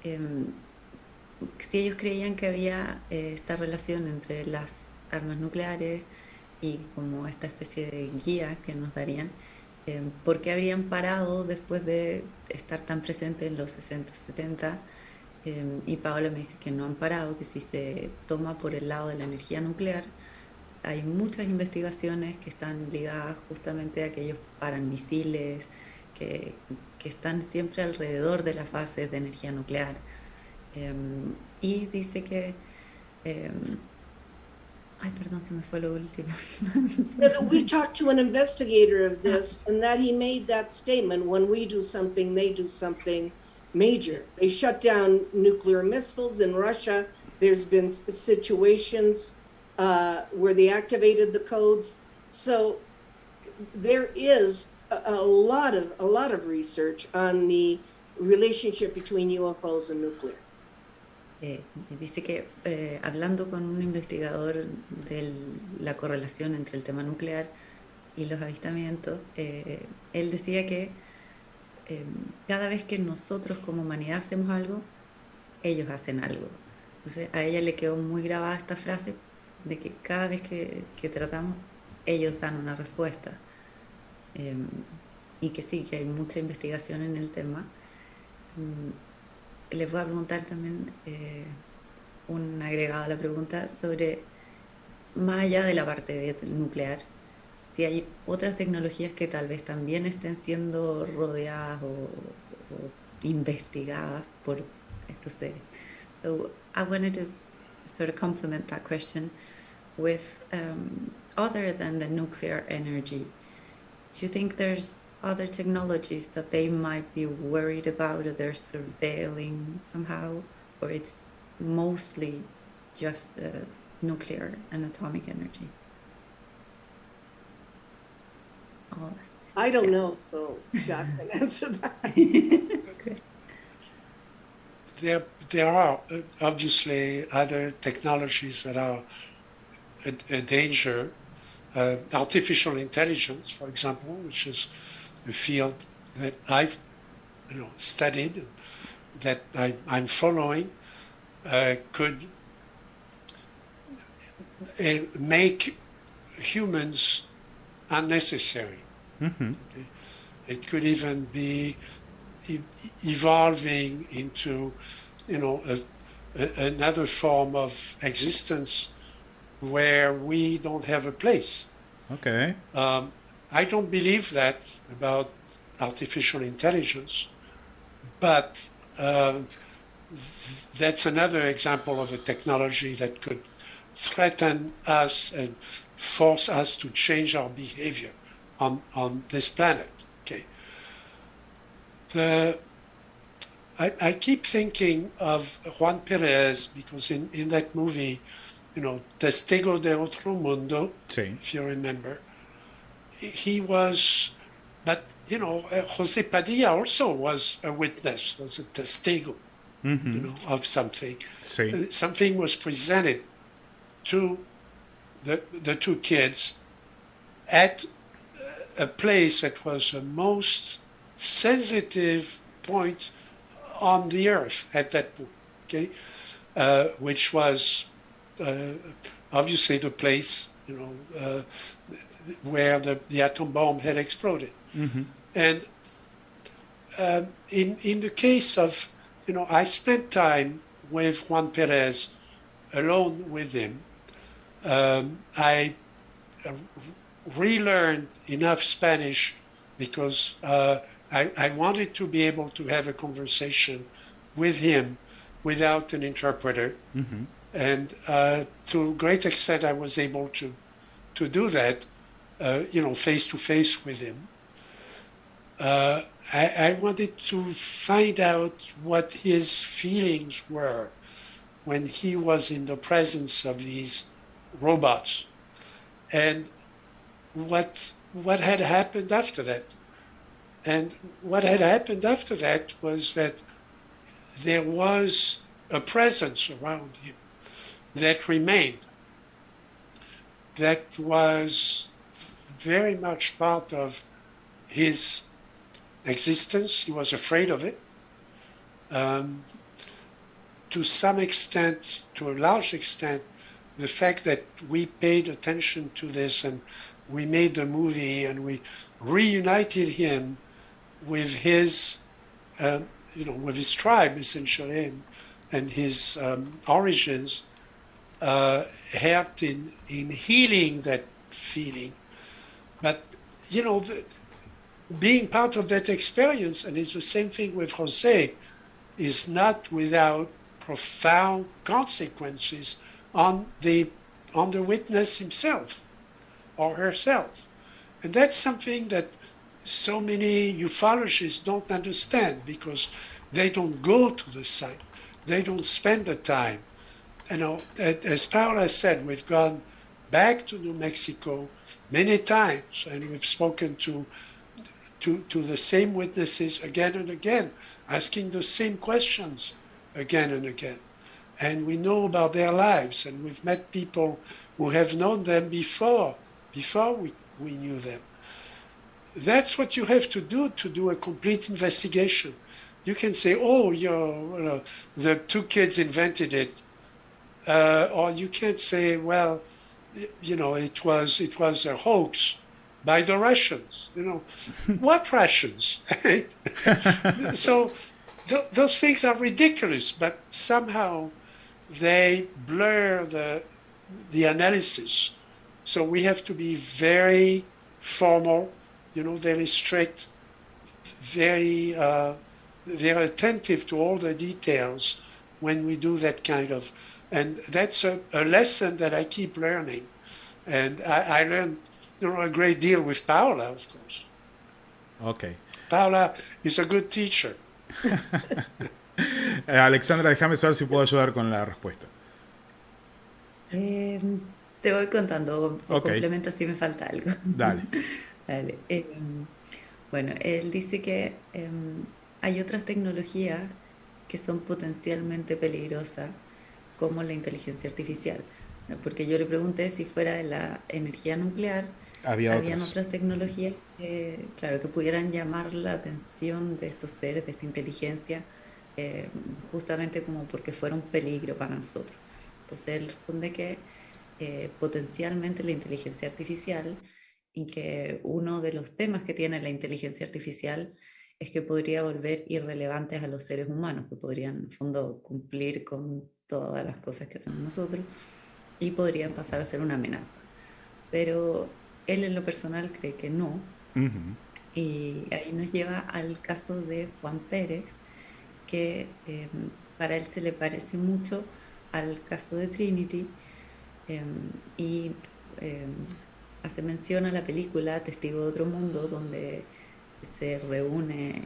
si ellos creían que había esta relación entre las armas nucleares y como esta especie de guía que nos darían, ¿por qué habrían parado después de estar tan presentes en los 60, 70? Y Paola me dice que no han parado, que si se toma por el lado de la energía nuclear, hay muchas investigaciones que están ligadas justamente a que ellos paran misiles, que están siempre alrededor de las bases de energía nuclear. Y dice que... Ay, perdón, se me fue lo último. We talked to an investigator of this, and that he made that statement, when we do something, they do something major. They shut down nuclear missiles in Russia. There's been situations where they activated the codes. So there is a lot of research on the relationship between UFOs and nuclear. Dice que hablando con un investigador de la correlación entre el tema nuclear y los avistamientos, él decía que cada vez que nosotros como humanidad hacemos algo, ellos hacen algo. Entonces a ella le quedó muy grabada esta frase de que cada vez que tratamos, ellos dan una respuesta. Y que sí, que hay mucha investigación en el tema. Les voy a preguntar también un agregado a la pregunta sobre, más allá de la parte nuclear, si hay otras tecnologías que tal vez también estén siendo rodeadas o investigadas por estos seres. So I wanted to sort of complement that question with other than the nuclear energy. Do you think there's other technologies that they might be worried about, or they're surveilling somehow, or it's mostly just nuclear and atomic energy? Oh, I don't know, so Jacques can answer that. There are obviously other technologies that are a danger. Artificial intelligence, for example, which is a field that I've studied, that I'm following, could make humans unnecessary. Mm-hmm. Okay? It could even be evolving into, another form of existence where we don't have a place. Okay. I don't believe that about artificial intelligence, but that's another example of a technology that could threaten us and force us to change our behavior on this planet. Okay. I keep thinking of Juan Perez, because in that movie, Testigo de Otro Mundo, sí. If you remember, he was, but Jose Padilla also was a witness, was a testigo, mm-hmm. Of something. Sí. Something was presented to the two kids at a place that was the most sensitive point on the earth at that point, okay, which was obviously the place, where the atom bomb had exploded. Ujú. And in the case of, I spent time with Juan Perez, alone with him. I relearned enough Spanish because I wanted to be able to have a conversation with him without an interpreter. Ujú. And to a great extent, I was able to do that, face to face with him. I wanted to find out what his feelings were when he was in the presence of these robots, and what had happened after that. And what had happened after that was that there was a presence around him that remained, that was very much part of his existence. He was afraid of it. To some extent, to a large extent, the fact that we paid attention to this and we made the movie and we reunited him with his, with his tribe essentially, and his origins, helped in healing that feeling. But being part of that experience, and it's the same thing with Jose, is not without profound consequences on the witness himself or herself. And that's something that so many ufologists don't understand, because they don't go to the site. They don't spend the time. As Paola said, we've gone back to New Mexico many times, and we've spoken to the same witnesses again and again, asking the same questions again and again. And we know about their lives, and we've met people who have known them before we knew them. That's what you have to do a complete investigation. You can say, oh, the two kids invented it. Or you can't say, well, it was a hoax by the Russians. What Russians? So those things are ridiculous, but somehow they blur the analysis. So we have to be very formal, very strict, very attentive to all the details when we do that kind of. And that's a lesson that I keep learning. And I learned a great deal with Paola, of course. Ok. Paola is a good teacher. Alexandra, déjame saber si puedo ayudar con la respuesta. Te voy contando, o Ok. complementa si me falta algo. Dale. Dale. Bueno, él dice que hay otras tecnologías que son potencialmente peligrosas, como la inteligencia artificial. Porque yo le pregunté si fuera de la energía nuclear, habían otras tecnologías claro, que pudieran llamar la atención de estos seres, de esta inteligencia, justamente como porque fuera un peligro para nosotros. Entonces él responde que potencialmente la inteligencia artificial, y que uno de los temas que tiene la inteligencia artificial es que podría volver irrelevantes a los seres humanos, que podrían en el fondo cumplir con todas las cosas que hacemos nosotros y podrían pasar a ser una amenaza. Pero él en lo personal cree que no. Ujú. Y ahí nos lleva al caso de Juan Pérez, que para él se le parece mucho al caso de Trinity, y hace mención a la película Testigo de otro mundo, donde se reúne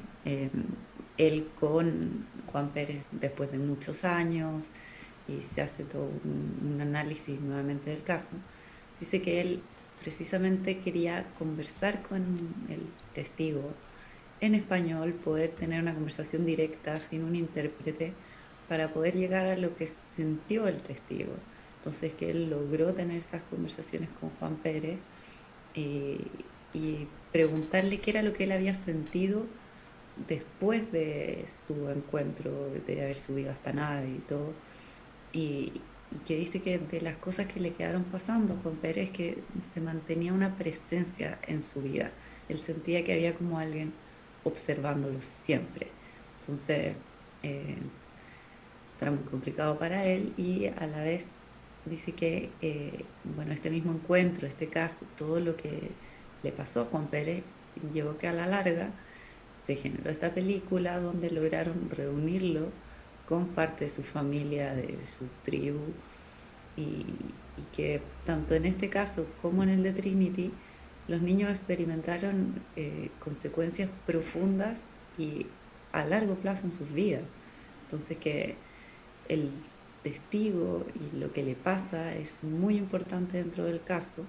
él con Juan Pérez después de muchos años y se hace todo un análisis nuevamente del caso. Dice que él precisamente quería conversar con el testigo en español, poder tener una conversación directa sin un intérprete, para poder llegar a lo que sintió el testigo. Entonces que él logró tener estas conversaciones con Juan Pérez y preguntarle qué era lo que él había sentido después de su encuentro, de haber subido a esta nave y todo. Y y que dice que de las cosas que le quedaron pasando a Juan Pérez es que se mantenía una presencia en su vida. Él sentía que había como alguien observándolo siempre. Entonces, era muy complicado para él y a la vez dice que, bueno, este mismo encuentro, este caso, todo lo que le pasó a Juan Pérez, llevó que a la larga se generó esta película donde lograron reunirlo con parte de su familia, de su tribu, y que tanto en este caso como en el de Trinity, los niños experimentaron consecuencias profundas y a largo plazo en sus vidas. Entonces que el testigo y lo que le pasa es muy importante dentro del caso,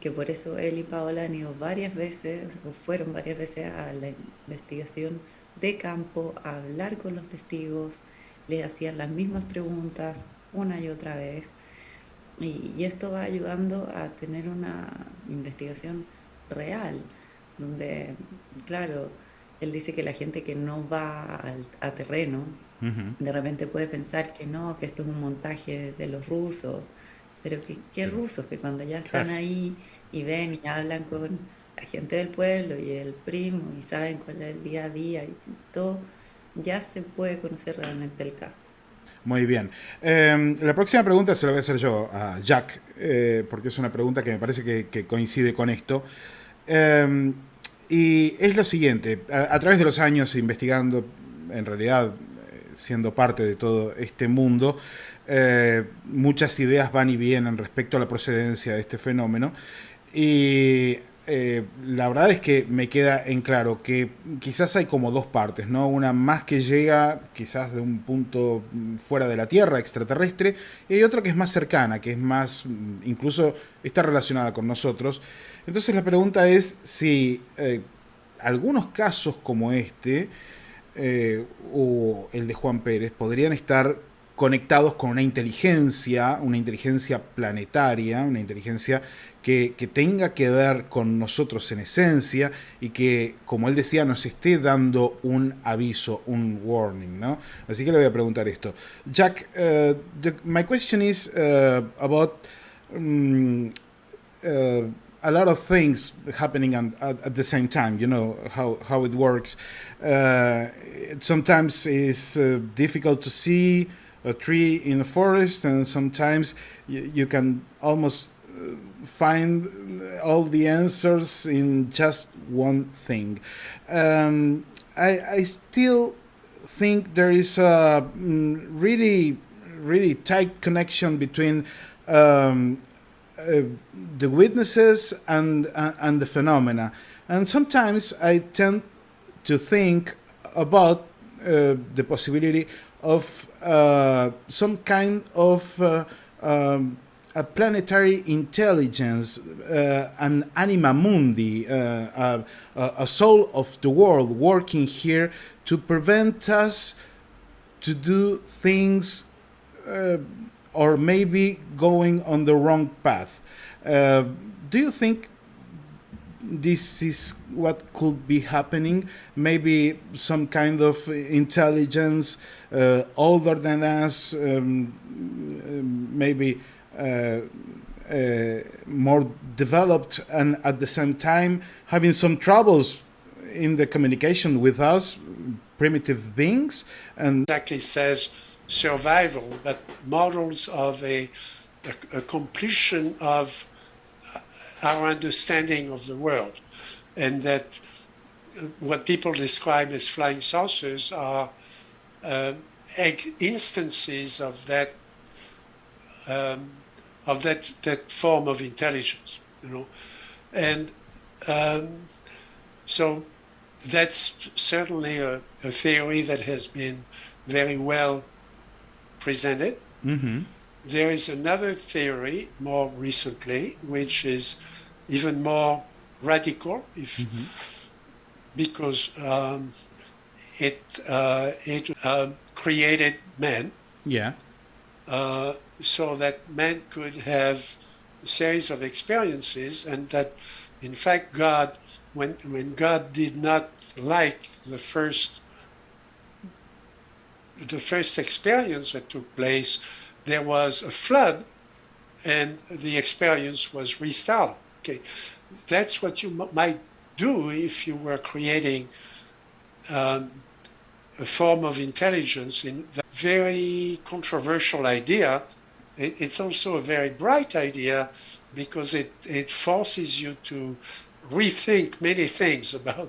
que por eso él y Paola han ido varias veces, o fueron varias veces a la investigación de campo, a hablar con los testigos, les hacían las mismas preguntas una y otra vez, y esto va ayudando a tener una investigación real, donde, claro, él dice que la gente que no va a terreno, de repente puede pensar que no, que esto es un montaje de los rusos, pero ¿qué rusos? Que cuando ya están ahí y ven y hablan con la gente del pueblo y el primo y saben cuál es el día a día y todo, ya se puede conocer realmente el caso. Muy bien. La próxima pregunta se la voy a hacer yo a Jack, porque es una pregunta que me parece que coincide con esto. Y es lo siguiente, a través de los años investigando, en realidad siendo parte de todo este mundo, muchas ideas van y vienen respecto a la procedencia de este fenómeno. Y la verdad es que me queda en claro que quizás hay como dos partes, ¿no? Una más que llega quizás de un punto fuera de la Tierra, extraterrestre, y hay otra que es más cercana, que es más, incluso está relacionada con nosotros. Entonces la pregunta es si algunos casos como este, o el de Juan Pérez, podrían estar conectados con una inteligencia planetaria, una inteligencia que tenga que ver con nosotros en esencia y que, como él decía, nos esté dando un aviso, un warning, ¿no? Así que le voy a preguntar esto. Jack, my question is about a lot of things happening at the same time. You know how it works. Sometimes it's difficult to see a tree in a forest, and sometimes you can almost find all the answers in just one thing. I still think there is a really tight connection between the witnesses and the phenomena, and sometimes I tend to think about the possibility of some kind of a planetary intelligence, an anima mundi, a soul of the world working here to prevent us to do things or maybe going on the wrong path. Do you think this is what could be happening? Maybe some kind of intelligence older than us, maybe more developed, and at the same time having some troubles in the communication with us, primitive beings. And exactly says survival, but models of a completion of our understanding of the world, and that what people describe as flying saucers are instances of that form of intelligence, you know, and so that's certainly a theory that has been very well presented. Mm-hmm. There is another theory more recently, which is even more radical, because it created man. Yeah. So that man could have a series of experiences, and that, in fact, God, when God did not like the first experience that took place, there was a flood and the experience was restarted. Okay, that's what you might do if you were creating a form of intelligence. In that very controversial idea, it's also a very bright idea because it forces you to rethink many things about